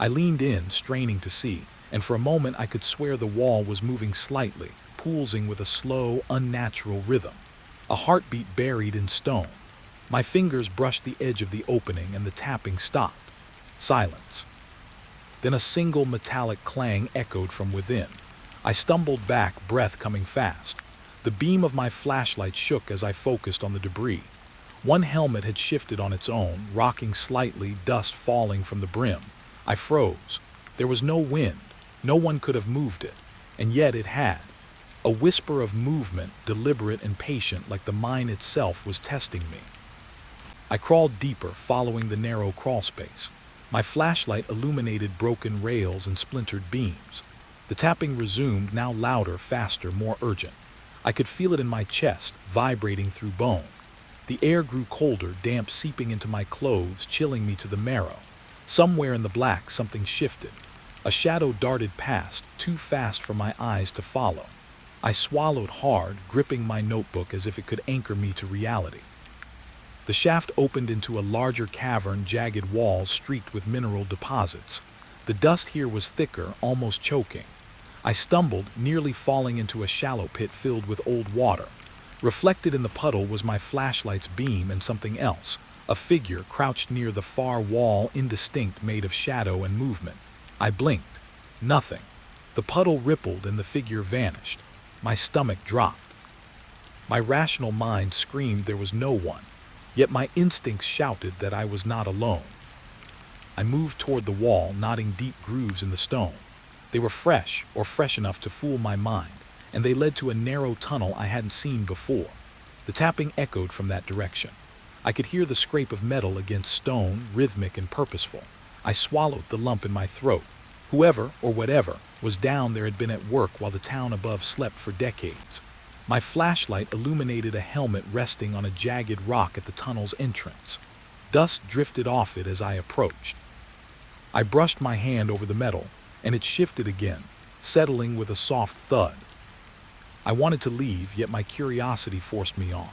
I leaned in, straining to see, and for a moment I could swear the wall was moving slightly, pulsing with a slow, unnatural rhythm. A heartbeat buried in stone. My fingers brushed the edge of the opening and the tapping stopped. Silence. Then a single metallic clang echoed from within. I stumbled back, breath coming fast. The beam of my flashlight shook as I focused on the debris. One helmet had shifted on its own, rocking slightly, dust falling from the brim. I froze. There was no wind. No one could have moved it. And yet it had. A whisper of movement, deliberate and patient, like the mine itself was testing me. I crawled deeper, following the narrow crawl space. My flashlight illuminated broken rails and splintered beams. The tapping resumed, now louder, faster, more urgent. I could feel it in my chest, vibrating through bone. The air grew colder, damp seeping into my clothes, chilling me to the marrow. Somewhere in the black, something shifted. A shadow darted past, too fast for my eyes to follow. I swallowed hard, gripping my notebook as if it could anchor me to reality. The shaft opened into a larger cavern, jagged walls streaked with mineral deposits. The dust here was thicker, almost choking. I stumbled, nearly falling into a shallow pit filled with old water. Reflected in the puddle was my flashlight's beam and something else, a figure crouched near the far wall, indistinct, made of shadow and movement. I blinked. Nothing. The puddle rippled and the figure vanished. My stomach dropped. My rational mind screamed there was no one, yet my instincts shouted that I was not alone. I moved toward the wall, knotting deep grooves in the stone. They were fresh, or fresh enough to fool my mind, and they led to a narrow tunnel I hadn't seen before. The tapping echoed from that direction. I could hear the scrape of metal against stone, rhythmic and purposeful. I swallowed the lump in my throat. Whoever, or whatever, was down there had been at work while the town above slept for decades. My flashlight illuminated a helmet resting on a jagged rock at the tunnel's entrance. Dust drifted off it as I approached. I brushed my hand over the metal, and it shifted again, settling with a soft thud. I wanted to leave, yet my curiosity forced me on.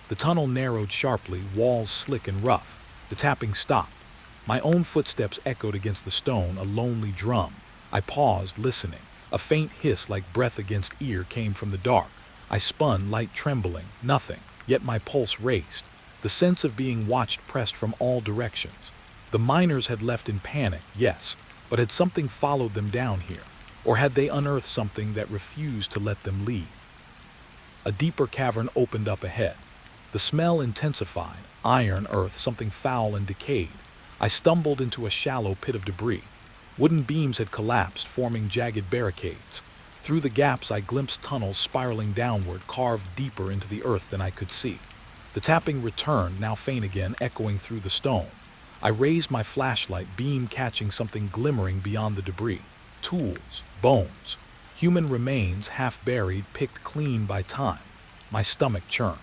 The tunnel narrowed sharply, walls slick and rough. The tapping stopped. My own footsteps echoed against the stone, a lonely drum. I paused, listening. A faint hiss like breath against ear came from the dark. I spun, light trembling. Nothing. Yet my pulse raced. The sense of being watched pressed from all directions. The miners had left in panic, yes, but had something followed them down here? Or had they unearthed something that refused to let them leave? A deeper cavern opened up ahead. The smell intensified. Iron, earth, something foul and decayed. I stumbled into a shallow pit of debris. Wooden beams had collapsed, forming jagged barricades. Through the gaps I glimpsed tunnels spiraling downward, carved deeper into the earth than I could see. The tapping returned, now faint again, echoing through the stone. I raised my flashlight, beam catching something glimmering beyond the debris. Tools, bones, human remains half buried, picked clean by time. My stomach churned.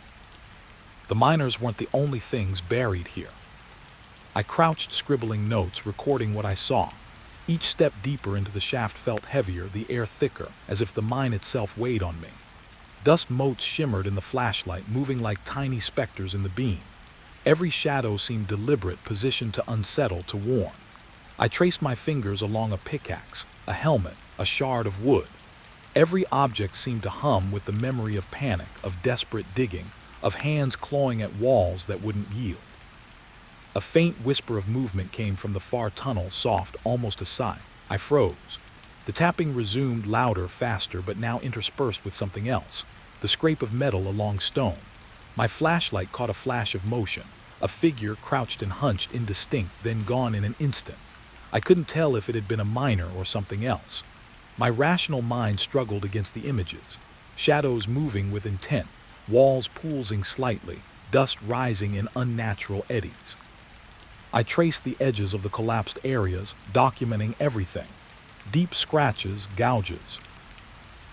The miners weren't the only things buried here. I crouched, scribbling notes, recording what I saw. Each step deeper into the shaft felt heavier, the air thicker, as if the mine itself weighed on me. Dust motes shimmered in the flashlight, moving like tiny specters in the beam. Every shadow seemed deliberate, positioned to unsettle, to warn. I traced my fingers along a pickaxe, a helmet, a shard of wood. Every object seemed to hum with the memory of panic, of desperate digging, of hands clawing at walls that wouldn't yield. A faint whisper of movement came from the far tunnel, soft, almost a sigh. I froze. The tapping resumed, louder, faster, but now interspersed with something else. The scrape of metal along stone. My flashlight caught a flash of motion. A figure crouched and hunched, indistinct, then gone in an instant. I couldn't tell if it had been a miner or something else. My rational mind struggled against the images. Shadows moving with intent, walls pulsing slightly, dust rising in unnatural eddies. I traced the edges of the collapsed areas, documenting everything. Deep scratches, gouges.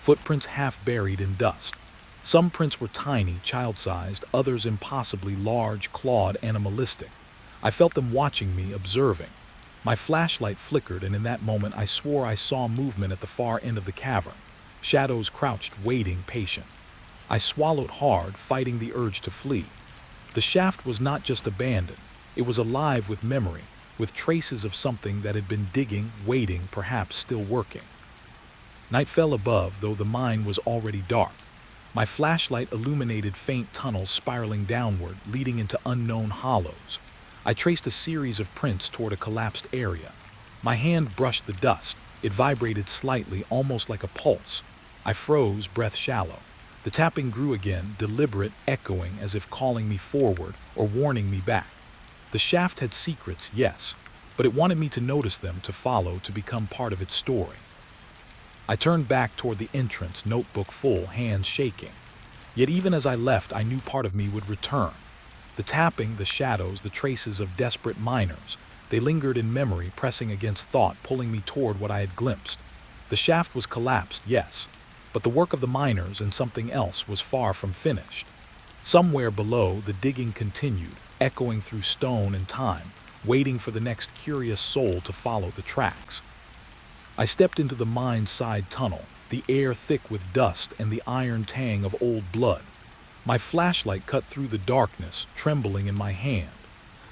Footprints half buried in dust. Some prints were tiny, child-sized, others impossibly large, clawed, animalistic. I felt them watching me, observing. My flashlight flickered, and in that moment I swore I saw movement at the far end of the cavern. Shadows crouched, waiting, patient. I swallowed hard, fighting the urge to flee. The shaft was not just abandoned. It was alive with memory, with traces of something that had been digging, waiting, perhaps still working. Night fell above, though the mine was already dark. My flashlight illuminated faint tunnels spiraling downward, leading into unknown hollows. I traced a series of prints toward a collapsed area. My hand brushed the dust. It vibrated slightly, almost like a pulse. I froze, breath shallow. The tapping grew again, deliberate, echoing as if calling me forward or warning me back. The shaft had secrets, yes, but it wanted me to notice them, to follow, to become part of its story. I turned back toward the entrance, notebook full, hands shaking. Yet even as I left, I knew part of me would return. The tapping, the shadows, the traces of desperate miners, they lingered in memory, pressing against thought, pulling me toward what I had glimpsed. The shaft was collapsed, yes, but the work of the miners and something else was far from finished. Somewhere below, the digging continued, echoing through stone and time, waiting for the next curious soul to follow the tracks. I stepped into the mine's side tunnel, the air thick with dust and the iron tang of old blood. My flashlight cut through the darkness, trembling in my hand.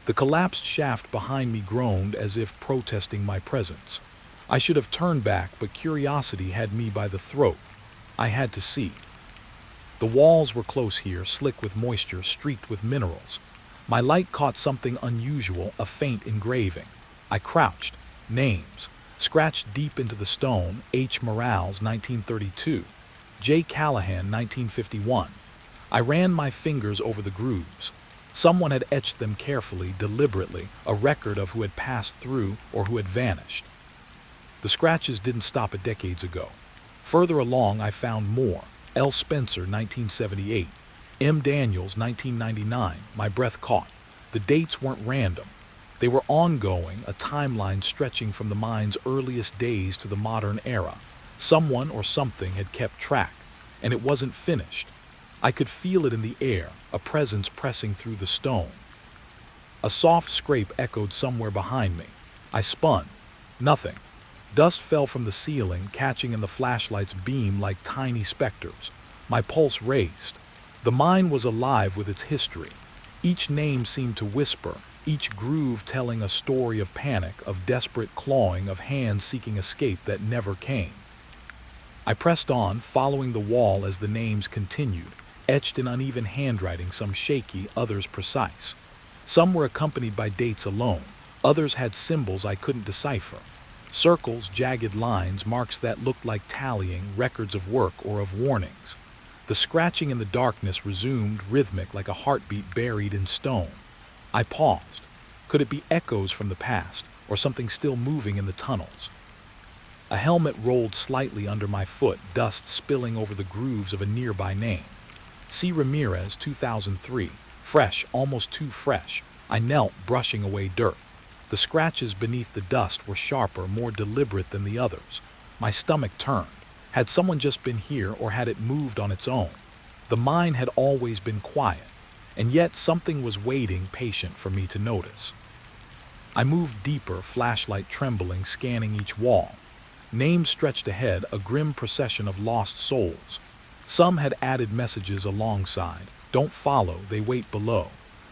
The collapsed shaft behind me groaned as if protesting my presence. I should have turned back, but curiosity had me by the throat. I had to see. The walls were close here, slick with moisture, streaked with minerals. My light caught something unusual, a faint engraving. I crouched. Names. Scratched deep into the stone: H. Morales, 1932. J. Callahan, 1951. I ran my fingers over the grooves. Someone had etched them carefully, deliberately, a record of who had passed through or who had vanished. The scratches didn't stop at decades ago. Further along, I found more. L. Spencer, 1978. M. Daniels, 1999. My breath caught. The dates weren't random. They were ongoing, a timeline stretching from the mine's earliest days to the modern era. Someone or something had kept track, and it wasn't finished. I could feel it in the air, a presence pressing through the stone. A soft scrape echoed somewhere behind me. I spun. Nothing. Dust fell from the ceiling, catching in the flashlight's beam like tiny specters. My pulse raced. The mine was alive with its history. Each name seemed to whisper, each groove telling a story of panic, of desperate clawing, of hands seeking escape that never came. I pressed on, following the wall as the names continued, etched in uneven handwriting, some shaky, others precise. Some were accompanied by dates alone, others had symbols I couldn't decipher. Circles, jagged lines, marks that looked like tallying, records of work or of warnings. The scratching in the darkness resumed, rhythmic like a heartbeat buried in stone. I paused. Could it be echoes from the past, or something still moving in the tunnels? A helmet rolled slightly under my foot, dust spilling over the grooves of a nearby name. C. Ramirez, 2003. Fresh, almost too fresh. I knelt, brushing away dirt. The scratches beneath the dust were sharper, more deliberate than the others. My stomach turned. Had someone just been here, or had it moved on its own? The mine had always been quiet, and yet something was waiting, patient for me to notice. I moved deeper, flashlight trembling, scanning each wall. Names stretched ahead, a grim procession of lost souls. Some had added messages alongside. Don't follow, they wait below.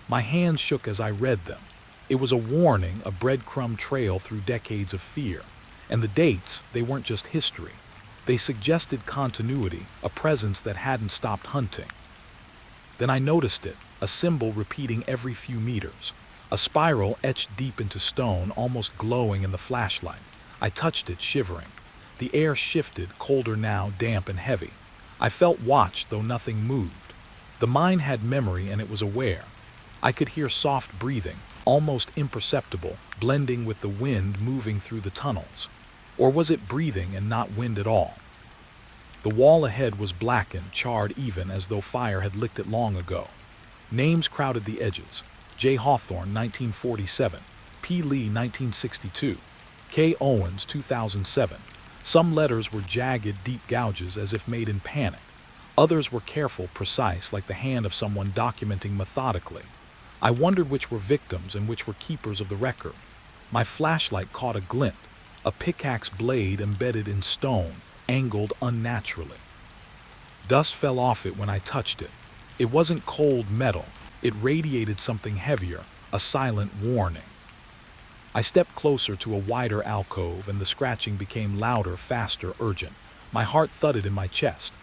My hands shook as I read them. It was a warning, a breadcrumb trail through decades of fear. And the dates, they weren't just history. They suggested continuity, a presence that hadn't stopped hunting. Then I noticed it, a symbol repeating every few meters. A spiral etched deep into stone, almost glowing in the flashlight. I touched it, shivering. The air shifted, colder now, damp and heavy. I felt watched, though nothing moved. The mine had memory, and it was aware. I could hear soft breathing, almost imperceptible, blending with the wind moving through the tunnels. Or was it breathing and not wind at all? The wall ahead was blackened, charred even, as though fire had licked it long ago. Names crowded the edges. J. Hawthorne, 1947. P. Lee, 1962. K. Owens, 2007. Some letters were jagged, deep gouges, as if made in panic. Others were careful, precise, like the hand of someone documenting methodically. I wondered which were victims and which were keepers of the record. My flashlight caught a glint, a pickaxe blade embedded in stone, angled unnaturally. Dust fell off it when I touched it. It wasn't cold metal. It radiated something heavier, a silent warning. I stepped closer to a wider alcove, and the scratching became louder, faster, urgent. My heart thudded in my chest.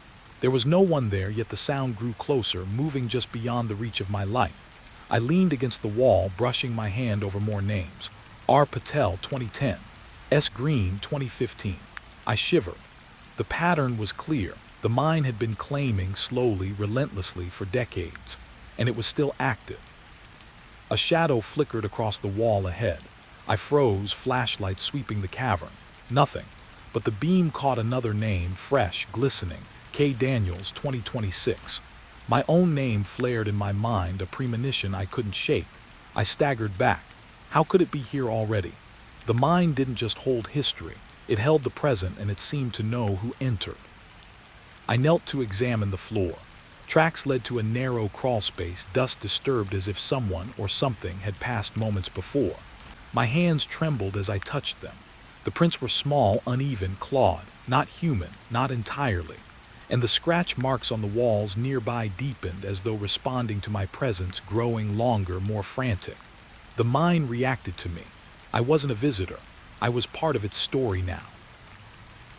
There was no one there, yet the sound grew closer, moving just beyond the reach of my light. I leaned against the wall, brushing my hand over more names. R. Patel, 2010. S. Green, 2015. I shivered. The pattern was clear. The mind had been claiming slowly, relentlessly for decades, and it was still active. A shadow flickered across the wall ahead. I froze, flashlight sweeping the cavern. Nothing. But the beam caught another name, fresh, glistening. K. Daniels, 2026. My own name flared in my mind, a premonition I couldn't shake. I staggered back. How could it be here already? The mind didn't just hold history. It held the present, and it seemed to know who entered. I knelt to examine the floor. Tracks led to a narrow crawl space, dust disturbed as if someone or something had passed moments before. My hands trembled as I touched them. The prints were small, uneven, clawed, not human, not entirely. And the scratch marks on the walls nearby deepened as though responding to my presence, growing longer, more frantic. The mind reacted to me. I wasn't a visitor. I was part of its story now.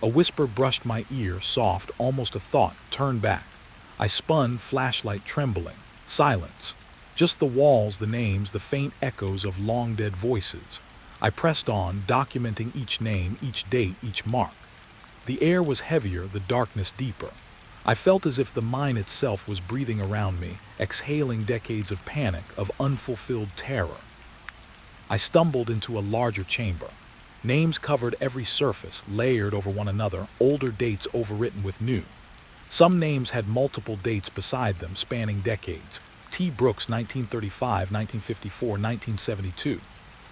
A whisper brushed my ear, soft, almost a thought. Turn back. I spun, flashlight trembling. Silence. Just the walls, the names, the faint echoes of long-dead voices. I pressed on, documenting each name, each date, each mark. The air was heavier, the darkness deeper. I felt as if the mind itself was breathing around me, exhaling decades of panic, of unfulfilled terror. I stumbled into a larger chamber. Names covered every surface, layered over one another, older dates overwritten with new. Some names had multiple dates beside them, spanning decades. T. Brooks, 1935, 1954, 1972.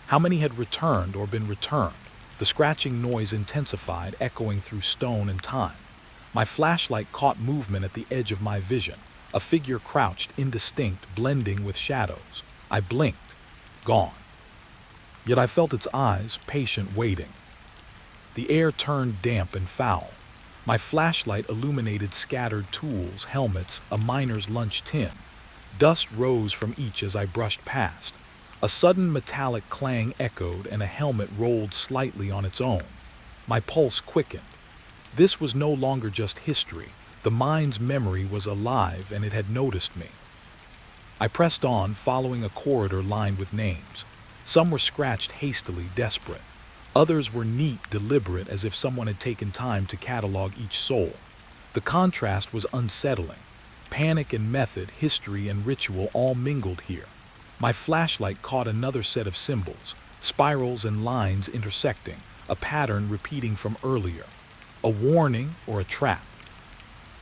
How many had returned or been returned? The scratching noise intensified, echoing through stone and time. My flashlight caught movement at the edge of my vision. A figure crouched, indistinct, blending with shadows. I blinked. Gone. Yet I felt its eyes, patient, waiting. The air turned damp and foul. My flashlight illuminated scattered tools, helmets, a miner's lunch tin. Dust rose from each as I brushed past. A sudden metallic clang echoed, and a helmet rolled slightly on its own. My pulse quickened. This was no longer just history. The mind's memory was alive, and it had noticed me. I pressed on, following a corridor lined with names. Some were scratched hastily, desperate. Others were neat, deliberate, as if someone had taken time to catalog each soul. The contrast was unsettling. Panic and method, history and ritual all mingled here. My flashlight caught another set of symbols, spirals and lines intersecting, a pattern repeating from earlier. A warning or a trap.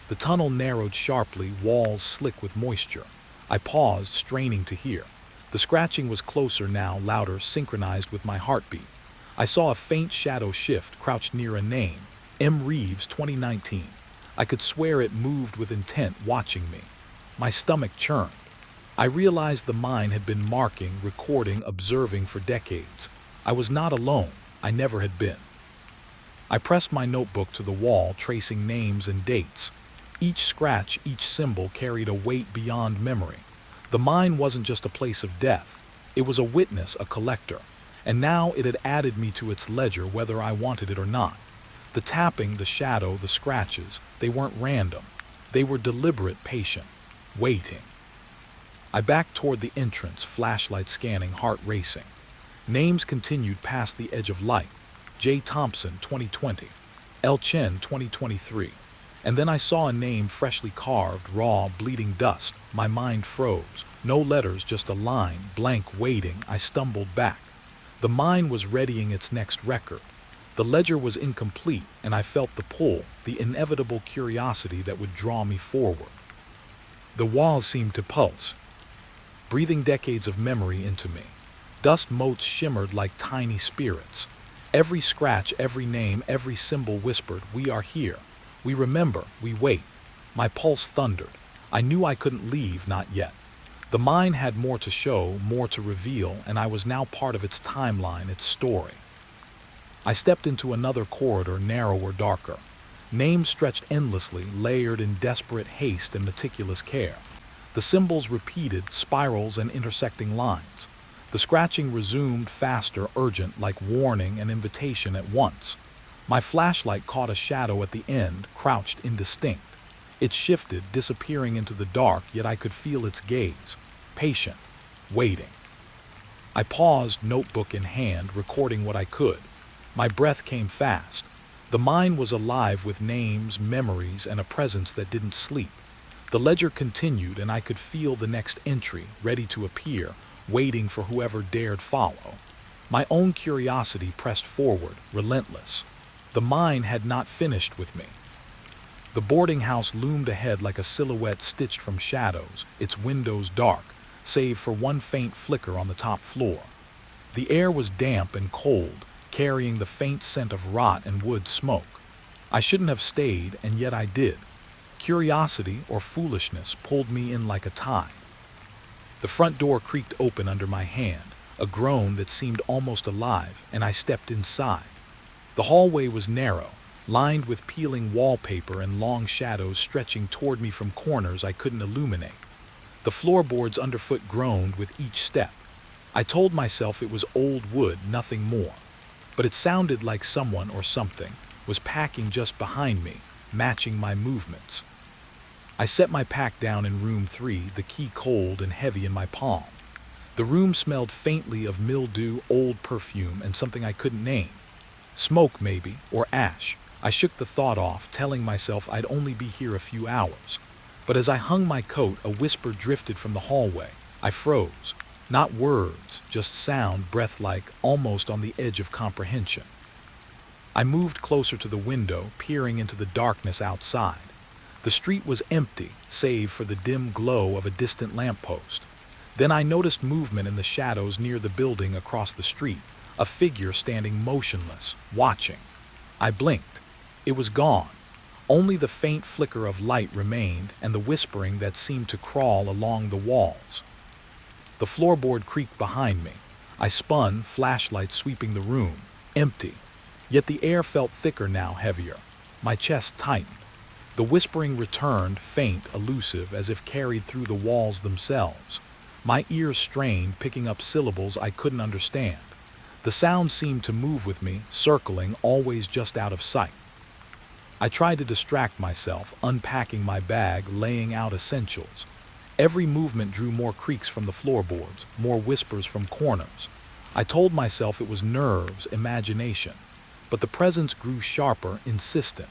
The tunnel narrowed sharply, walls slick with moisture. I paused, straining to hear. The scratching was closer now, louder, synchronized with my heartbeat. I saw a faint shadow shift, crouched near a name. M. Reeves, 2019. I could swear it moved with intent, watching me. My stomach churned. I realized the mind had been marking, recording, observing for decades. I was not alone. I never had been. I pressed my notebook to the wall, tracing names and dates. Each scratch, each symbol carried a weight beyond memory. The mind wasn't just a place of death. It was a witness, a collector. And now it had added me to its ledger, whether I wanted it or not. The tapping, the shadow, the scratches, they weren't random. They were deliberate, patient, waiting. I backed toward the entrance, flashlight scanning, heart racing. Names continued past the edge of light. J. Thompson, 2020. L. Chen, 2023. And then I saw a name freshly carved, raw, bleeding dust. My mind froze. No letters, just a line, blank, waiting. I stumbled back. The mind was readying its next record. The ledger was incomplete, and I felt the pull, the inevitable curiosity that would draw me forward. The walls seemed to pulse, breathing decades of memory into me. Dust motes shimmered like tiny spirits. Every scratch, every name, every symbol whispered, "We are here. We remember, we wait." My pulse thundered. I knew I couldn't leave, not yet. The mind had more to show, more to reveal, and I was now part of its timeline, its story. I stepped into another corridor, narrower, darker. Names stretched endlessly, layered in desperate haste and meticulous care. The symbols repeated, spirals and intersecting lines. The scratching resumed, faster, urgent, like warning and invitation at once. My flashlight caught a shadow at the end, crouched indistinct. It shifted, disappearing into the dark, yet I could feel its gaze. Patient. Waiting. I paused, notebook in hand, recording what I could. My breath came fast. The mind was alive with names, memories, and a presence that didn't sleep. The ledger continued, and I could feel the next entry, ready to appear, waiting for whoever dared follow. My own curiosity pressed forward, relentless. The mind had not finished with me. The boarding house loomed ahead like a silhouette stitched from shadows, its windows dark, save for one faint flicker on the top floor. The air was damp and cold, carrying the faint scent of rot and wood smoke. I shouldn't have stayed, and yet I did. Curiosity or foolishness pulled me in like a tide. The front door creaked open under my hand, a groan that seemed almost alive, and I stepped inside. The hallway was narrow, lined with peeling wallpaper and long shadows stretching toward me from corners I couldn't illuminate. The floorboards underfoot groaned with each step. I told myself it was old wood, nothing more. But it sounded like someone or something was packing just behind me, matching my movements. I set my pack down in room 3, the key cold and heavy in my palm. The room smelled faintly of mildew, old perfume, and something I couldn't name. Smoke, maybe, or ash. I shook the thought off, telling myself I'd only be here a few hours. But as I hung my coat, a whisper drifted from the hallway. I froze. Not words, just sound, breath-like, almost on the edge of comprehension. I moved closer to the window, peering into the darkness outside. The street was empty, save for the dim glow of a distant lamppost. Then I noticed movement in the shadows near the building across the street, a figure standing motionless, watching. I blinked. It was gone. Only the faint flicker of light remained, and the whispering that seemed to crawl along the walls. The floorboard creaked behind me. I spun, flashlight sweeping the room. Empty. Yet the air felt thicker now, heavier. My chest tightened. The whispering returned, faint, elusive, as if carried through the walls themselves. My ears strained, picking up syllables I couldn't understand. The sound seemed to move with me, circling, always just out of sight. I tried to distract myself, unpacking my bag, laying out essentials. Every movement drew more creaks from the floorboards, more whispers from corners. I told myself it was nerves, imagination. But the presence grew sharper, insistent.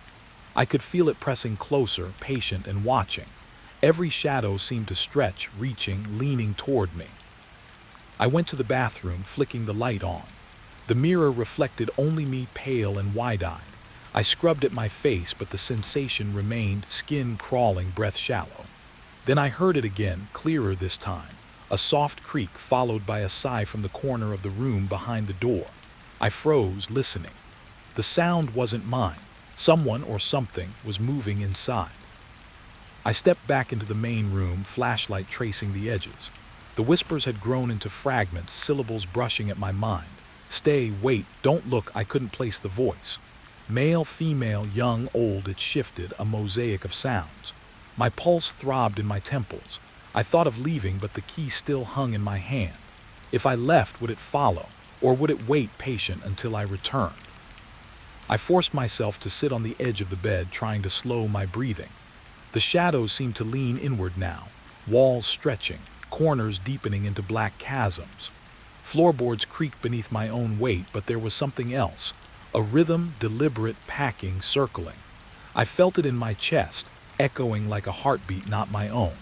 I could feel it pressing closer, patient and watching. Every shadow seemed to stretch, reaching, leaning toward me. I went to the bathroom, flicking the light on. The mirror reflected only me, pale and wide-eyed. I scrubbed at my face, but the sensation remained, skin crawling, breath shallow. Then I heard it again, clearer this time. A soft creak followed by a sigh from the corner of the room behind the door. I froze, listening. The sound wasn't mine. Someone or something was moving inside. I stepped back into the main room, flashlight tracing the edges. The whispers had grown into fragments, syllables brushing at my mind. Stay, wait, don't look. I couldn't place the voice. Male, female, young, old, it shifted, a mosaic of sounds. My pulse throbbed in my temples. I thought of leaving, but the key still hung in my hand. If I left, would it follow? Or would it wait patient until I returned? I forced myself to sit on the edge of the bed, trying to slow my breathing. The shadows seemed to lean inward now, walls stretching, corners deepening into black chasms. Floorboards creaked beneath my own weight, but there was something else. A rhythm, deliberate, packing, circling. I felt it in my chest, echoing like a heartbeat not my own.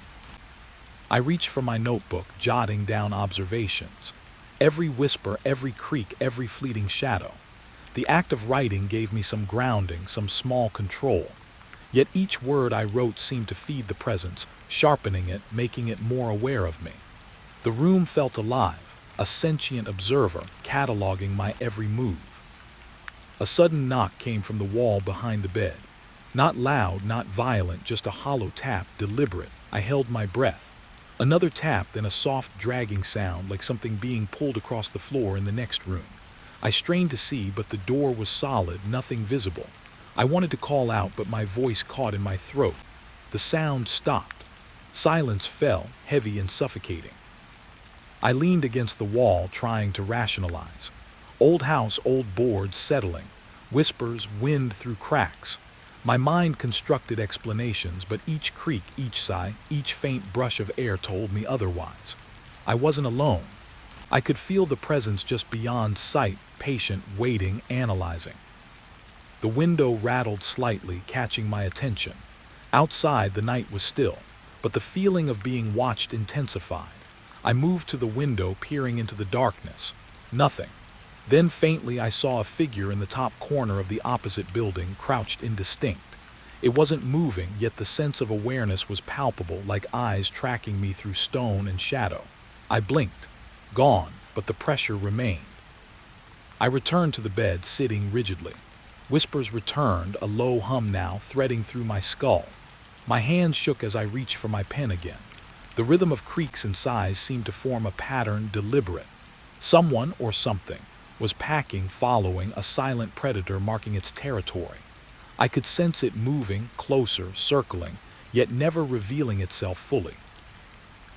I reached for my notebook, jotting down observations. Every whisper, every creak, every fleeting shadow. The act of writing gave me some grounding, some small control. Yet each word I wrote seemed to feed the presence, sharpening it, making it more aware of me. The room felt alive, a sentient observer, cataloging my every move. A sudden knock came from the wall behind the bed. Not loud, not violent, just a hollow tap, deliberate. I held my breath. Another tap, then a soft, dragging sound, like something being pulled across the floor in the next room. I strained to see, but the door was solid, nothing visible. I wanted to call out, but my voice caught in my throat. The sound stopped. Silence fell, heavy and suffocating. I leaned against the wall, trying to rationalize. Old house, old boards settling. Whispers, wind through cracks. My mind constructed explanations, but each creak, each sigh, each faint brush of air told me otherwise. I wasn't alone. I could feel the presence just beyond sight, patient, waiting, analyzing. The window rattled slightly, catching my attention. Outside, the night was still, but the feeling of being watched intensified. I moved to the window, peering into the darkness. Nothing. Then faintly I saw a figure in the top corner of the opposite building, crouched indistinct. It wasn't moving, yet the sense of awareness was palpable, like eyes tracking me through stone and shadow. I blinked. Gone, but the pressure remained. I returned to the bed, sitting rigidly. Whispers returned, a low hum now, threading through my skull. My hands shook as I reached for my pen again. The rhythm of creaks and sighs seemed to form a pattern, deliberate. Someone, or something, was packing, following, a silent predator marking its territory. I could sense it moving, closer, circling, yet never revealing itself fully.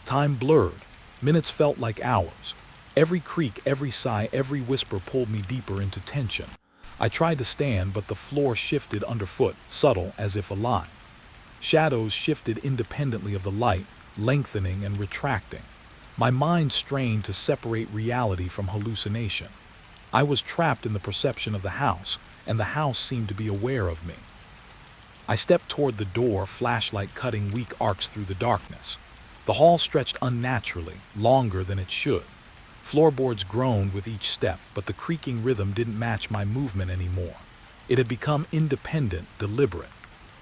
Time blurred. Minutes felt like hours. Every creak, every sigh, every whisper pulled me deeper into tension. I tried to stand, but the floor shifted underfoot, subtle, as if alive. Shadows shifted independently of the light, lengthening and retracting. My mind strained to separate reality from hallucination. I was trapped in the perception of the house, and the house seemed to be aware of me. I stepped toward the door, flashlight cutting weak arcs through the darkness. The hall stretched unnaturally, longer than it should. Floorboards groaned with each step, but the creaking rhythm didn't match my movement anymore. It had become independent, deliberate.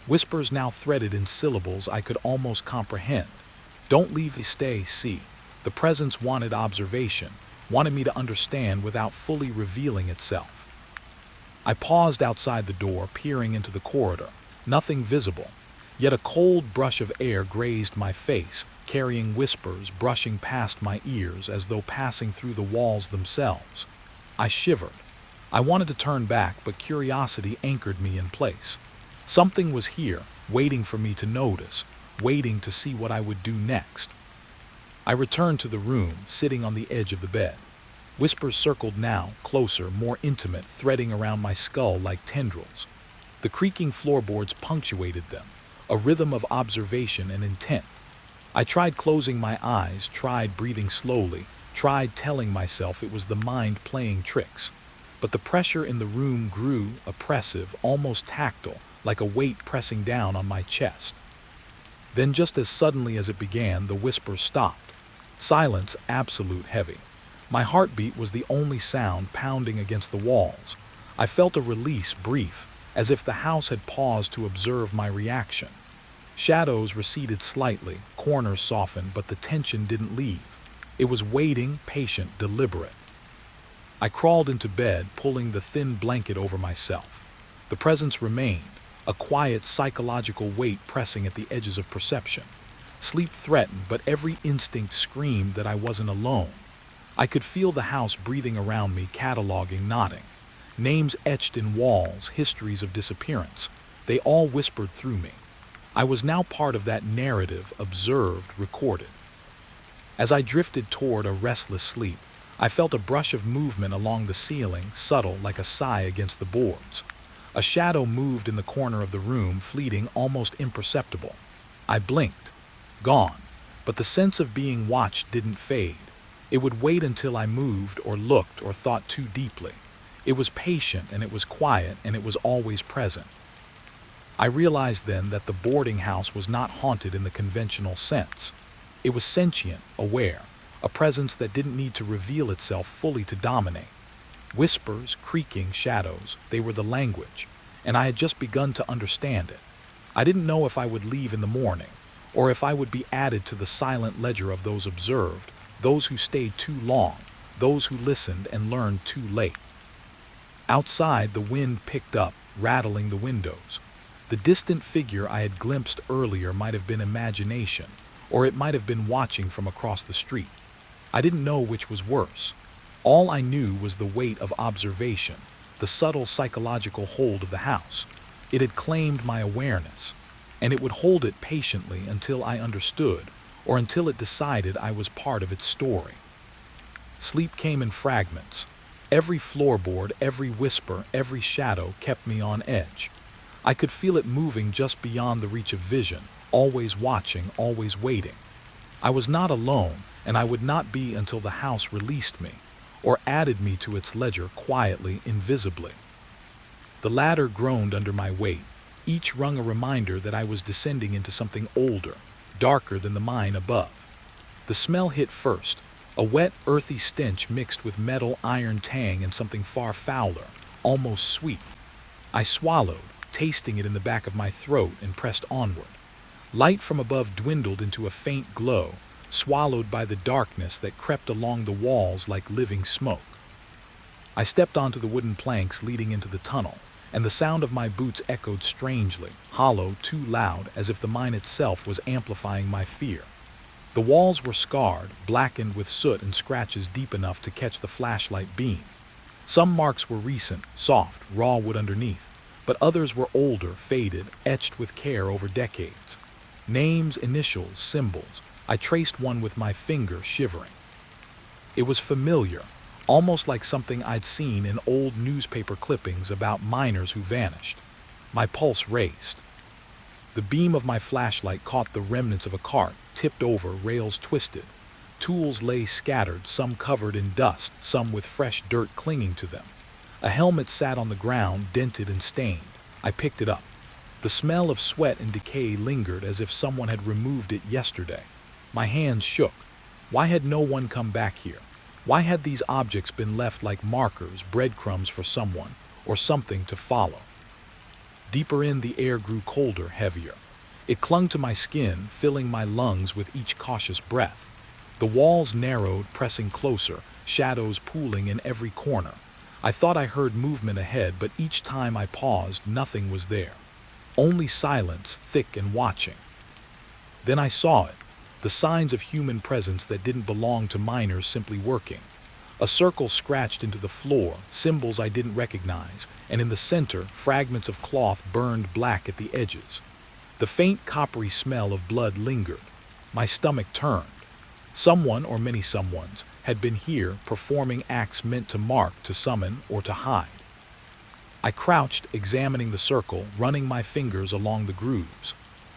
Whispers now threaded in syllables I could almost comprehend. Don't leave, stay, see. The presence wanted observation, wanted me to understand without fully revealing itself. I paused outside the door, peering into the corridor. Nothing visible. Yet a cold brush of air grazed my face, carrying whispers, brushing past my ears as though passing through the walls themselves. I shivered. I wanted to turn back, but curiosity anchored me in place. Something was here, waiting for me to notice, waiting to see what I would do next. I returned to the room, sitting on the edge of the bed. Whispers circled now, closer, more intimate, threading around my skull like tendrils. The creaking floorboards punctuated them, a rhythm of observation and intent. I tried closing my eyes, tried breathing slowly, tried telling myself it was the mind playing tricks. But the pressure in the room grew, oppressive, almost tactile, like a weight pressing down on my chest. Then, just as suddenly as it began, the whisper stopped. Silence, absolute, heavy. My heartbeat was the only sound, pounding against the walls. I felt a release, brief, as if the house had paused to observe my reaction. Shadows receded slightly, corners softened, but the tension didn't leave. It was waiting, patient, deliberate. I crawled into bed, pulling the thin blanket over myself. The presence remained, a quiet psychological weight pressing at the edges of perception. Sleep threatened, but every instinct screamed that I wasn't alone. I could feel the house breathing around me, cataloging, nodding. Names etched in walls, histories of disappearance. They all whispered through me. I was now part of that narrative, observed, recorded. As I drifted toward a restless sleep, I felt a brush of movement along the ceiling, subtle like a sigh against the boards. A shadow moved in the corner of the room, fleeting, almost imperceptible. I blinked. Gone. But the sense of being watched didn't fade. It would wait until I moved or looked or thought too deeply. It was patient, and it was quiet, and it was always present. I realized then that the boarding house was not haunted in the conventional sense. It was sentient, aware, a presence that didn't need to reveal itself fully to dominate. Whispers, creaking, shadows, they were the language, and I had just begun to understand it. I didn't know if I would leave in the morning, or if I would be added to the silent ledger of those observed, those who stayed too long, those who listened and learned too late. Outside, the wind picked up, rattling the windows. The distant figure I had glimpsed earlier might have been imagination, or it might have been watching from across the street. I didn't know which was worse. All I knew was the weight of observation, the subtle psychological hold of the house. It had claimed my awareness, and it would hold it patiently until I understood, or until it decided I was part of its story. Sleep came in fragments. Every floorboard, every whisper, every shadow kept me on edge. I could feel it moving just beyond the reach of vision, always watching, always waiting. I was not alone, and I would not be until the house released me, or added me to its ledger quietly, invisibly. The ladder groaned under my weight, each rung a reminder that I was descending into something older, darker than the mine above. The smell hit first, a wet, earthy stench mixed with metal iron tang and something far fouler, almost sweet. I swallowed, tasting it in the back of my throat, and pressed onward. Light from above dwindled into a faint glow, swallowed by the darkness that crept along the walls like living smoke. I stepped onto the wooden planks leading into the tunnel, and the sound of my boots echoed strangely, hollow, too loud, as if the mine itself was amplifying my fear. The walls were scarred, blackened with soot and scratches deep enough to catch the flashlight beam. Some marks were recent, soft, raw wood underneath, but others were older, faded, etched with care over decades. Names, initials, symbols. I traced one with my finger, shivering. It was familiar, almost like something I'd seen in old newspaper clippings about miners who vanished. My pulse raced. The beam of my flashlight caught the remnants of a cart, tipped over, rails twisted. Tools lay scattered, some covered in dust, some with fresh dirt clinging to them. A helmet sat on the ground, dented and stained. I picked it up. The smell of sweat and decay lingered as if someone had removed it yesterday. My hands shook. Why had no one come back here? Why had these objects been left like markers, breadcrumbs for someone, or something to follow? Deeper in, the air grew colder, heavier. It clung to my skin, filling my lungs with each cautious breath. The walls narrowed, pressing closer, shadows pooling in every corner. I thought I heard movement ahead, but each time I paused, nothing was there. Only silence, thick and watching. Then I saw it, the signs of human presence that didn't belong to miners simply working. A circle scratched into the floor, symbols I didn't recognize, and in the center, fragments of cloth burned black at the edges. The faint coppery smell of blood lingered. My stomach turned. Someone, or many someones, had been here performing acts meant to mark, to summon, or to hide. I crouched, examining the circle, running my fingers along the grooves.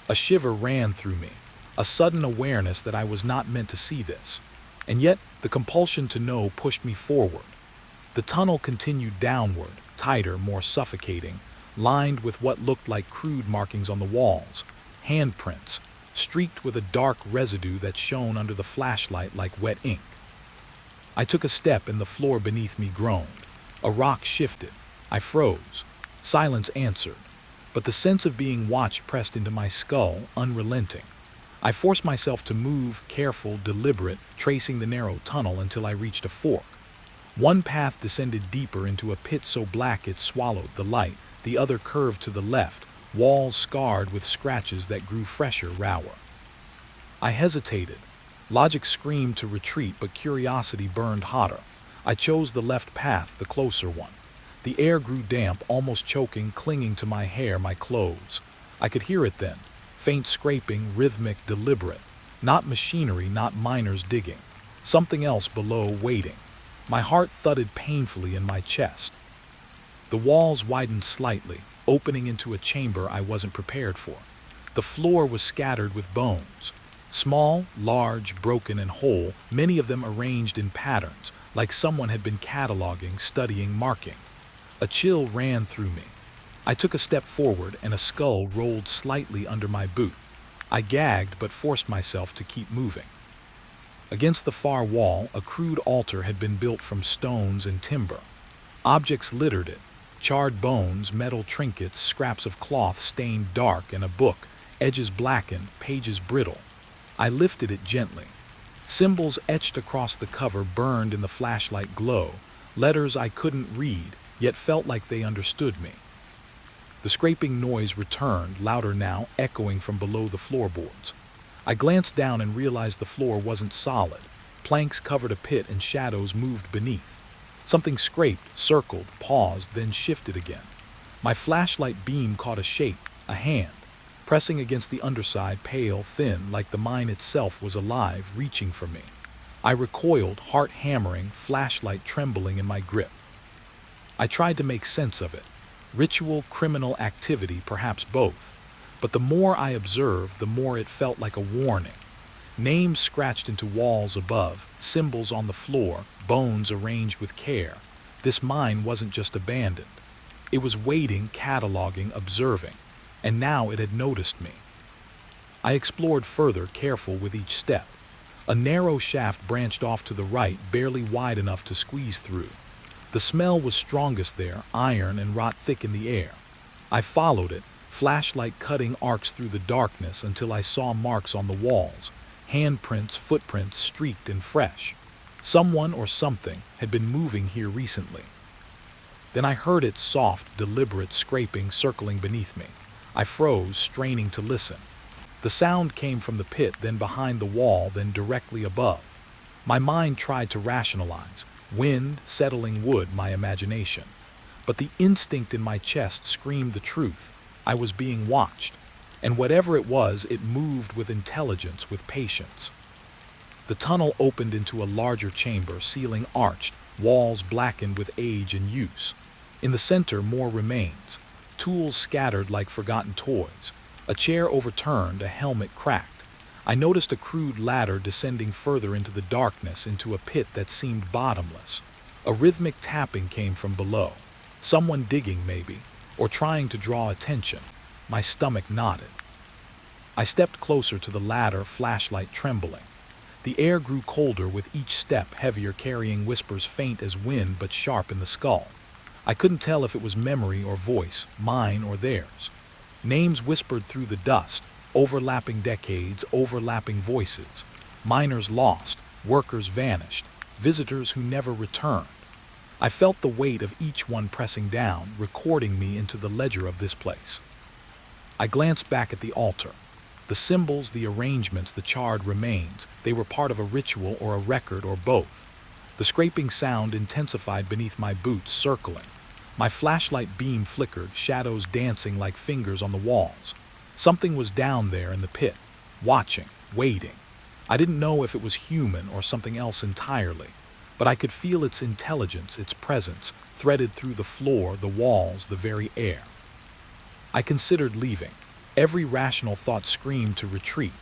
A shiver ran through me, a sudden awareness that I was not meant to see this. And yet, the compulsion to know pushed me forward. The tunnel continued downward, tighter, more suffocating, lined with what looked like crude markings on the walls, handprints, streaked with a dark residue that shone under the flashlight like wet ink. I took a step and the floor beneath me groaned. A rock shifted. I froze. Silence answered, but the sense of being watched pressed into my skull, unrelenting. I forced myself to move, careful, deliberate, tracing the narrow tunnel until I reached a fork. One path descended deeper into a pit so black it swallowed the light, the other curved to the left, walls scarred with scratches that grew fresher, rawer. I hesitated. Logic screamed to retreat, but curiosity burned hotter. I chose the left path, the closer one. The air grew damp, almost choking, clinging to my hair, my clothes. I could hear it then. Faint scraping, rhythmic, deliberate. Not machinery, not miners digging. Something else below, waiting. My heart thudded painfully in my chest. The walls widened slightly, opening into a chamber I wasn't prepared for. The floor was scattered with bones. Small, large, broken, and whole, many of them arranged in patterns, like someone had been cataloging, studying, marking. A chill ran through me. I took a step forward and a skull rolled slightly under my boot. I gagged but forced myself to keep moving. Against the far wall, a crude altar had been built from stones and timber. Objects littered it. Charred bones, metal trinkets, scraps of cloth stained dark, and a book, edges blackened, pages brittle. I lifted it gently. Symbols etched across the cover burned in the flashlight glow, letters I couldn't read, yet felt like they understood me. The scraping noise returned, louder now, echoing from below the floorboards. I glanced down and realized the floor wasn't solid. Planks covered a pit and shadows moved beneath. Something scraped, circled, paused, then shifted again. My flashlight beam caught a shape, a hand, pressing against the underside, pale, thin, like the mine itself was alive, reaching for me. I recoiled, heart hammering, flashlight trembling in my grip. I tried to make sense of it. Ritual, criminal activity, perhaps both. But the more I observed, the more it felt like a warning. Names scratched into walls above, symbols on the floor, bones arranged with care. This mine wasn't just abandoned. It was waiting, cataloging, observing. And now it had noticed me. I explored further, careful with each step. A narrow shaft branched off to the right, barely wide enough to squeeze through. The smell was strongest there, iron and rot thick in the air. I followed it, flashlight cutting arcs through the darkness until I saw marks on the walls, handprints, footprints, streaked and fresh. Someone or something had been moving here recently. Then I heard its soft, deliberate scraping circling beneath me. I froze, straining to listen. The sound came from the pit, then behind the wall, then directly above. My mind tried to rationalize. Wind, settling wood, my imagination. But the instinct in my chest screamed the truth. I was being watched. And whatever it was, it moved with intelligence, with patience. The tunnel opened into a larger chamber, ceiling arched, walls blackened with age and use. In the center, more remains. Tools scattered like forgotten toys. A chair overturned, a helmet cracked. I noticed a crude ladder descending further into the darkness, into a pit that seemed bottomless. A rhythmic tapping came from below. Someone digging, maybe, or trying to draw attention. My stomach knotted. I stepped closer to the ladder, flashlight trembling. The air grew colder with each step, heavier, carrying whispers faint as wind but sharp in the skull. I couldn't tell if it was memory or voice, mine or theirs. Names whispered through the dust, overlapping decades, overlapping voices. Miners lost, workers vanished, visitors who never returned. I felt the weight of each one pressing down, recording me into the ledger of this place. I glanced back at the altar. The symbols, the arrangements, the charred remains, they were part of a ritual or a record or both. The scraping sound intensified beneath my boots, circling. My flashlight beam flickered, shadows dancing like fingers on the walls. Something was down there in the pit, watching, waiting. I didn't know if it was human or something else entirely, but I could feel its intelligence, its presence, threaded through the floor, the walls, the very air. I considered leaving. Every rational thought screamed to retreat,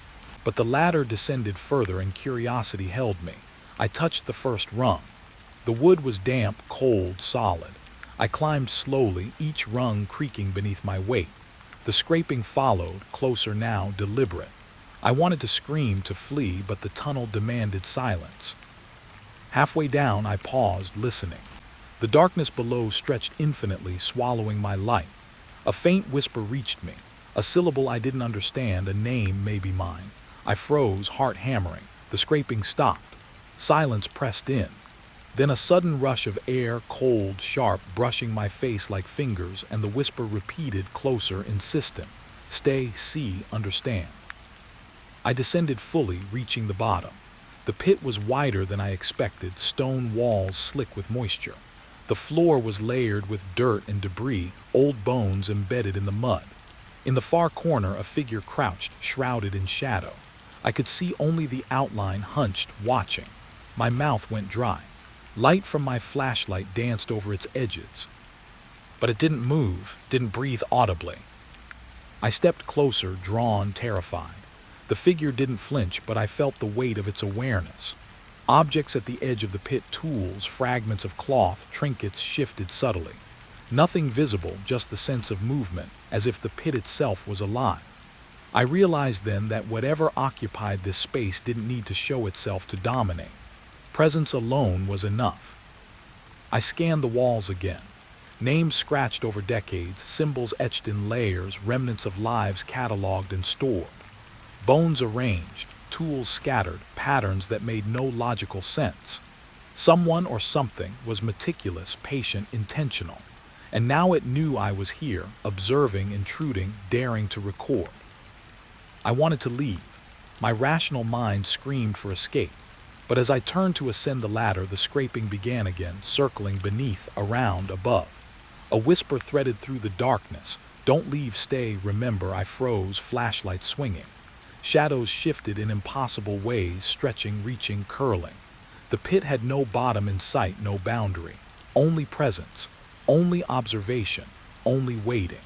but the ladder descended further and curiosity held me. I touched the first rung. The wood was damp, cold, solid. I climbed slowly, each rung creaking beneath my weight. The scraping followed, closer now, deliberate. I wanted to scream, to flee, but the tunnel demanded silence. Halfway down, I paused, listening. The darkness below stretched infinitely, swallowing my light. A faint whisper reached me, a syllable I didn't understand, a name maybe mine. I froze, heart hammering. The scraping stopped. Silence pressed in. Then a sudden rush of air, cold, sharp, brushing my face like fingers, and the whisper repeated, closer, insistent. Stay, see, understand. I descended fully, reaching the bottom. The pit was wider than I expected, stone walls slick with moisture. The floor was layered with dirt and debris, old bones embedded in the mud. In the far corner, a figure crouched, shrouded in shadow. I could see only the outline, hunched, watching. My mouth went dry. Light from my flashlight danced over its edges. But it didn't move, didn't breathe audibly. I stepped closer, drawn, terrified. The figure didn't flinch, but I felt the weight of its awareness. Objects at the edge of the pit, tools, fragments of cloth, trinkets shifted subtly. Nothing visible, just the sense of movement, as if the pit itself was alive. I realized then that whatever occupied this space didn't need to show itself to dominate. Presence alone was enough. I scanned the walls again. Names scratched over decades, symbols etched in layers, remnants of lives cataloged and stored. Bones arranged, tools scattered, patterns that made no logical sense. Someone or something was meticulous, patient, intentional. And now it knew I was here, observing, intruding, daring to record. I wanted to leave. My rational mind screamed for escape. But as I turned to ascend the ladder, the scraping began again, circling beneath, around, above. A whisper threaded through the darkness. Don't leave, stay, remember. I froze, flashlight swinging. Shadows shifted in impossible ways, stretching, reaching, curling. The pit had no bottom in sight, no boundary. Only presence, only observation. only waiting.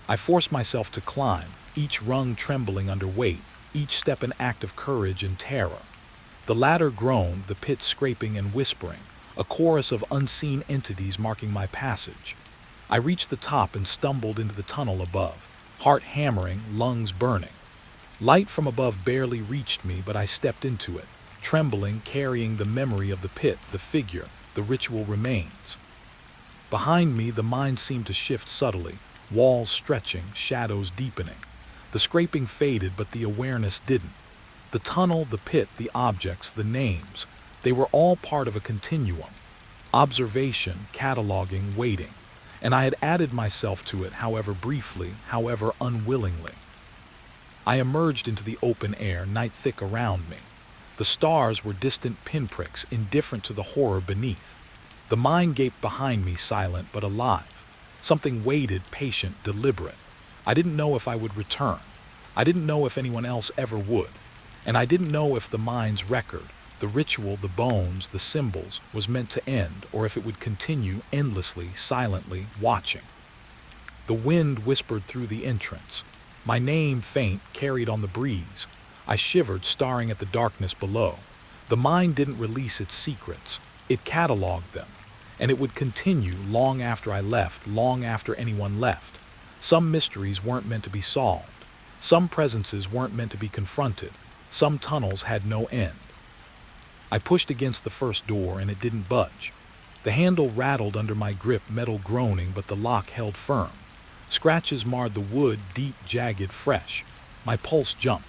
I forced myself to climb, each rung trembling under weight, each step an act of courage and terror. The ladder groaned, the pit scraping and whispering, a chorus of unseen entities marking my passage. I reached the top and stumbled into the tunnel above, heart hammering, lungs burning. Light from above barely reached me, but I stepped into it, trembling, carrying the memory of the pit, the figure, the ritual remains. Behind me, the mind seemed to shift subtly, walls stretching, shadows deepening. The scraping faded, but the awareness didn't. The tunnel, the pit, the objects, the names, they were all part of a continuum. Observation, cataloging, waiting. And I had added myself to it, however briefly, however unwillingly. I emerged into the open air, night thick around me. The stars were distant pinpricks, indifferent to the horror beneath. The mind gaped behind me, silent but alive. Something waited, patient, deliberate. I didn't know if I would return. I didn't know if anyone else ever would. And I didn't know if the mind's record, the ritual, the bones, the symbols, was meant to end, or if it would continue endlessly, silently, watching. The wind whispered through the entrance. My name, faint, carried on the breeze. I shivered, staring at the darkness below. The mind didn't release its secrets. It cataloged them. And it would continue long after I left, long after anyone left. Some mysteries weren't meant to be solved. Some presences weren't meant to be confronted. Some tunnels had no end. I pushed against the first door and it didn't budge. The handle rattled under my grip, metal groaning, but the lock held firm. Scratches marred the wood, deep, jagged, fresh. My pulse jumped.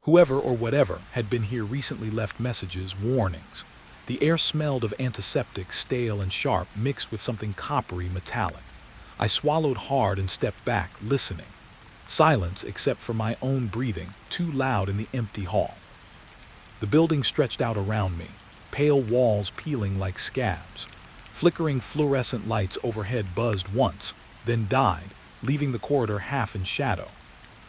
Whoever or whatever had been here recently left messages, warnings. The air smelled of antiseptic, stale and sharp, mixed with something coppery, metallic. I swallowed hard and stepped back, listening. Silence, except for my own breathing, too loud in the empty hall. The building stretched out around me, pale walls peeling like scabs. Flickering fluorescent lights overhead buzzed once, then died, leaving the corridor half in shadow.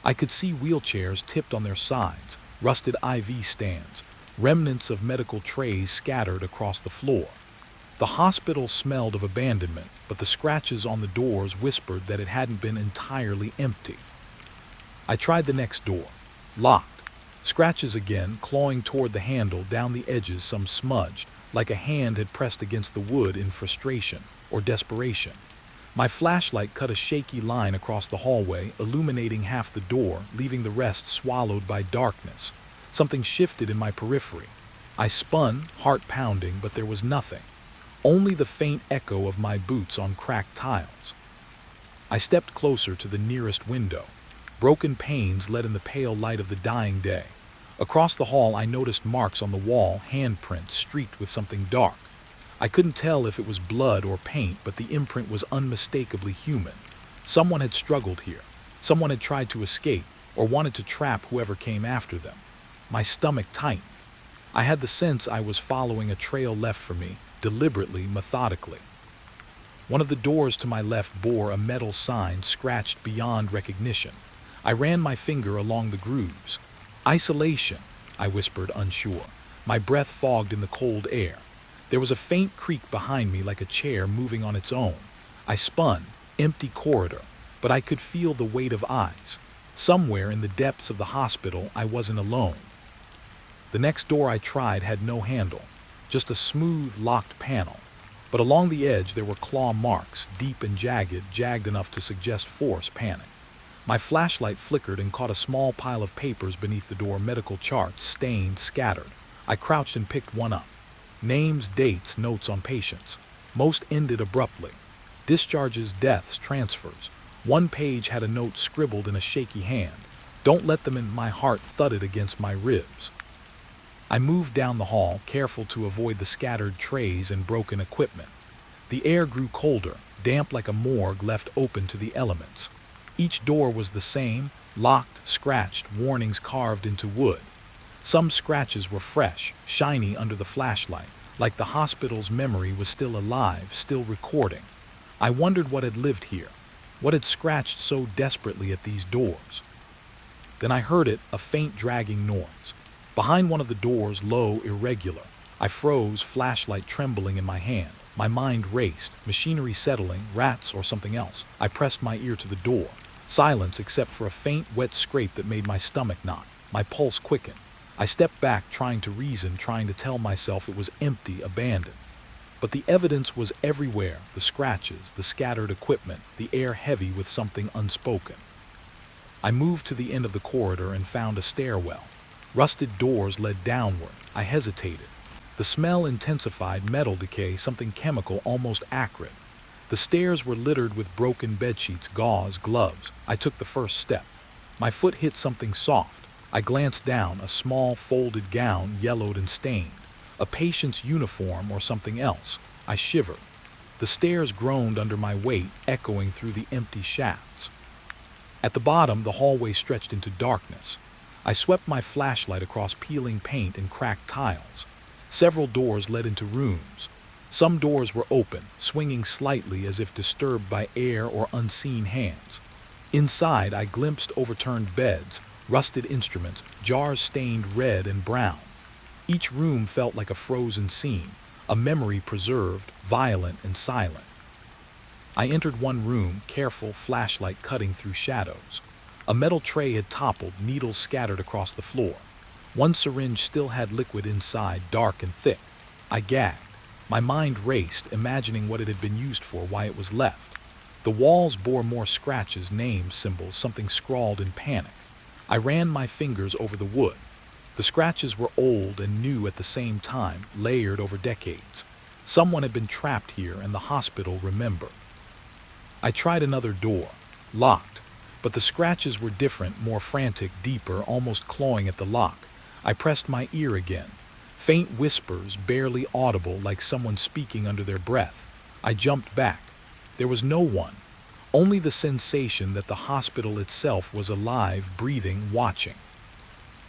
I could see wheelchairs tipped on their sides, rusted IV stands, remnants of medical trays scattered across the floor. The hospital smelled of abandonment, but the scratches on the doors whispered that it hadn't been entirely empty. I tried the next door. Locked. Scratches again, clawing toward the handle, down the edges some smudged, like a hand had pressed against the wood in frustration or desperation. My flashlight cut a shaky line across the hallway, illuminating half the door, leaving the rest swallowed by darkness. Something shifted in my periphery. I spun, heart pounding, but there was nothing. Only the faint echo of my boots on cracked tiles. I stepped closer to the nearest window. Broken panes let in the pale light of the dying day. Across the hall I noticed marks on the wall, handprints streaked with something dark. I couldn't tell if it was blood or paint, but the imprint was unmistakably human. Someone had struggled here. Someone had tried to escape, or wanted to trap whoever came after them. My stomach tightened. I had the sense I was following a trail left for me, deliberately, methodically. One of the doors to my left bore a metal sign scratched beyond recognition. I ran my finger along the grooves. "Isolation," I whispered, unsure. My breath fogged in the cold air. There was a faint creak behind me, like a chair moving on its own. I spun, empty corridor, but I could feel the weight of eyes. Somewhere in the depths of the hospital, I wasn't alone. The next door I tried had no handle, just a smooth, locked panel. But along the edge there were claw marks, deep and jagged enough to suggest force, panic. My flashlight flickered and caught a small pile of papers beneath the door, medical charts, stained, scattered. I crouched and picked one up. Names, dates, notes on patients. Most ended abruptly. Discharges, deaths, transfers. One page had a note scribbled in a shaky hand. "Don't let them in." My heart thudded against my ribs. I moved down the hall, careful to avoid the scattered trays and broken equipment. The air grew colder, damp like a morgue left open to the elements. Each door was the same, locked, scratched, warnings carved into wood. Some scratches were fresh, shiny under the flashlight, like the hospital's memory was still alive, still recording. I wondered what had lived here, what had scratched so desperately at these doors. Then I heard it, a faint dragging noise. Behind one of the doors, low, irregular. I froze, flashlight trembling in my hand. My mind raced, machinery settling, rats or something else. I pressed my ear to the door. Silence except for a faint, wet scrape that made my stomach knot. My pulse quickened. I stepped back, trying to reason, trying to tell myself it was empty, abandoned. But the evidence was everywhere, the scratches, the scattered equipment, the air heavy with something unspoken. I moved to the end of the corridor and found a stairwell. Rusted doors led downward. I hesitated. The smell intensified, metal decay, something chemical, almost acrid. The stairs were littered with broken bedsheets, gauze, gloves. I took the first step. My foot hit something soft. I glanced down, a small folded gown, yellowed and stained. A patient's uniform or something else. I shivered. The stairs groaned under my weight, echoing through the empty shafts. At the bottom, the hallway stretched into darkness. I swept my flashlight across peeling paint and cracked tiles. Several doors led into rooms. Some doors were open, swinging slightly as if disturbed by air or unseen hands. Inside, I glimpsed overturned beds, rusted instruments, jars stained red and brown. Each room felt like a frozen scene, a memory preserved, violent and silent. I entered one room, careful, flashlight cutting through shadows. A metal tray had toppled, needles scattered across the floor. One syringe still had liquid inside, dark and thick. I gagged. My mind raced, imagining what it had been used for, why it was left. The walls bore more scratches, names, symbols, something scrawled in panic. I ran my fingers over the wood. The scratches were old and new at the same time, layered over decades. Someone had been trapped here and the hospital remembered. I tried another door, locked, but the scratches were different, more frantic, deeper, almost clawing at the lock. I pressed my ear again. Faint whispers, barely audible, like someone speaking under their breath. I jumped back. There was no one, only the sensation that the hospital itself was alive, breathing, watching.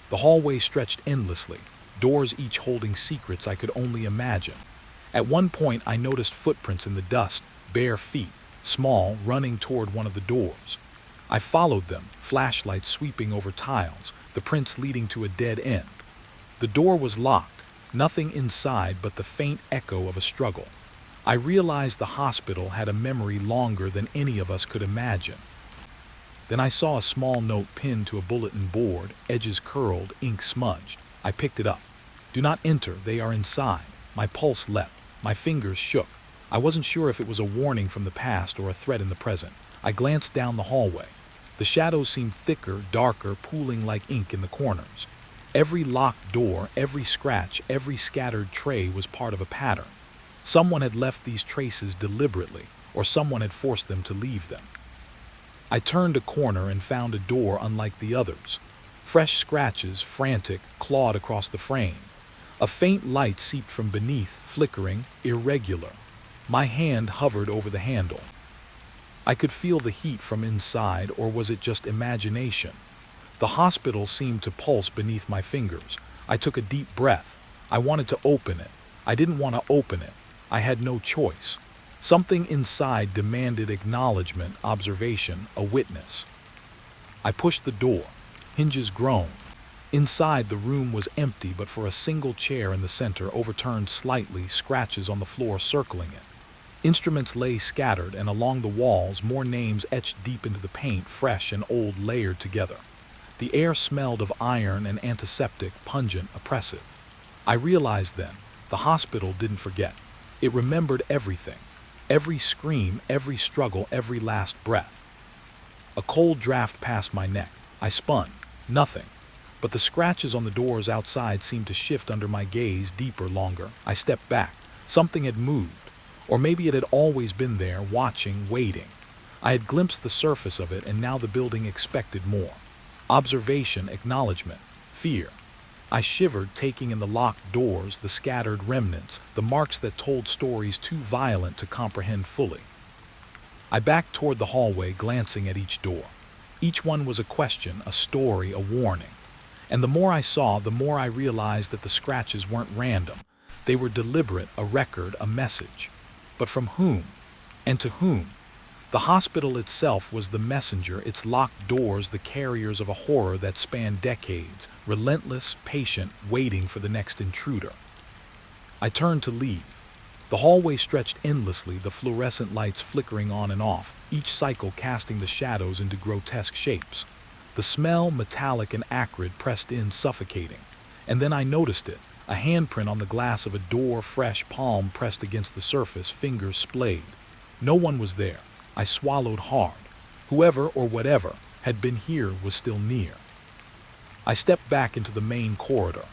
The hallway stretched endlessly, doors each holding secrets I could only imagine. At one point, I noticed footprints in the dust, bare feet, small, running toward one of the doors. I followed them, flashlight sweeping over tiles, the prints leading to a dead end. The door was locked, nothing inside but the faint echo of a struggle. I realized the hospital had a memory longer than any of us could imagine. Then I saw a small note pinned to a bulletin board, edges curled, ink smudged. I picked it up. "Do not enter, they are inside." My pulse leapt, my fingers shook. I wasn't sure if it was a warning from the past or a threat in the present. I glanced down the hallway. The shadows seemed thicker, darker, pooling like ink in the corners. Every locked door, every scratch, every scattered tray was part of a pattern. Someone had left these traces deliberately, or someone had forced them to leave them. I turned a corner and found a door unlike the others. Fresh scratches, frantic, clawed across the frame. A faint light seeped from beneath, flickering, irregular. My hand hovered over the handle. I could feel the heat from inside, or was it just imagination? The hospital seemed to pulse beneath my fingers. I took a deep breath. I wanted to open it. I didn't want to open it. I had no choice. Something inside demanded acknowledgement, observation, a witness. I pushed the door. Hinges groaned. Inside, the room was empty but for a single chair in the center, overturned slightly, scratches on the floor circling it. Instruments lay scattered, and along the walls, more names etched deep into the paint, fresh and old layered together. The air smelled of iron and antiseptic, pungent, oppressive. I realized then, the hospital didn't forget. It remembered everything. Every scream, every struggle, every last breath. A cold draft passed my neck. I spun. Nothing. But the scratches on the doors outside seemed to shift under my gaze, deeper, longer. I stepped back. Something had moved. Or maybe it had always been there, watching, waiting. I had glimpsed the surface of it, and now the building expected more. Observation, acknowledgement, fear. I shivered, taking in the locked doors, the scattered remnants, the marks that told stories too violent to comprehend fully. I backed toward the hallway, glancing at each door. Each one was a question, a story, a warning. And the more I saw, the more I realized that the scratches weren't random. They were deliberate, a record, a message. But from whom? And to whom? The hospital itself was the messenger, its locked doors the carriers of a horror that spanned decades, relentless, patient, waiting for the next intruder. I turned to leave. The hallway stretched endlessly, the fluorescent lights flickering on and off, each cycle casting the shadows into grotesque shapes. The smell, metallic and acrid, pressed in, suffocating. And then I noticed it, a handprint on the glass of a door, fresh, palm pressed against the surface, fingers splayed. No one was there. I swallowed hard. Whoever or whatever had been here was still near. I stepped back into the main corridor.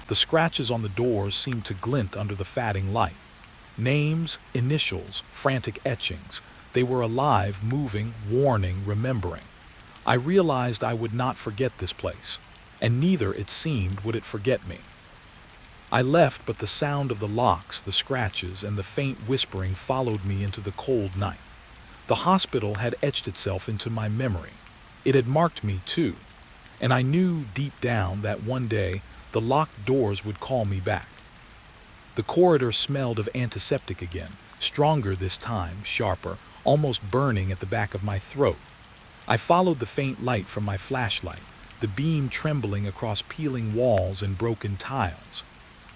The scratches on the doors seemed to glint under the fading light. Names, initials, frantic etchings. They were alive, moving, warning, remembering. I realized I would not forget this place, and neither, it seemed, would it forget me. I left, but the sound of the locks, the scratches, and the faint whispering followed me into the cold night. The hospital had etched itself into my memory. It had marked me, too, and I knew deep down that one day the locked doors would call me back. The corridor smelled of antiseptic again, stronger this time, sharper, almost burning at the back of my throat. I followed the faint light from my flashlight, the beam trembling across peeling walls and broken tiles.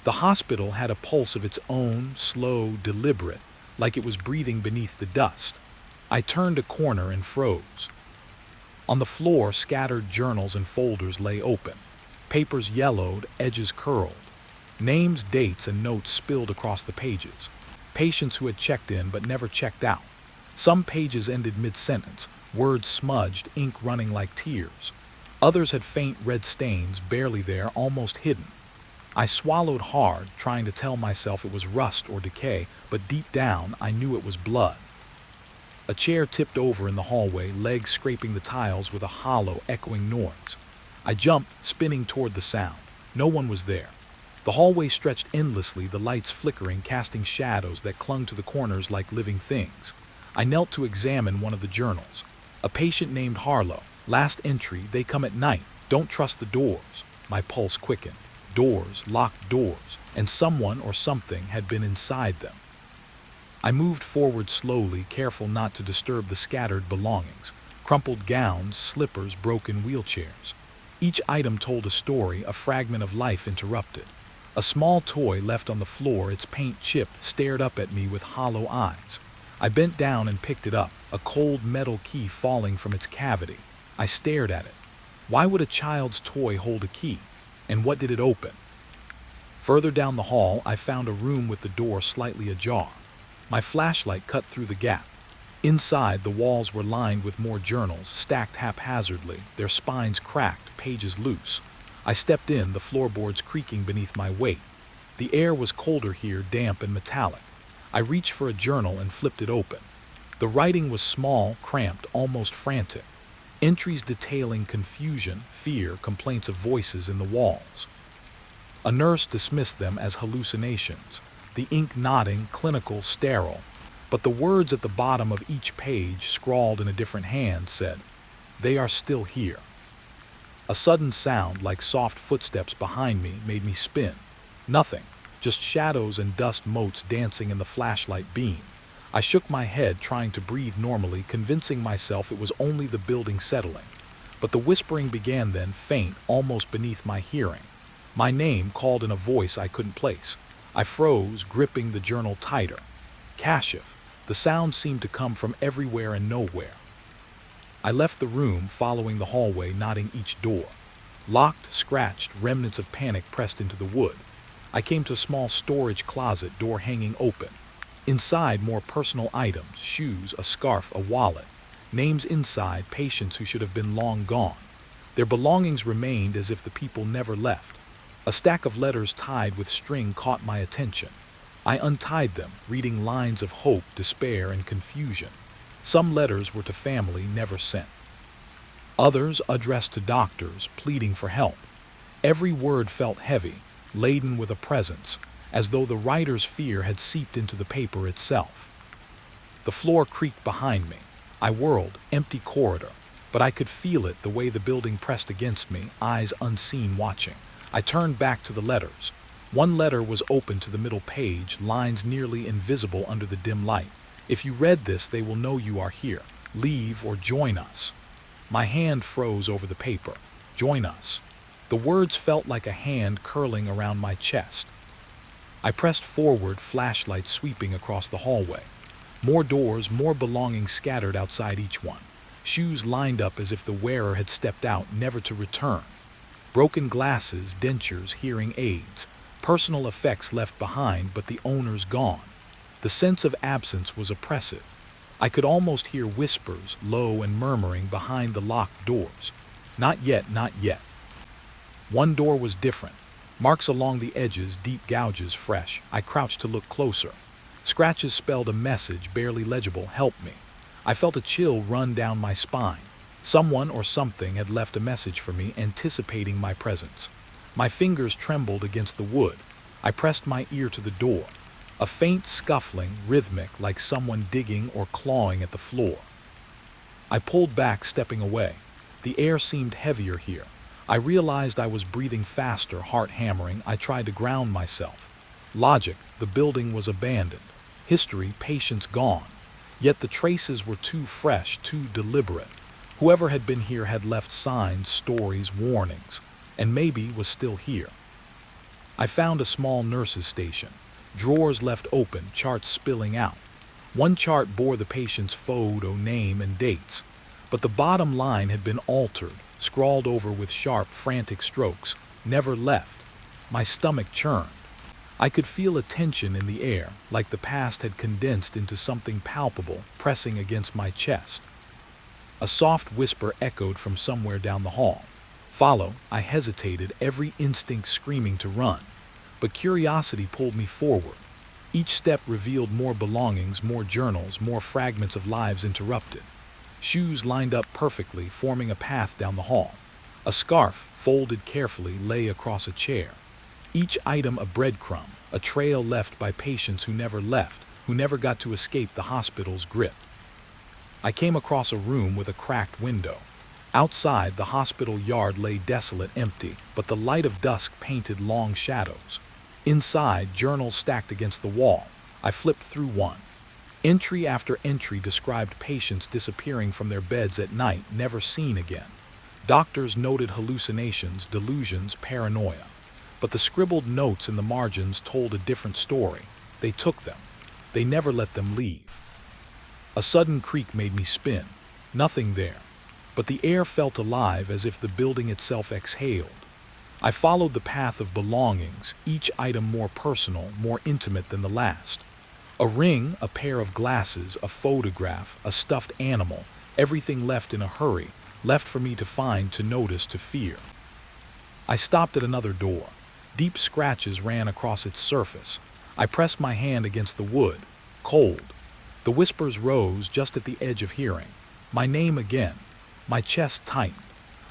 The hospital had a pulse of its own, slow, deliberate, like it was breathing beneath the dust. I turned a corner and froze. On the floor, scattered journals and folders lay open. Papers yellowed, edges curled. Names, dates, and notes spilled across the pages. Patients who had checked in but never checked out. Some pages ended mid-sentence, words smudged, ink running like tears. Others had faint red stains, barely there, almost hidden. I swallowed hard, trying to tell myself it was rust or decay, but deep down I knew it was blood. A chair tipped over in the hallway, legs scraping the tiles with a hollow, echoing noise. I jumped, spinning toward the sound. No one was there. The hallway stretched endlessly, the lights flickering, casting shadows that clung to the corners like living things. I knelt to examine one of the journals. A patient named Harlow. Last entry, they come at night. Don't trust the doors. My pulse quickened. Doors, locked doors, and someone or something had been inside them. I moved forward slowly, careful not to disturb the scattered belongings. Crumpled gowns, slippers, broken wheelchairs. Each item told a story, a fragment of life interrupted. A small toy left on the floor, its paint chipped, stared up at me with hollow eyes. I bent down and picked it up, a cold metal key falling from its cavity. I stared at it. Why would a child's toy hold a key? And what did it open? Further down the hall, I found a room with the door slightly ajar. My flashlight cut through the gap. Inside, the walls were lined with more journals, stacked haphazardly, their spines cracked, pages loose. I stepped in, the floorboards creaking beneath my weight. The air was colder here, damp and metallic. I reached for a journal and flipped it open. The writing was small, cramped, almost frantic. Entries detailing confusion, fear, complaints of voices in the walls. A nurse dismissed them as hallucinations, the ink nodding, clinical, sterile. But the words at the bottom of each page, scrawled in a different hand, said, "They are still here." A sudden sound, like soft footsteps behind me, made me spin. Nothing, just shadows and dust motes dancing in the flashlight beam. I shook my head, trying to breathe normally, convincing myself it was only the building settling. But the whispering began then, faint, almost beneath my hearing. My name, called in a voice I couldn't place. I froze, gripping the journal tighter. Kashif. The sound seemed to come from everywhere and nowhere. I left the room, following the hallway, knotting each door. Locked, scratched, remnants of panic pressed into the wood. I came to a small storage closet, door hanging open. Inside, more personal items, shoes, a scarf, a wallet. Names inside, patients who should have been long gone. Their belongings remained as if the people never left. A stack of letters tied with string caught my attention. I untied them, reading lines of hope, despair, and confusion. Some letters were to family never sent. Others addressed to doctors, pleading for help. Every word felt heavy, laden with a presence, as though the writer's fear had seeped into the paper itself. The floor creaked behind me. I whirled, empty corridor, but I could feel it, the way the building pressed against me, eyes unseen watching. I turned back to the letters. One letter was open to the middle page, lines nearly invisible under the dim light. "If you read this, they will know you are here. Leave or join us." My hand froze over the paper. Join us. The words felt like a hand curling around my chest. I pressed forward, flashlight sweeping across the hallway. More doors, more belongings scattered outside each one. Shoes lined up as if the wearer had stepped out, never to return. Broken glasses, dentures, hearing aids. Personal effects left behind, but the owners gone. The sense of absence was oppressive. I could almost hear whispers, low and murmuring, behind the locked doors. Not yet, not yet. One door was different. Marks along the edges, deep gouges, fresh. I crouched to look closer. Scratches spelled a message, barely legible, "Help me." I felt a chill run down my spine. Someone or something had left a message for me, anticipating my presence. My fingers trembled against the wood. I pressed my ear to the door. A faint scuffling, rhythmic, like someone digging or clawing at the floor. I pulled back, stepping away. The air seemed heavier here. I realized I was breathing faster, heart hammering. I tried to ground myself. Logic, the building was abandoned. History, patience gone. Yet the traces were too fresh, too deliberate. Whoever had been here had left signs, stories, warnings, and maybe was still here. I found a small nurse's station. Drawers left open, charts spilling out. One chart bore the patient's photo, name, and dates, but the bottom line had been altered, scrawled over with sharp, frantic strokes. Never left. My stomach churned. I could feel a tension in the air, like the past had condensed into something palpable, pressing against my chest. A soft whisper echoed from somewhere down the hall. "Follow." I hesitated, every instinct screaming to run. But curiosity pulled me forward. Each step revealed more belongings, more journals, more fragments of lives interrupted. Shoes lined up perfectly, forming a path down the hall. A scarf, folded carefully, lay across a chair. Each item a breadcrumb, a trail left by patients who never left, who never got to escape the hospital's grip. I came across a room with a cracked window. Outside, the hospital yard lay desolate, empty, but the light of dusk painted long shadows. Inside, journals stacked against the wall. I flipped through one. Entry after entry described patients disappearing from their beds at night, never seen again. Doctors noted hallucinations, delusions, paranoia. But the scribbled notes in the margins told a different story. They took them. They never let them leave. A sudden creak made me spin. Nothing there. But the air felt alive, as if the building itself exhaled. I followed the path of belongings, each item more personal, more intimate than the last. A ring, a pair of glasses, a photograph, a stuffed animal, everything left in a hurry, left for me to find, to notice, to fear. I stopped at another door. Deep scratches ran across its surface. I pressed my hand against the wood, cold. The whispers rose just at the edge of hearing. My name again. My chest tightened.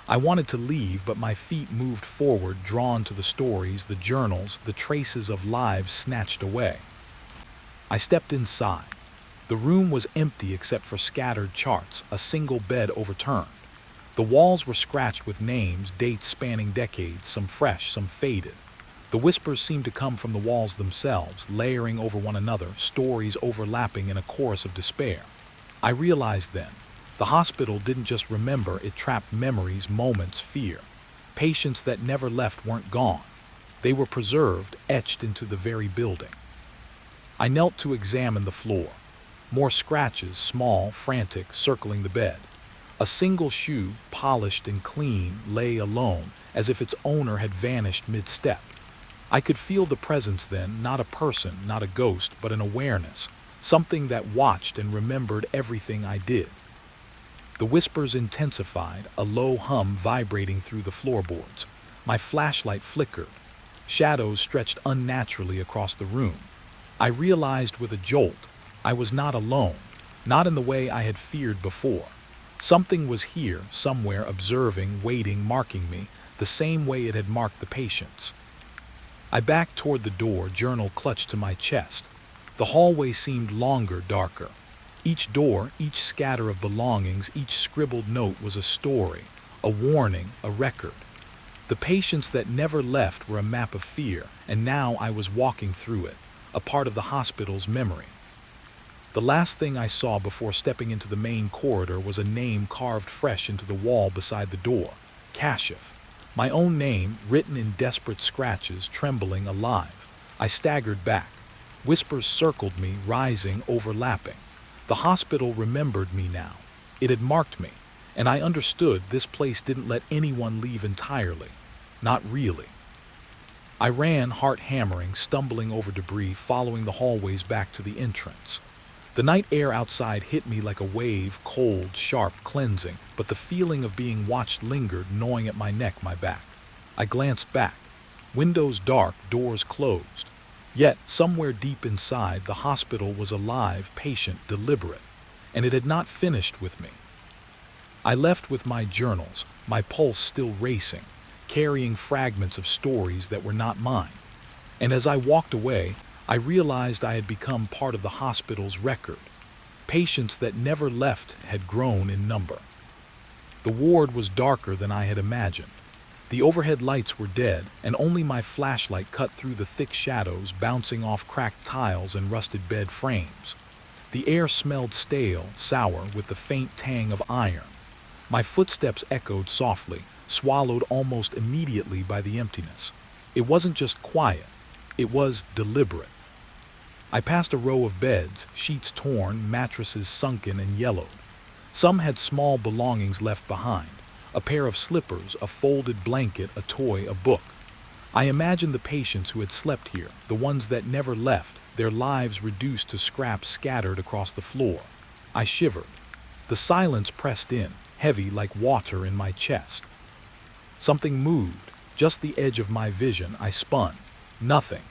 I wanted to leave, but my feet moved forward, drawn to the stories, the journals, the traces of lives snatched away. I stepped inside. The room was empty except for scattered charts, a single bed overturned. The walls were scratched with names, dates spanning decades, some fresh, some faded. The whispers seemed to come from the walls themselves, layering over one another, stories overlapping in a chorus of despair. I realized then, the hospital didn't just remember, it trapped memories, moments, fear. Patients that never left weren't gone. They were preserved, etched into the very building. I knelt to examine the floor. More scratches, small, frantic, circling the bed. A single shoe, polished and clean, lay alone, as if its owner had vanished mid-step. I could feel the presence then, not a person, not a ghost, but an awareness, something that watched and remembered everything I did. The whispers intensified, a low hum vibrating through the floorboards. My flashlight flickered. Shadows stretched unnaturally across the room. I realized with a jolt, I was not alone, not in the way I had feared before. Something was here, somewhere, observing, waiting, marking me, the same way it had marked the patients. I backed toward the door, journal clutched to my chest. The hallway seemed longer, darker. Each door, each scatter of belongings, each scribbled note was a story, a warning, a record. The patients that never left were a map of fear, and now I was walking through it, a part of the hospital's memory. The last thing I saw before stepping into the main corridor was a name carved fresh into the wall beside the door, Kashif. My own name, written in desperate scratches, trembling, alive. I staggered back. Whispers circled me, rising, overlapping. The hospital remembered me now. It had marked me, and I understood this place didn't let anyone leave entirely. Not really. I ran, heart hammering, stumbling over debris, following the hallways back to the entrance. The night air outside hit me like a wave, cold, sharp, cleansing, but the feeling of being watched lingered, gnawing at my neck, my back. I glanced back. Windows dark, doors closed. Yet, somewhere deep inside, the hospital was alive, patient, deliberate, and it had not finished with me. I left with my journals, my pulse still racing, carrying fragments of stories that were not mine. And as I walked away, I realized I had become part of the hospital's record. Patients that never left had grown in number. The ward was darker than I had imagined. The overhead lights were dead, and only my flashlight cut through the thick shadows, bouncing off cracked tiles and rusted bed frames. The air smelled stale, sour, with the faint tang of iron. My footsteps echoed softly, swallowed almost immediately by the emptiness. It wasn't just quiet, it was deliberate. I passed a row of beds, sheets torn, mattresses sunken and yellowed. Some had small belongings left behind. A pair of slippers, a folded blanket, a toy, a book. I imagined the patients who had slept here, the ones that never left, their lives reduced to scraps scattered across the floor. I shivered. The silence pressed in, heavy like water in my chest. Something moved, just the edge of my vision. I spun. Nothing.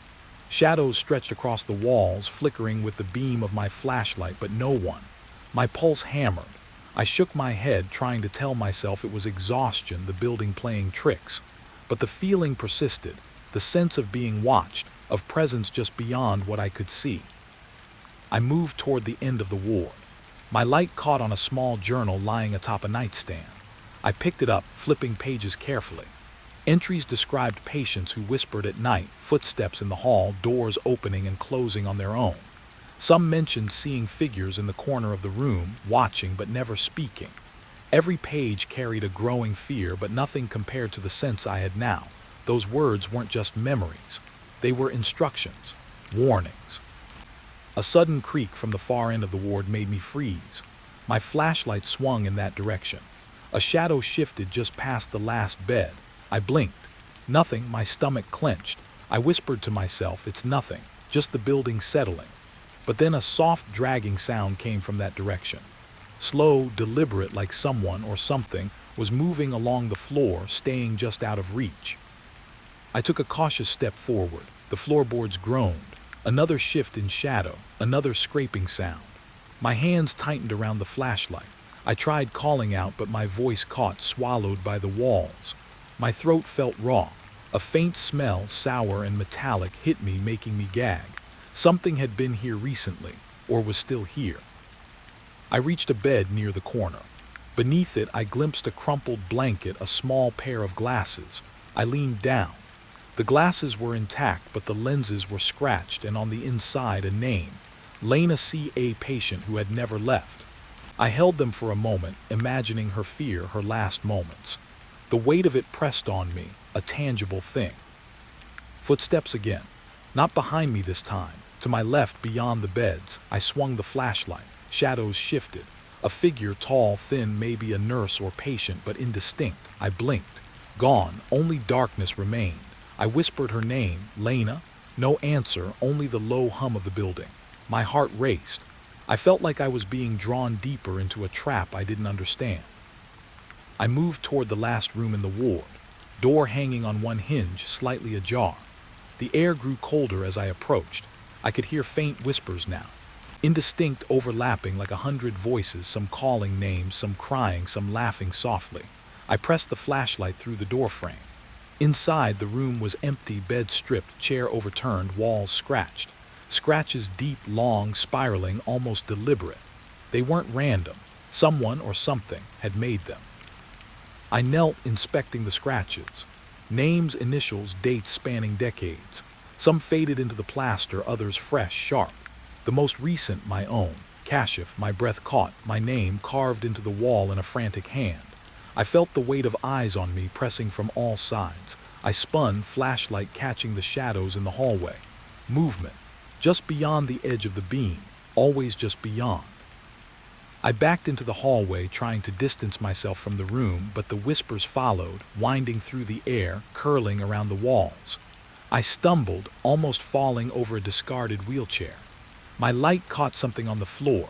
Shadows stretched across the walls, flickering with the beam of my flashlight, but no one. My pulse hammered. I shook my head, trying to tell myself it was exhaustion, the building playing tricks. But the feeling persisted, the sense of being watched, of presence just beyond what I could see. I moved toward the end of the ward. My light caught on a small journal lying atop a nightstand. I picked it up, flipping pages carefully. Entries described patients who whispered at night, footsteps in the hall, doors opening and closing on their own. Some mentioned seeing figures in the corner of the room, watching but never speaking. Every page carried a growing fear, but nothing compared to the sense I had now. Those words weren't just memories. They were instructions, warnings. A sudden creak from the far end of the ward made me freeze. My flashlight swung in that direction. A shadow shifted just past the last bed. I blinked. Nothing, my stomach clenched. I whispered to myself, it's nothing, just the building settling. But then a soft dragging sound came from that direction. Slow, deliberate, like someone or something was moving along the floor, staying just out of reach. I took a cautious step forward. The floorboards groaned. Another shift in shadow, another scraping sound. My hands tightened around the flashlight. I tried calling out, but my voice caught, swallowed by the walls. My throat felt raw. A faint smell, sour and metallic, hit me, making me gag. Something had been here recently, or was still here. I reached a bed near the corner. Beneath it, I glimpsed a crumpled blanket, a small pair of glasses. I leaned down. The glasses were intact, but the lenses were scratched, and on the inside a name, Lena C.A., patient who had never left. I held them for a moment, imagining her fear, her last moments. The weight of it pressed on me, a tangible thing. Footsteps again. Not behind me this time. To my left, beyond the beds, I swung the flashlight. Shadows shifted. A figure, tall, thin, maybe a nurse or patient, but indistinct. I blinked. Gone. Only darkness remained. I whispered her name, Lena. No answer, only the low hum of the building. My heart raced. I felt like I was being drawn deeper into a trap I didn't understand. I moved toward the last room in the ward. Door hanging on one hinge, slightly ajar. The air grew colder as I approached. I could hear faint whispers now. Indistinct, overlapping like 100 voices, some calling names, some crying, some laughing softly. I pressed the flashlight through the doorframe. Inside, the room was empty, bed stripped, chair overturned, walls scratched. Scratches deep, long, spiraling, almost deliberate. They weren't random. Someone or something had made them. I knelt, inspecting the scratches. Names, initials, dates spanning decades. Some faded into the plaster, others fresh, sharp. The most recent, my own. Kashif, my breath caught, my name carved into the wall in a frantic hand. I felt the weight of eyes on me, pressing from all sides. I spun, flashlight catching the shadows in the hallway. movement, just beyond the edge of the beam, always just beyond. I backed into the hallway, trying to distance myself from the room, but the whispers followed, winding through the air, curling around the walls. I stumbled, almost falling over a discarded wheelchair. My light caught something on the floor,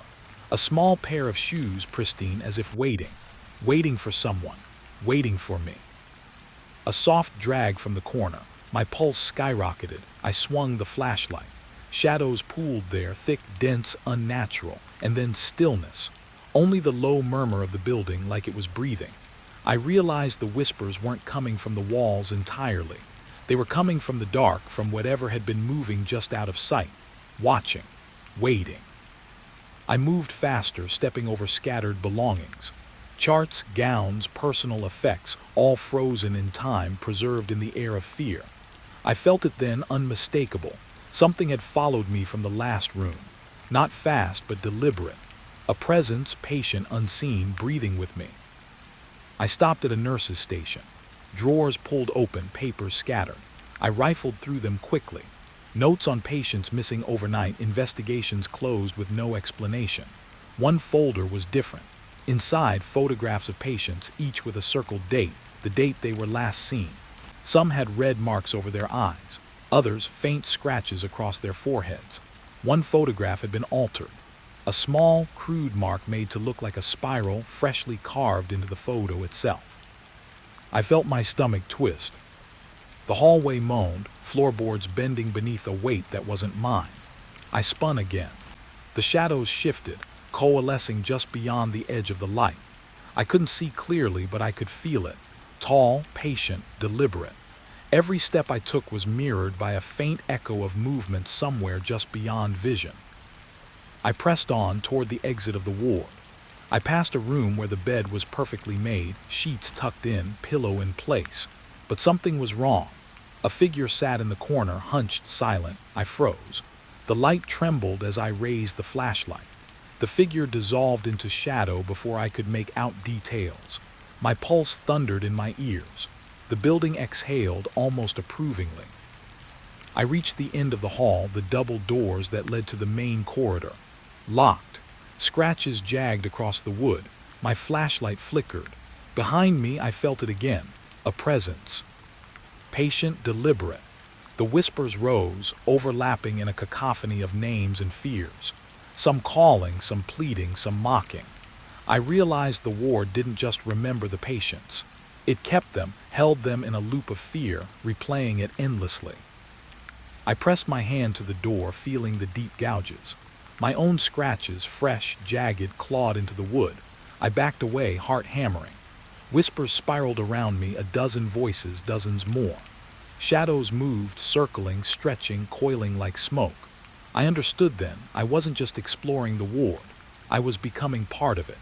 a small pair of shoes, pristine, as if waiting for someone, waiting for me. A soft drag from the corner. My pulse skyrocketed. I swung the flashlight. Shadows pooled there, thick, dense, unnatural, and then stillness. Only the low murmur of the building, like it was breathing. I realized the whispers weren't coming from the walls entirely. They were coming from the dark, from whatever had been moving just out of sight, watching, waiting. I moved faster, stepping over scattered belongings. Charts, gowns, personal effects, all frozen in time, preserved in the air of fear. I felt it then, unmistakable. Something had followed me from the last room. Not fast, but deliberate. A presence, patient, unseen, breathing with me. I stopped at a nurse's station. Drawers pulled open, papers scattered. I rifled through them quickly. Notes on patients missing overnight, investigations closed with no explanation. One folder was different. Inside, photographs of patients, each with a circled date, the date they were last seen. Some had red marks over their eyes, others faint scratches across their foreheads. One photograph had been altered. A small, crude mark made to look like a spiral, freshly carved into the photo itself. I felt my stomach twist. The hallway moaned, floorboards bending beneath a weight that wasn't mine. I spun again. The shadows shifted, coalescing just beyond the edge of the light. I couldn't see clearly, but I could feel it. Tall, patient, deliberate. Every step I took was mirrored by a faint echo of movement somewhere just beyond vision. I pressed on toward the exit of the ward. I passed a room where the bed was perfectly made, sheets tucked in, pillow in place. But something was wrong. A figure sat in the corner, hunched, silent. I froze. The light trembled as I raised the flashlight. The figure dissolved into shadow before I could make out details. My pulse thundered in my ears. The building exhaled almost approvingly. I reached the end of the hall, the double doors that led to the main corridor. Locked. Scratches jagged across the wood. My flashlight flickered. Behind me, I felt it again. A presence. Patient, deliberate. The whispers rose, overlapping in a cacophony of names and fears. Some calling, some pleading, some mocking. I realized the ward didn't just remember the patients. It kept them, held them in a loop of fear, replaying it endlessly. I pressed my hand to the door, feeling the deep gouges. My own scratches, fresh, jagged, clawed into the wood. I backed away, heart hammering. Whispers spiraled around me, a dozen voices, dozens more. Shadows moved, circling, stretching, coiling like smoke. I understood then. I wasn't just exploring the ward. I was becoming part of it.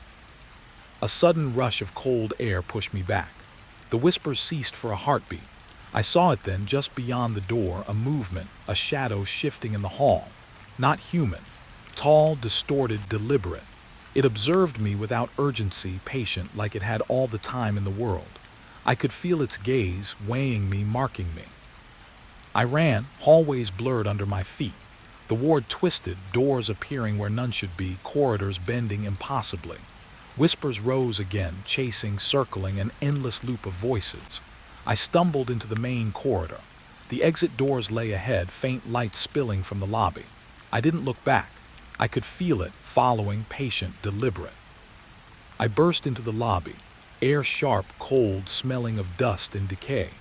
A sudden rush of cold air pushed me back. The whispers ceased for a heartbeat. I saw it then, just beyond the door, a movement, a shadow shifting in the hall. Not human. Tall, distorted, deliberate. It observed me without urgency, patient, like it had all the time in the world. I could feel its gaze, weighing me, marking me. I ran, hallways blurred under my feet. The ward twisted, doors appearing where none should be, corridors bending impossibly. Whispers rose again, chasing, circling, an endless loop of voices. I stumbled into the main corridor. The exit doors lay ahead, faint light spilling from the lobby. I didn't look back. I could feel it, following, patient, deliberate. I burst into the lobby. Air sharp, cold, smelling of dust and decay.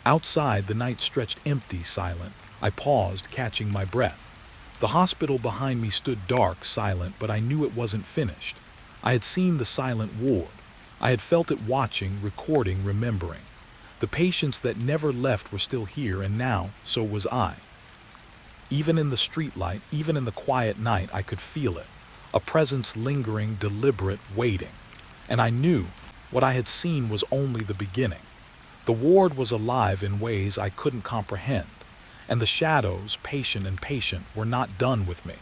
Outside, the night stretched empty, silent. I paused, catching my breath. The hospital behind me stood dark, silent, but I knew it wasn't finished. I had seen the silent ward. I had felt it watching, recording, remembering. The patients that never left were still here, and now, so was I. Even in the streetlight, even in the quiet night, I could feel it. A presence lingering, deliberate, waiting. And I knew what I had seen was only the beginning. The ward was alive in ways I couldn't comprehend. And the shadows, patient and patient, were not done with me.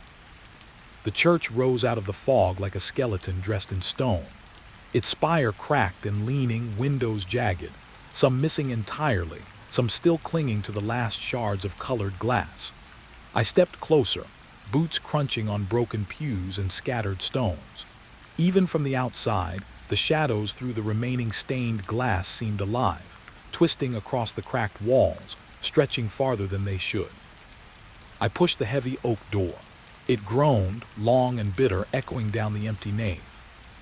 The church rose out of the fog like a skeleton dressed in stone. Its spire cracked and leaning, windows jagged, some missing entirely, some still clinging to the last shards of colored glass. I stepped closer, boots crunching on broken pews and scattered stones. Even from the outside, the shadows through the remaining stained glass seemed alive, twisting across the cracked walls, stretching farther than they should. I pushed the heavy oak door. It groaned, long and bitter, echoing down the empty nave.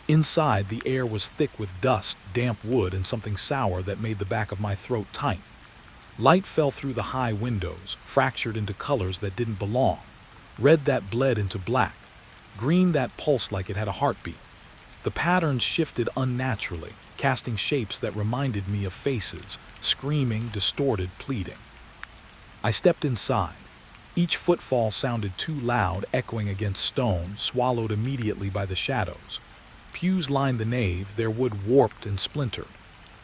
Inside, the air was thick with dust, damp wood, and something sour that made the back of my throat tight. Light fell through the high windows, fractured into colors that didn't belong. Red that bled into black. Green that pulsed like it had a heartbeat. The patterns shifted unnaturally, casting shapes that reminded me of faces, screaming, distorted, pleading. I stepped inside. Each footfall sounded too loud, echoing against stone, swallowed immediately by the shadows. Pews lined the nave, their wood warped and splintered.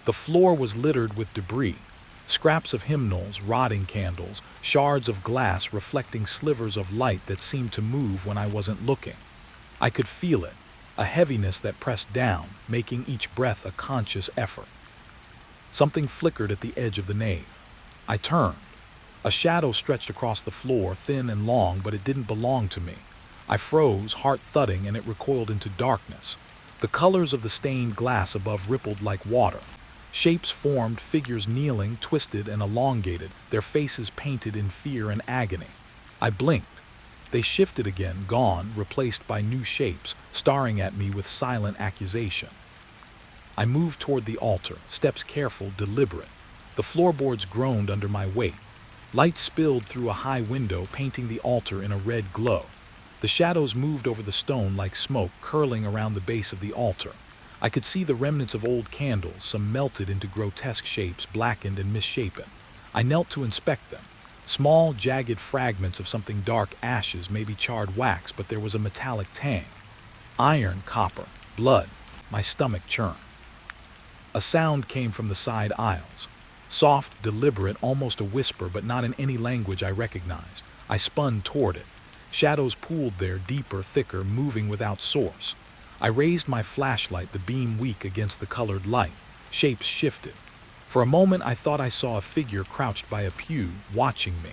The floor was littered with debris, scraps of hymnals, rotting candles, shards of glass reflecting slivers of light that seemed to move when I wasn't looking. I could feel it, a heaviness that pressed down, making each breath a conscious effort. Something flickered at the edge of the nave. I turned. A shadow stretched across the floor, thin and long, but it didn't belong to me. I froze, heart thudding, and it recoiled into darkness. The colors of the stained glass above rippled like water. Shapes formed, figures kneeling, twisted and elongated, their faces painted in fear and agony. I blinked. They shifted again, gone, replaced by new shapes, staring at me with silent accusation. I moved toward the altar, steps careful, deliberate. The floorboards groaned under my weight. Light spilled through a high window, painting the altar in a red glow. The shadows moved over the stone like smoke, curling around the base of the altar. I could see the remnants of old candles, some melted into grotesque shapes, blackened and misshapen. I knelt to inspect them. Small, jagged fragments of something dark, ashes, maybe charred wax, but there was a metallic tang. Iron, copper, blood. My stomach churned. A sound came from the side aisles. Soft, deliberate, almost a whisper, but not in any language I recognized. I spun toward it. Shadows pooled there, deeper, thicker, moving without source. I raised my flashlight, the beam weak against the colored light. Shapes shifted. For a moment I thought I saw a figure crouched by a pew, watching me.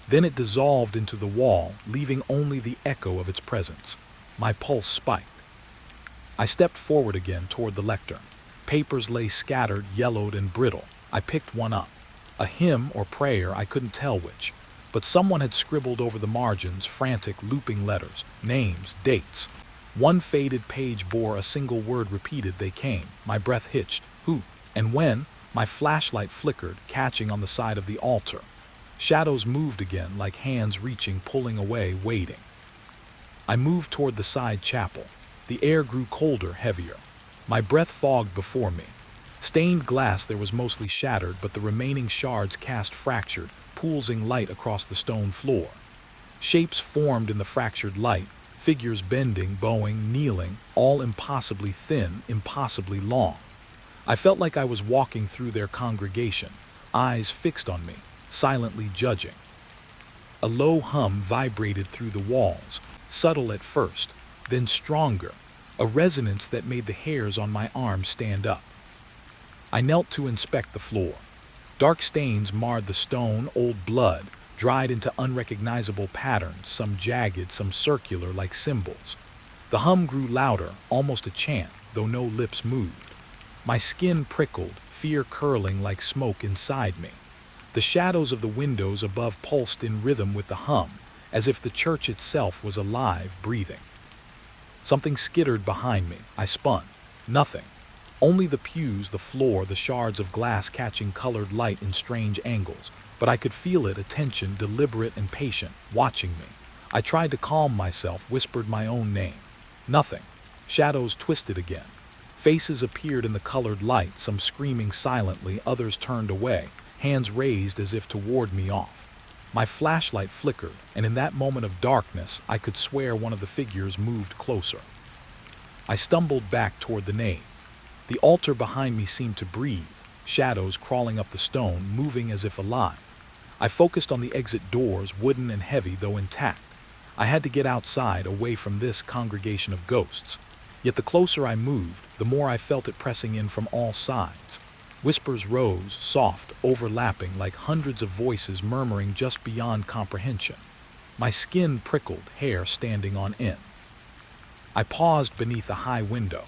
Then it dissolved into the wall, leaving only the echo of its presence. My pulse spiked. I stepped forward again toward the lectern. Papers lay scattered, yellowed and brittle. I picked one up. A hymn or prayer, I couldn't tell which. But someone had scribbled over the margins, frantic, looping letters, names, dates. One faded page bore a single word repeated. They came. My breath hitched. Who? And when? My flashlight flickered, catching on the side of the altar. Shadows moved again, like hands reaching, pulling away, waiting. I moved toward the side chapel. The air grew colder, heavier. My breath fogged before me. Stained glass there was mostly shattered, but the remaining shards cast fractured, pooling light across the stone floor. Shapes formed in the fractured light, figures bending, bowing, kneeling, all impossibly thin, impossibly long. I felt like I was walking through their congregation, eyes fixed on me, silently judging. A low hum vibrated through the walls, subtle at first, then stronger, a resonance that made the hairs on my arms stand up. I knelt to inspect the floor. Dark stains marred the stone, old blood, dried into unrecognizable patterns, some jagged, some circular like symbols. The hum grew louder, almost a chant, though no lips moved. My skin prickled, fear curling like smoke inside me. The shadows of the windows above pulsed in rhythm with the hum, as if the church itself was alive, breathing. Something skittered behind me. I spun. Nothing. Only the pews, the floor, the shards of glass catching colored light in strange angles. But I could feel it, attention, deliberate and patient, watching me. I tried to calm myself, whispered my own name. Nothing. Shadows twisted again. Faces appeared in the colored light, some screaming silently, others turned away, hands raised as if to ward me off. My flashlight flickered, and in that moment of darkness, I could swear one of the figures moved closer. I stumbled back toward the nave. The altar behind me seemed to breathe, shadows crawling up the stone, moving as if alive. I focused on the exit doors, wooden and heavy though intact. I had to get outside, away from this congregation of ghosts. Yet the closer I moved, the more I felt it pressing in from all sides. Whispers rose, soft, overlapping, like hundreds of voices murmuring just beyond comprehension. My skin prickled, hair standing on end. I paused beneath a high window.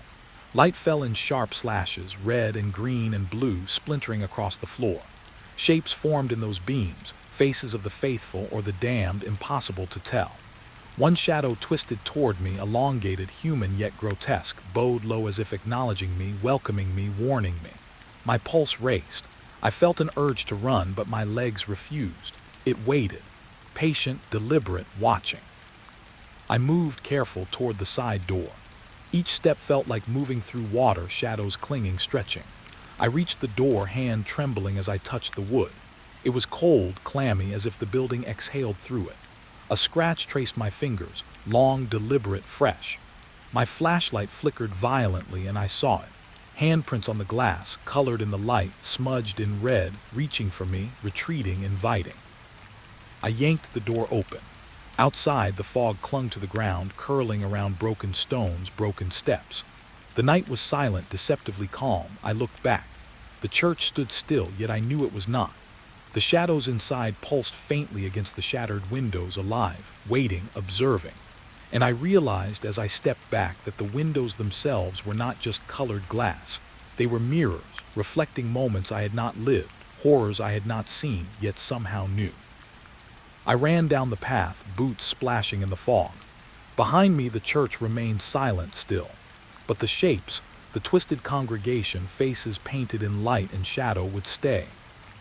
Light fell in sharp slashes, red and green and blue, splintering across the floor. Shapes formed in those beams, faces of the faithful or the damned, impossible to tell. One shadow twisted toward me, elongated, human yet grotesque, bowed low as if acknowledging me, welcoming me, warning me. My pulse raced. I felt an urge to run, but my legs refused. It waited, patient, deliberate, watching. I moved careful toward the side door. Each step felt like moving through water, shadows clinging, stretching. I reached the door, hand trembling as I touched the wood. It was cold, clammy, as if the building exhaled through it. A scratch traced my fingers, long, deliberate, fresh. My flashlight flickered violently and I saw it. Handprints on the glass, colored in the light, smudged in red, reaching for me, retreating, inviting. I yanked the door open. Outside, the fog clung to the ground, curling around broken stones, broken steps. The night was silent, deceptively calm. I looked back. The church stood still, yet I knew it was not. The shadows inside pulsed faintly against the shattered windows, alive, waiting, observing. And I realized as I stepped back that the windows themselves were not just colored glass. They were mirrors, reflecting moments I had not lived, horrors I had not seen, yet somehow knew. I ran down the path, boots splashing in the fog. Behind me, the church remained silent still. But the shapes, the twisted congregation, faces painted in light and shadow, would stay,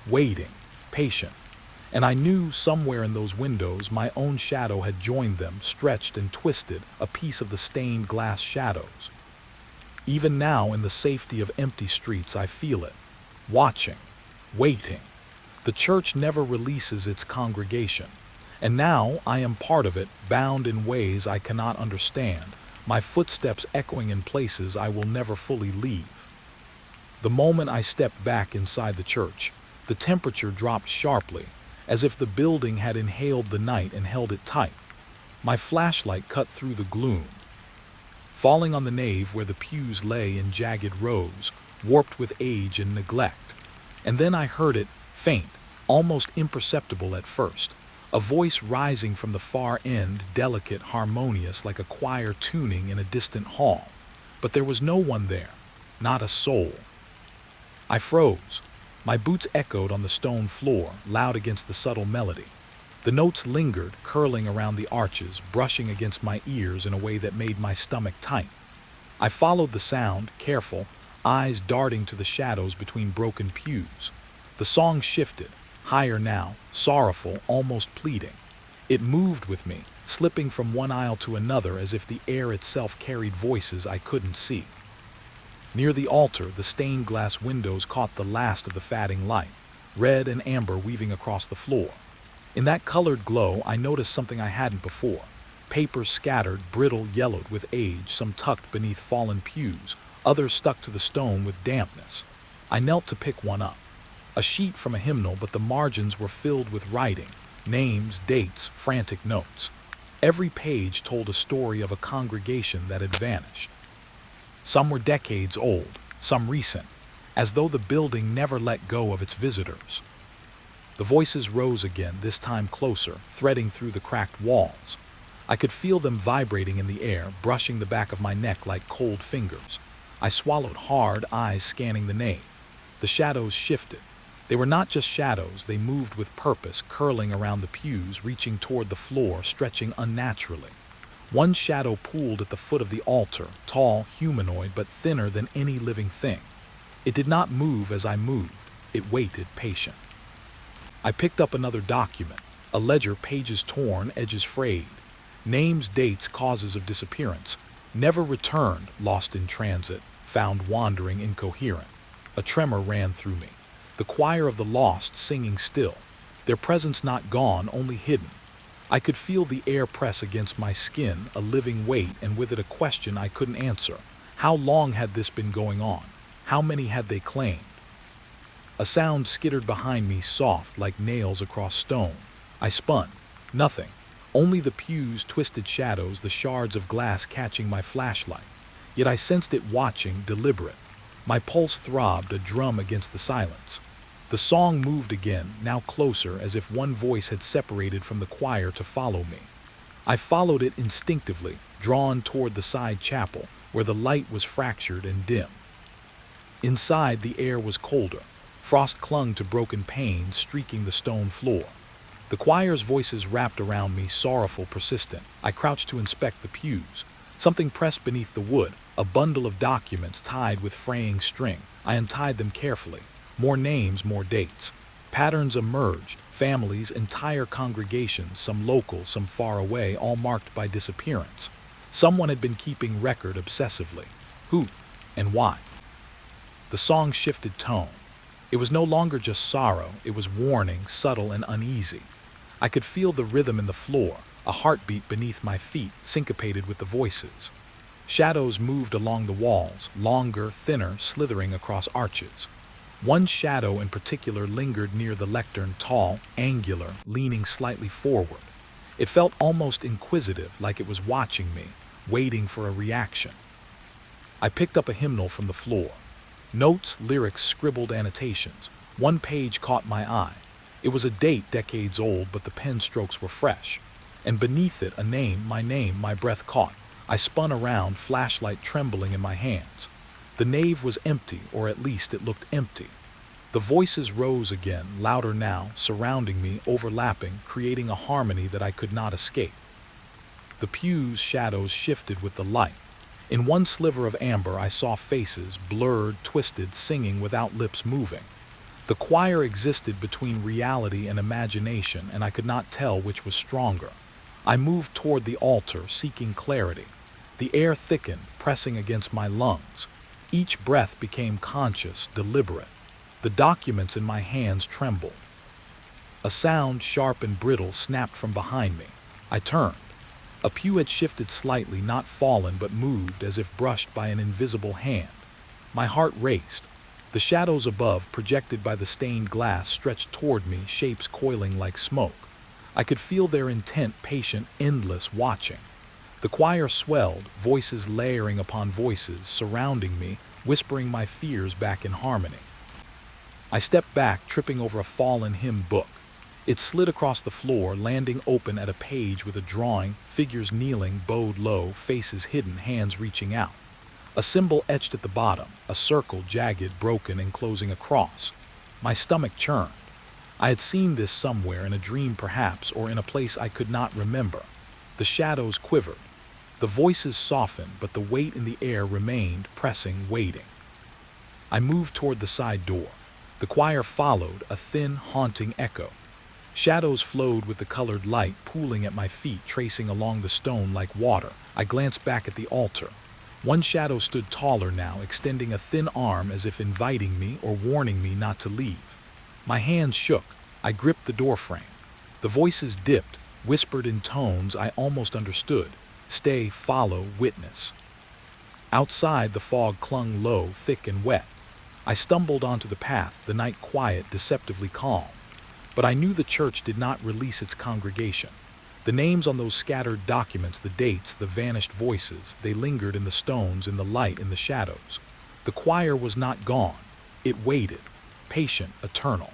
waiting, patient. And I knew somewhere in those windows my own shadow had joined them, stretched and twisted, a piece of the stained glass shadows. Even now, in the safety of empty streets, I feel it, watching, waiting. The church never releases its congregation, and now I am part of it, bound in ways I cannot understand, my footsteps echoing in places I will never fully leave. The moment I stepped back inside the church, the temperature dropped sharply, as if the building had inhaled the night and held it tight. My flashlight cut through the gloom, falling on the nave where the pews lay in jagged rows, warped with age and neglect. And then I heard it, faint, almost imperceptible at first, a voice rising from the far end, delicate, harmonious, like a choir tuning in a distant hall. But there was no one there, not a soul. I froze. My boots echoed on the stone floor, loud against the subtle melody. The notes lingered, curling around the arches, brushing against my ears in a way that made my stomach tight. I followed the sound, careful, eyes darting to the shadows between broken pews. The song shifted, higher now, sorrowful, almost pleading. It moved with me, slipping from one aisle to another as if the air itself carried voices I couldn't see. Near the altar, the stained glass windows caught the last of the fading light, red and amber weaving across the floor. In that colored glow, I noticed something I hadn't before. Papers scattered, brittle, yellowed with age, some tucked beneath fallen pews, others stuck to the stone with dampness. I knelt to pick one up. A sheet from a hymnal, but the margins were filled with writing, names, dates, frantic notes. Every page told a story of a congregation that had vanished. Some were decades old, some recent, as though the building never let go of its visitors. The voices rose again, this time closer, threading through the cracked walls. I could feel them vibrating in the air, brushing the back of my neck like cold fingers. I swallowed hard, eyes scanning the nave. The shadows shifted. They were not just shadows, they moved with purpose, curling around the pews, reaching toward the floor, stretching unnaturally. One shadow pooled at the foot of the altar, tall, humanoid, but thinner than any living thing. It did not move as I moved. It waited, patient. I picked up another document, a ledger, pages torn, edges frayed. Names, dates, causes of disappearance. Never returned, lost in transit, found wandering, incoherent. A tremor ran through me. The choir of the lost singing still, their presence not gone, only hidden. I could feel the air press against my skin, a living weight, and with it a question I couldn't answer. How long had this been going on? How many had they claimed? A sound skittered behind me, soft, like nails across stone. I spun. Nothing. Only the pews' twisted shadows, the shards of glass catching my flashlight. Yet I sensed it watching, deliberate. My pulse throbbed, a drum against the silence. The song moved again, now closer, as if one voice had separated from the choir to follow me. I followed it instinctively, drawn toward the side chapel, where the light was fractured and dim. Inside, the air was colder. Frost clung to broken panes, streaking the stone floor. The choir's voices wrapped around me, sorrowful, persistent. I crouched to inspect the pews. Something pressed beneath the wood, a bundle of documents tied with fraying string. I untied them carefully. More names, more dates. Patterns emerged, families, entire congregations, some local, some far away, all marked by disappearance. Someone had been keeping record obsessively. Who and why? The song shifted tone. It was no longer just sorrow, it was warning, subtle and uneasy. I could feel the rhythm in the floor, a heartbeat beneath my feet, syncopated with the voices. Shadows moved along the walls, longer, thinner, slithering across arches. One shadow in particular lingered near the lectern, tall, angular, leaning slightly forward. It felt almost inquisitive, like it was watching me, waiting for a reaction. I picked up a hymnal from the floor. Notes, lyrics, scribbled annotations. One page caught my eye. It was a date decades old, but the pen strokes were fresh. And beneath it, a name, my breath caught. I spun around, flashlight trembling in my hands. The nave was empty, or at least it looked empty. The voices rose again, louder now, surrounding me, overlapping, creating a harmony that I could not escape. The pew's shadows shifted with the light. In one sliver of amber I saw faces, blurred, twisted, singing without lips moving. The choir existed between reality and imagination, and I could not tell which was stronger. I moved toward the altar, seeking clarity. The air thickened, pressing against my lungs. Each breath became conscious, deliberate. The documents in my hands trembled. A sound, sharp and brittle, snapped from behind me. I turned. A pew had shifted slightly, not fallen, but moved as if brushed by an invisible hand. My heart raced. The shadows above, projected by the stained glass, stretched toward me, shapes coiling like smoke. I could feel their intent, patient, endless, watching. The choir swelled, voices layering upon voices, surrounding me, whispering my fears back in harmony. I stepped back, tripping over a fallen hymn book. It slid across the floor, landing open at a page with a drawing, figures kneeling, bowed low, faces hidden, hands reaching out. A symbol etched at the bottom, a circle, jagged, broken, enclosing a cross. My stomach churned. I had seen this somewhere, in a dream perhaps, or in a place I could not remember. The shadows quivered. The voices softened, but the weight in the air remained, pressing, waiting. I moved toward the side door. The choir followed, a thin, haunting echo. Shadows flowed with the colored light, pooling at my feet, tracing along the stone like water. I glanced back at the altar. One shadow stood taller now, extending a thin arm as if inviting me or warning me not to leave. My hands shook. I gripped the doorframe. The voices dipped, whispered in tones I almost understood. Stay, follow, witness. Outside, the fog clung low, thick and wet. I stumbled onto the path, the night quiet, deceptively calm. But I knew the church did not release its congregation. The names on those scattered documents, the dates, the vanished voices, they lingered in the stones, in the light, in the shadows. The choir was not gone. It waited, patient, eternal.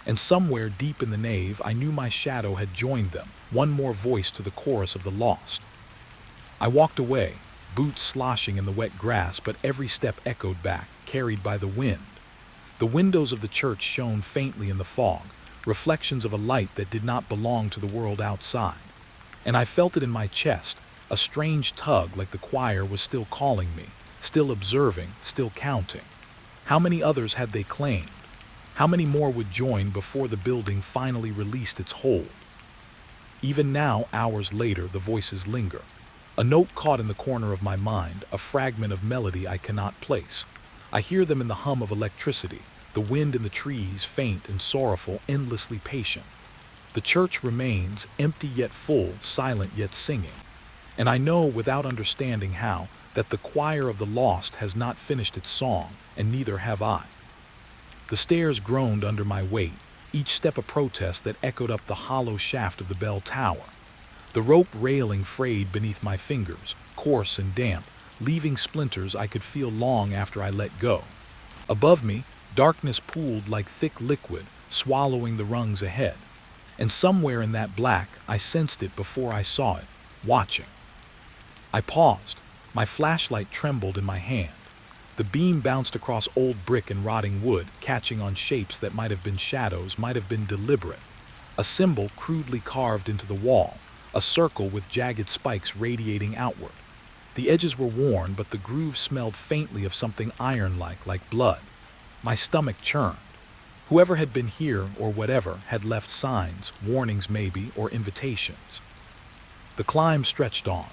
And somewhere deep in the nave, I knew my shadow had joined them, one more voice to the chorus of the lost. I walked away, boots sloshing in the wet grass, but every step echoed back, carried by the wind. The windows of the church shone faintly in the fog, reflections of a light that did not belong to the world outside. And I felt it in my chest, a strange tug, like the choir was still calling me, still observing, still counting. How many others had they claimed? How many more would join before the building finally released its hold? Even now, hours later, the voices linger. A note caught in the corner of my mind, a fragment of melody I cannot place. I hear them in the hum of electricity, the wind in the trees, faint and sorrowful, endlessly patient. The church remains, empty yet full, silent yet singing. And I know, without understanding how, that the choir of the lost has not finished its song, and neither have I. The stairs groaned under my weight, each step a protest that echoed up the hollow shaft of the bell tower. The rope railing frayed beneath my fingers, coarse and damp, leaving splinters I could feel long after I let go. Above me, Darkness pooled like thick liquid, swallowing the rungs ahead. And somewhere in that black, I sensed it before I saw it, watching. I paused. My flashlight trembled in my hand. The beam bounced across old brick and rotting wood, catching on shapes that might have been shadows, might have been deliberate. A symbol crudely carved into the wall, a circle with jagged spikes radiating outward. The edges were worn, but the grooves smelled faintly of something iron-like, like blood. My stomach churned. Whoever had been here, or whatever, had left signs, warnings maybe, or invitations. The climb stretched on.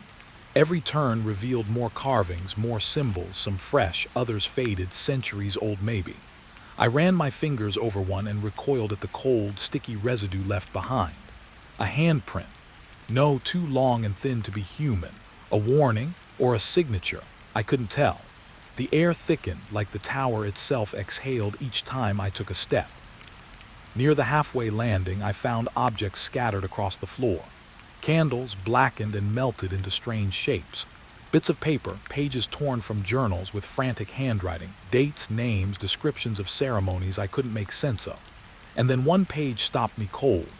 Every turn revealed more carvings, more symbols, some fresh, others faded, centuries old maybe. I ran my fingers over one and recoiled at the cold, sticky residue left behind. A handprint. No, too long and thin to be human. A warning, or a signature, I couldn't tell. The air thickened, like the tower itself exhaled each time I took a step. Near the halfway landing, I found objects scattered across the floor. Candles blackened and melted into strange shapes. Bits of paper, pages torn from journals with frantic handwriting, dates, names, descriptions of ceremonies I couldn't make sense of. And then one page stopped me cold.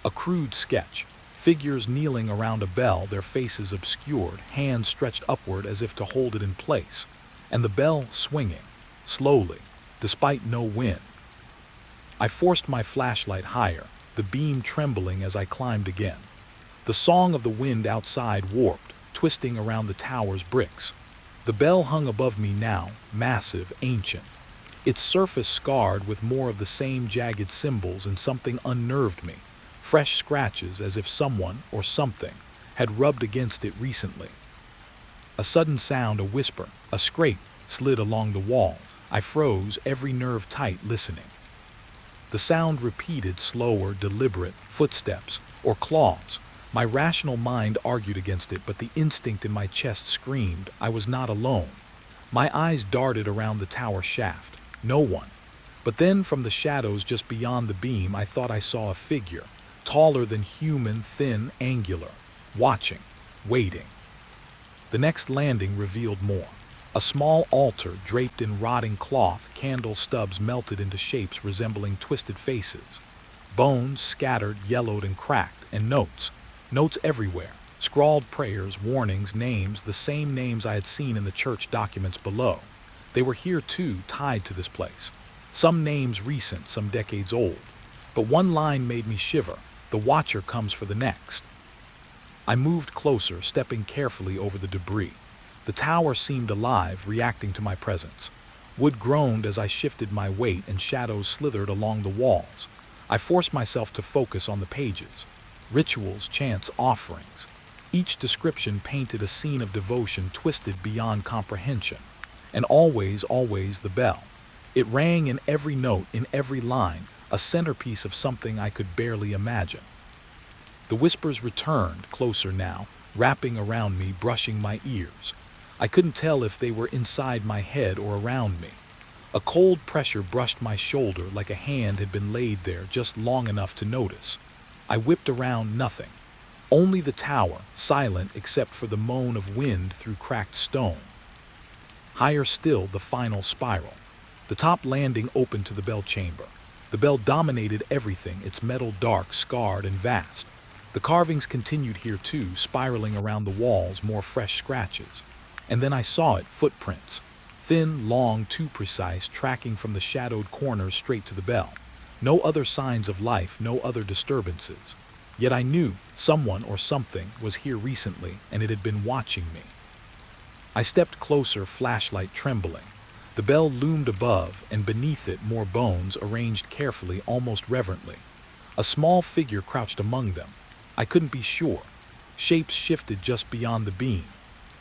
A crude sketch. Figures kneeling around a bell, their faces obscured, hands stretched upward as if to hold it in place. And the bell swinging, slowly, despite no wind. I forced my flashlight higher, the beam trembling as I climbed again. The song of the wind outside warped, twisting around the tower's bricks. The bell hung above me now, massive, ancient. Its surface scarred with more of the same jagged symbols, and something unnerved me. Fresh scratches, as if someone, or something, had rubbed against it recently. A sudden sound, a whisper, a scrape, slid along the wall. I froze, every nerve tight, listening. The sound repeated, slower, deliberate, footsteps, or claws. My rational mind argued against it, but the instinct in my chest screamed I was not alone. My eyes darted around the tower shaft. No one. But then, from the shadows just beyond the beam, I thought I saw a figure, taller than human, thin, angular, watching, waiting. The next landing revealed more. A small altar draped in rotting cloth, candle stubs melted into shapes resembling twisted faces. Bones scattered, yellowed, and cracked, and notes. Notes everywhere. Scrawled prayers, warnings, names, the same names I had seen in the church documents below. They were here too, tied to this place. Some names recent, some decades old. But one line made me shiver. The watcher comes for the next. I moved closer, stepping carefully over the debris. The tower seemed alive, reacting to my presence. Wood groaned as I shifted my weight, and shadows slithered along the walls. I forced myself to focus on the pages. Rituals, chants, offerings. Each description painted a scene of devotion twisted beyond comprehension. And always, always the bell. It rang in every note, in every line, a centerpiece of something I could barely imagine. The whispers returned, closer now, wrapping around me, brushing my ears. I couldn't tell if they were inside my head or around me. A cold pressure brushed my shoulder, like a hand had been laid there just long enough to notice. I whipped around, nothing. Only the tower, silent except for the moan of wind through cracked stone. Higher still, the final spiral. The top landing opened to the bell chamber. The bell dominated everything, its metal dark, scarred, and vast. The carvings continued here too, spiraling around the walls, more fresh scratches. And then I saw it, footprints. Thin, long, too precise, tracking from the shadowed corners straight to the bell. No other signs of life, no other disturbances. Yet I knew someone or something was here recently, and it had been watching me. I stepped closer, flashlight trembling. The bell loomed above, and beneath it more bones arranged carefully, almost reverently. A small figure crouched among them. I couldn't be sure. Shapes shifted just beyond the beam.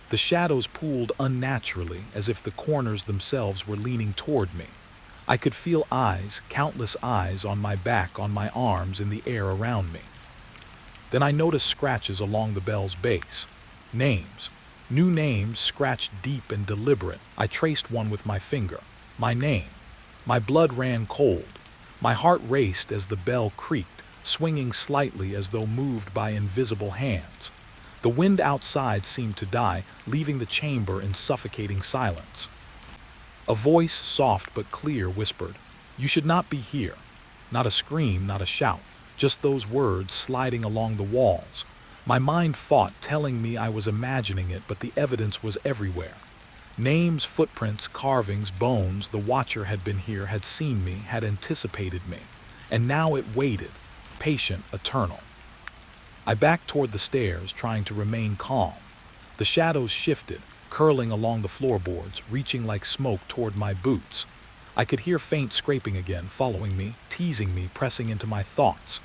The shadows pooled unnaturally, as if the corners themselves were leaning toward me. I could feel eyes, countless eyes, on my back, on my arms, in the air around me. Then I noticed scratches along the bell's base. Names. New names, scratched deep and deliberate. I traced one with my finger. My name. My blood ran cold. My heart raced as the bell creaked, swinging slightly as though moved by invisible hands. The wind outside seemed to die, leaving the chamber in suffocating silence. A voice, soft but clear, whispered, "You should not be here." Not a scream, not a shout, just those words sliding along the walls. My mind fought, telling me I was imagining it, but the evidence was everywhere. Names, footprints, carvings, bones. The Watcher had been here, had seen me, had anticipated me. And now it waited, patient, eternal. I backed toward the stairs, trying to remain calm. The shadows shifted, curling along the floorboards, reaching like smoke toward my boots. I could hear faint scraping again, following me, teasing me, pressing into my thoughts.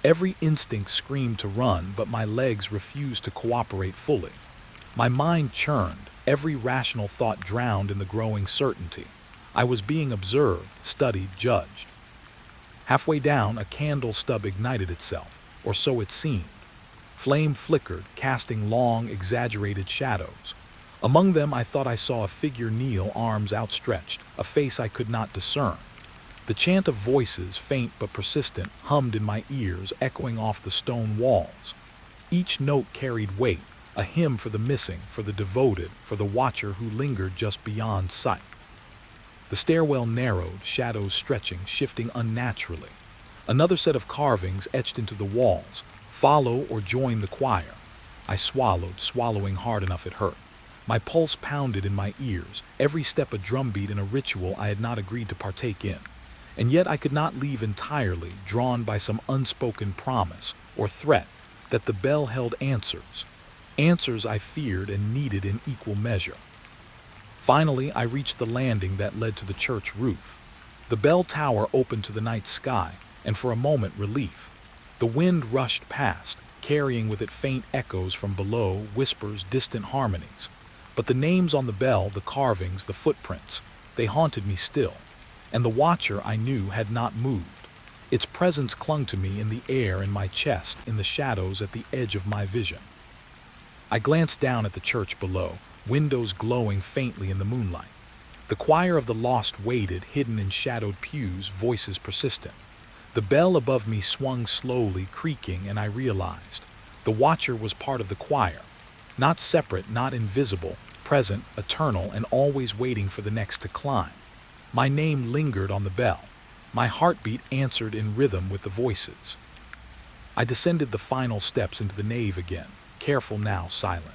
Every instinct screamed to run, but my legs refused to cooperate fully. My mind churned, every rational thought drowned in the growing certainty. I was being observed, studied, judged. Halfway down, a candle stub ignited itself, or so it seemed. Flame flickered, casting long, exaggerated shadows. Among them, I thought I saw a figure kneel, arms outstretched, a face I could not discern. The chant of voices, faint but persistent, hummed in my ears, echoing off the stone walls. Each note carried weight, a hymn for the missing, for the devoted, for the Watcher who lingered just beyond sight. The stairwell narrowed, shadows stretching, shifting unnaturally. Another set of carvings etched into the walls: follow or join the choir. I swallowed, swallowing hard enough it hurt. My pulse pounded in my ears, every step a drumbeat in a ritual I had not agreed to partake in. And yet I could not leave entirely, drawn by some unspoken promise or threat that the bell held answers. Answers I feared and needed in equal measure. Finally, I reached the landing that led to the church roof. The bell tower opened to the night sky, and for a moment relief. The wind rushed past, carrying with it faint echoes from below, whispers, distant harmonies. But the names on the bell, the carvings, the footprints, they haunted me still. And the Watcher, I knew, had not moved. Its presence clung to me in the air, in my chest, in the shadows at the edge of my vision. I glanced down at the church below, windows glowing faintly in the moonlight. The choir of the lost waited, hidden in shadowed pews, voices persistent. The bell above me swung slowly, creaking, and I realized the Watcher was part of the choir. Not separate, not invisible, present, eternal, and always waiting for the next to climb. My name lingered on the bell. My heartbeat answered in rhythm with the voices. I descended the final steps into the nave again, careful now, silent.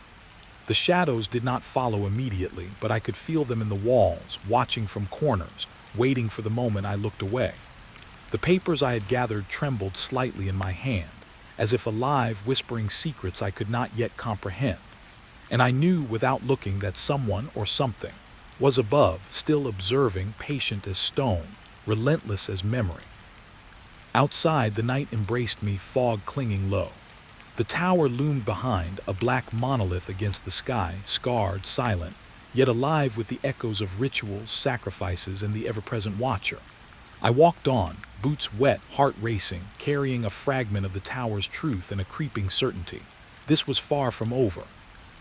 The shadows did not follow immediately, but I could feel them in the walls, watching from corners, waiting for the moment I looked away. The papers I had gathered trembled slightly in my hand, as if alive, whispering secrets I could not yet comprehend. And I knew without looking that someone or something was above, still observing, patient as stone, relentless as memory. Outside, the night embraced me, fog clinging low. The tower loomed behind, a black monolith against the sky, scarred, silent, yet alive with the echoes of rituals, sacrifices, and the ever-present Watcher. I walked on, boots wet, heart racing, carrying a fragment of the tower's truth and a creeping certainty. This was far from over.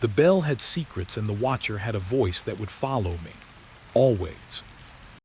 The bell had secrets, and the Watcher had a voice that would follow me. Always.